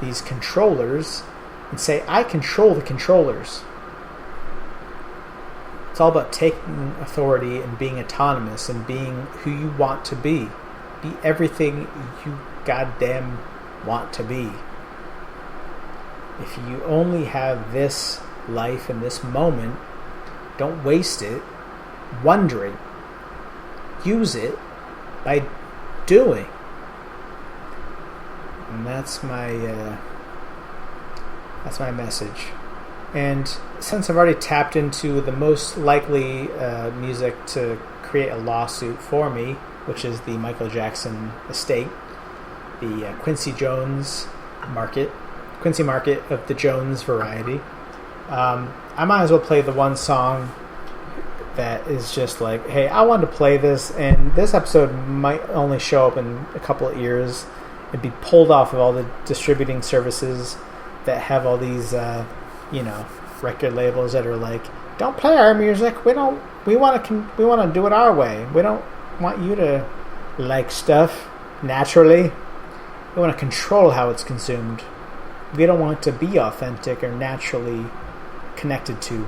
these controllers and say, I control the controllers. It's all about taking authority and being autonomous and being who you want to be. Be everything you goddamn want to be. If you only have this life and this moment, don't waste it wondering. Use it by doing. And that's my message. And since I've already tapped into the most likely music to create a lawsuit for me, which is the Michael Jackson estate, the Quincy Market of the Jones variety, I might as well play the one song that is just like, hey, I wanted to play this, and this episode might only show up in a couple of ears. It'd be pulled off of all the distributing services that have all these, record labels that are like, don't play our music. We want to do it our way. We don't want you to like stuff naturally. We want to control how it's consumed. We don't want it to be authentic or naturally connected to.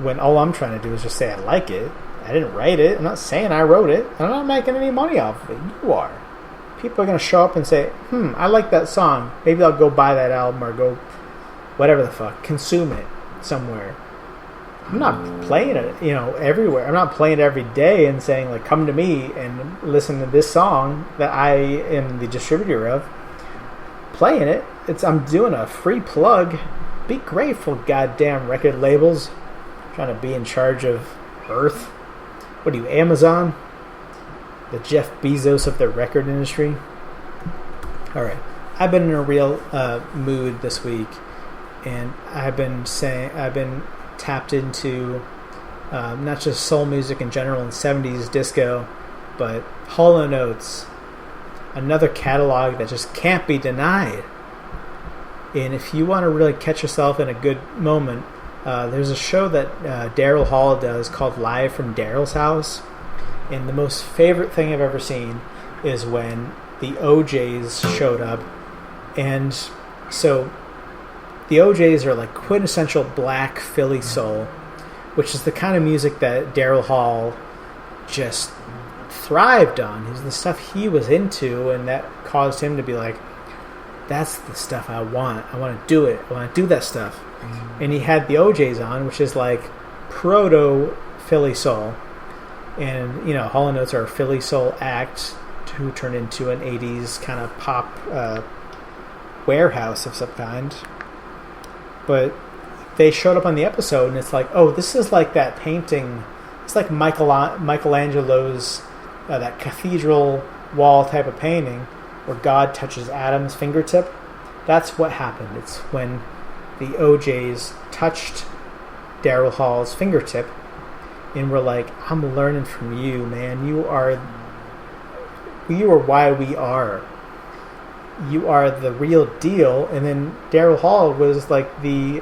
When all I'm trying to do is just say I like it. I didn't write it. I'm not saying I wrote it. I'm not making any money off of it. You are. People are going to show up and say, I like that song. Maybe I'll go buy that album or go whatever the fuck, consume it somewhere. I'm not playing it, everywhere. I'm not playing it every day and saying, like, come to me and listen to this song that I am the distributor of. Playing it. I'm doing a free plug. Be grateful, goddamn record labels. Trying to be in charge of Earth. What are you, Amazon? The Jeff Bezos of the record industry? Alright. I've been in a real mood this week. And I've been tapped into not just soul music in general and 70s disco, but Hall & Oates, another catalog that just can't be denied. And if you want to really catch yourself in a good moment, there's a show that Daryl Hall does called Live from Daryl's House, and the most favorite thing I've ever seen is when the OJs showed up. And so the OJs are like quintessential black Philly soul, which is the kind of music that Daryl Hall just thrived on. It was the stuff he was into, and that caused him to be like, that's the stuff I want. I want to do it. I want to do that stuff. And he had the OJs on, which is like proto Philly soul. And, Hall & Oates are a Philly soul act who turned into an 80s kind of pop warehouse of some kind. But they showed up on the episode, and it's like, oh, this is like that painting. It's like Michelangelo's, that cathedral wall type of painting where God touches Adam's fingertip. That's what happened. It's when the OJs touched Daryl Hall's fingertip, and we're like, I'm learning from you, man. You are why we are. You are the real deal. And then Daryl Hall was like the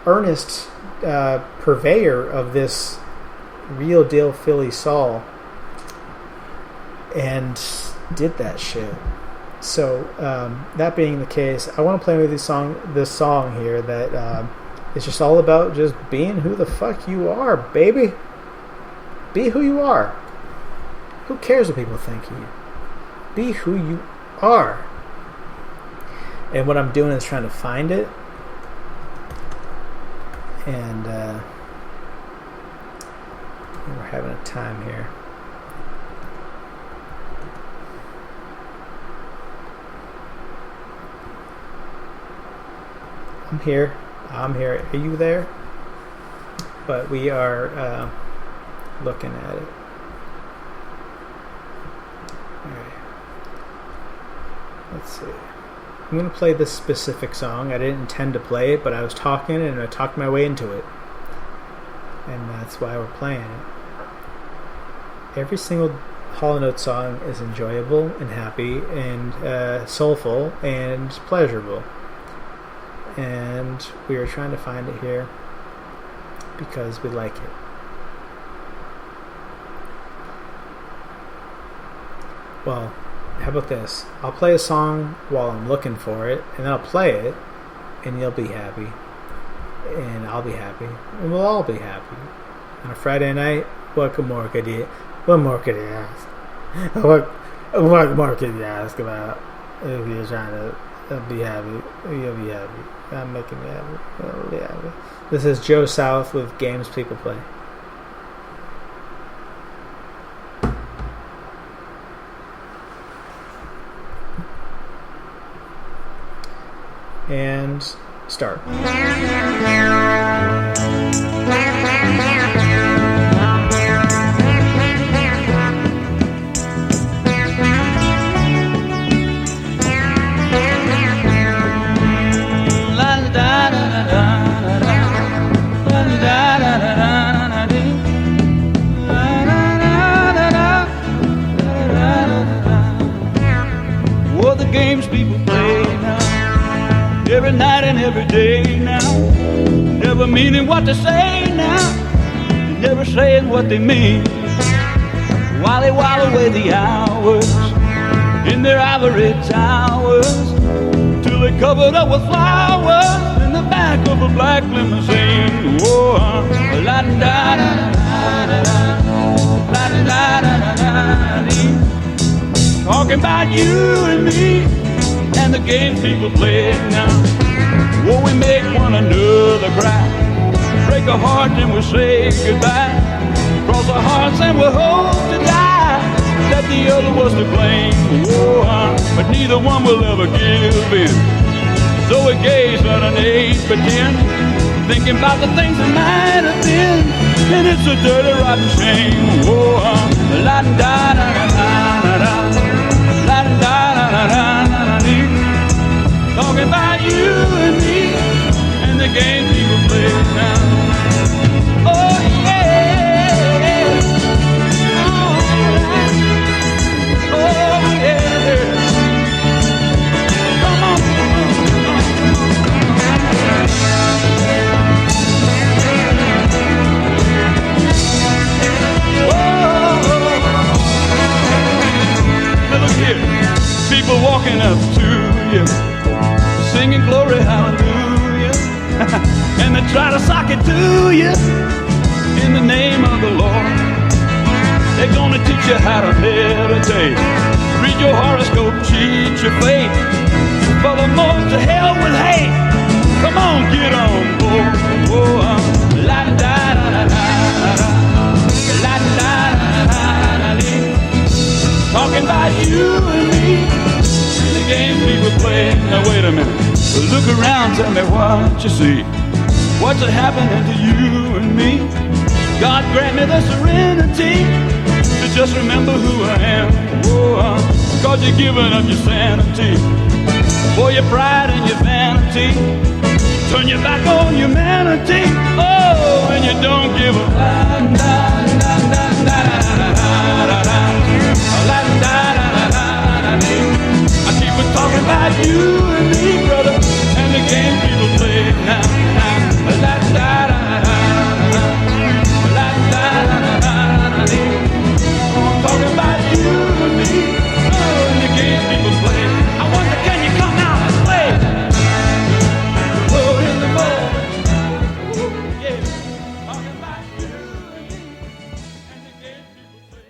earnest purveyor of this real deal Philly soul, and did that shit. So that being the case, I want to play with this song here that is just all about just being who the fuck you are, baby. Be who you are. Who cares what people think of you? Be who you are. And what I'm doing is trying to find it. And we're having a time here. I'm here. Are you there? But we are looking at it. Alright. Let's see. I'm going to play this specific song. I didn't intend to play it, but I was talking and I talked my way into it. And that's why we're playing it. Every single Hall & Oates song is enjoyable and happy and soulful and pleasurable. And we are trying to find it here because we like it. Well, how about this? I'll play a song while I'm looking for it, and then I'll play it, and you'll be happy, and I'll be happy, and we'll all be happy. On a Friday night, what more could you ask? What more could you ask about if you're trying to be happy? You'll be happy. I'm making me happy. I'll be happy. This is Joe South with Games People Play. And start. What the games people play now, every night and every day now, never meaning what they say now, never saying what they mean, while they while away the hours in their ivory towers, till they're covered up with flowers in the back of a black limousine. Whoa, la da da da da da. talking about you and me and the games people play now. Oh, we make one another cry, break a heart and we say goodbye, cross our hearts and we hope to die that the other was to blame. Oh, but neither one will ever give in. So we gaze underneath pretend, thinking about the things that might have been, and it's a dirty, rotten shame. Oh, la da da da da da, la da da da da da. Talking about you and me and the game people play now. Oh yeah, alright. Oh yeah. Come on, come on, come on, now look here, people walking up to you, singing glory hallelujah, and they try to sock it to you in the name of the Lord. They're gonna teach you how to meditate, read your horoscope, cheat your fate, and furthermore to hell with hate. Come on, get on board. Oh, la da da da da da, la da da da da da. Talking about you and me, the games people play. Now wait a minute, look around, tell me what you see. What's happening to you and me? God grant me the serenity to just remember who I am. Oh, cause you're giving up your sanity for your pride and your vanity. Turn your back on humanity. Oh, and you don't give a I keep on talking about you and me, brother, and the game people play now. Talking about you and me, oh, and the game people play. I wonder, can you come out and play? Oh, in the ball. Yeah. Talking about you and me, and the game people play.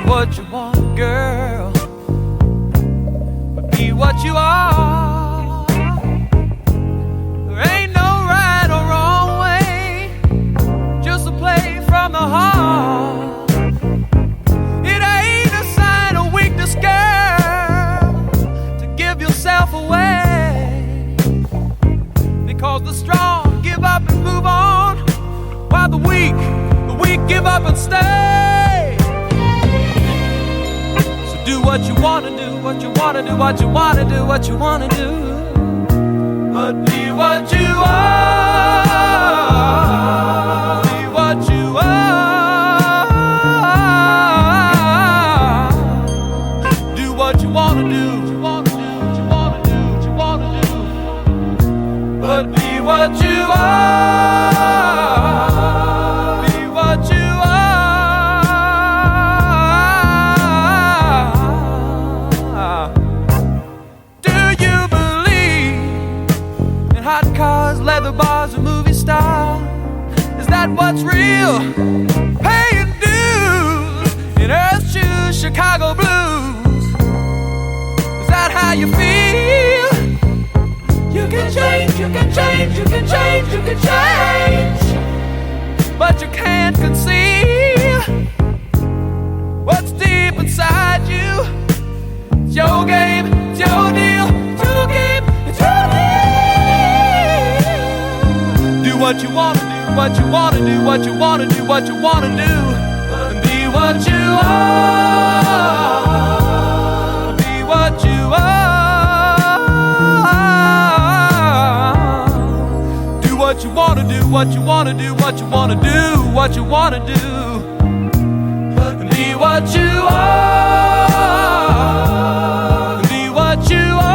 What you want, girl, but be what you are. There ain't no right or wrong way, just a play from the heart. It ain't a sign of weakness, girl, to give yourself away, because the strong give up and move on, while the weak give up and stay. Do what you wanna do, what you wanna do, what you wanna do, what you wanna do. But be what you are. Be what you are. Do what you wanna do, what you wanna do, what you wanna do, what you wanna do. But be what you are. Be what you are. Leather bars and movie stars, is that what's real? Paying dues in earth shoes, Chicago blues, is that how you feel? You can change, you can change, you can change, you can change, but you can't conceal what's deep inside you. It's your game, it's your deal, it's your game, it's your deal. Do what you wanna do, what you wanna do, what you wanna do, what you wanna do, and be what you are. Be what you are. what you wanna do, what you wanna do, what you wanna do. Be what you are. Be what you are.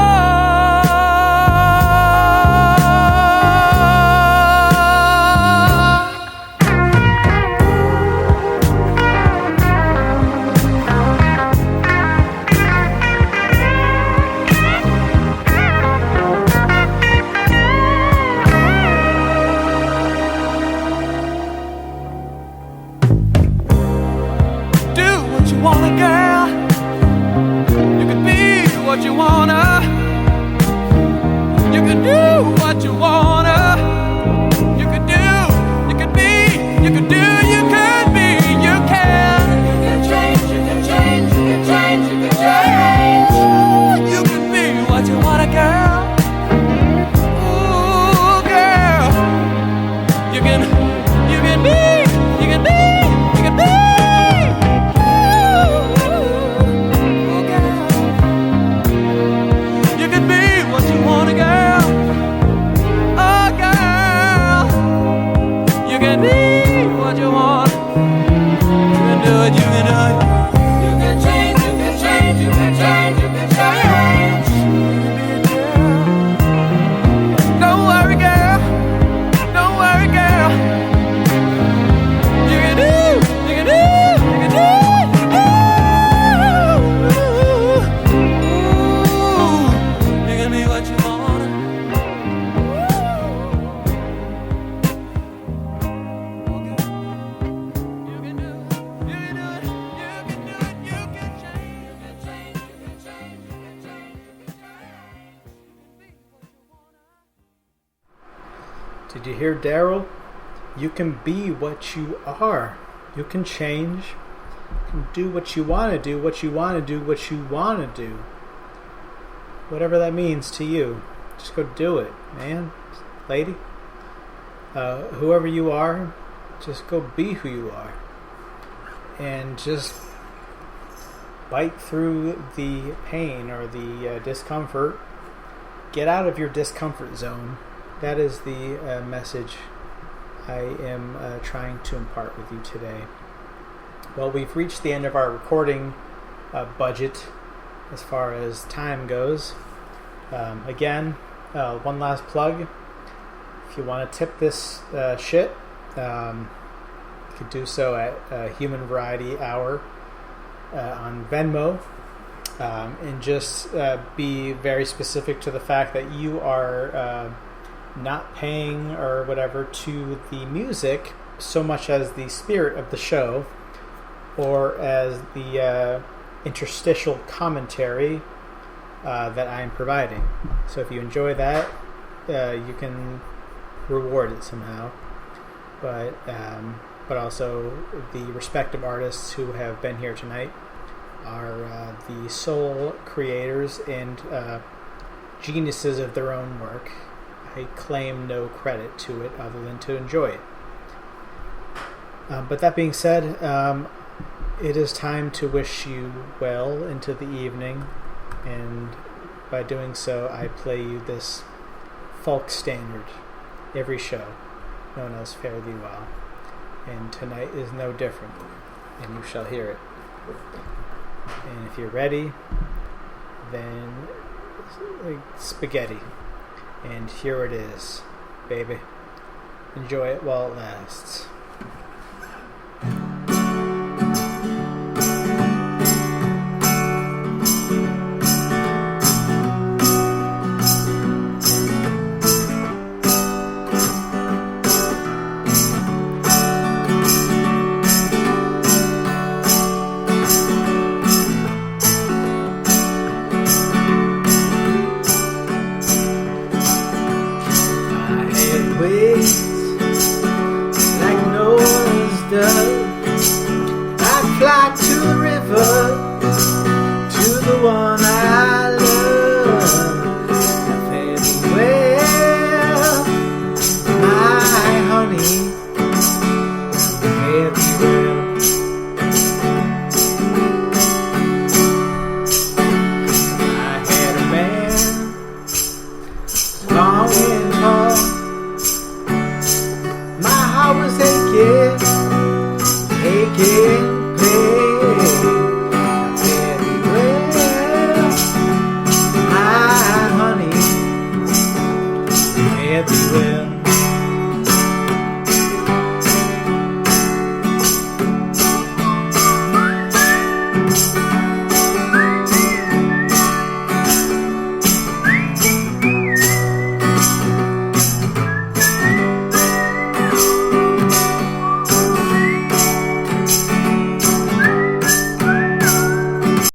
You wanna, you can do what you wanna, you can do, you can be, you can do, you can be, you can. You can change, you can change, you can change, you can change. You can be what you wanna, girl. Ooh, girl. You can be, you can be, you can be. Did you hear Daryl? You can be what you are. You can change. You can do what you want to do, what you want to do, what you want to do. Whatever that means to you. Just go do it, man, lady. Whoever you are, just go be who you are. And just bite through the pain or the discomfort. Get out of your discomfort zone. That is the message I am trying to impart with you today. Well, we've reached the end of our recording budget as far as time goes. Again, one last plug. If you want to tip this shit, you could do so at Human Variety Hour on Venmo. And just be very specific to the fact that you are not paying or whatever to the music so much as the spirit of the show or as the interstitial commentary that I'm providing. So if you enjoy that, you can reward it somehow. But also the respective artists who have been here tonight are the sole creators and geniuses of their own work. I claim no credit to it other than to enjoy it. But that being said, it is time to wish you well into the evening, and by doing so, I play you this folk standard every show, known as Fare Thee Well. And tonight is no different, and you shall hear it. And if you're ready, then spaghetti. And here it is, baby. Enjoy it while it lasts.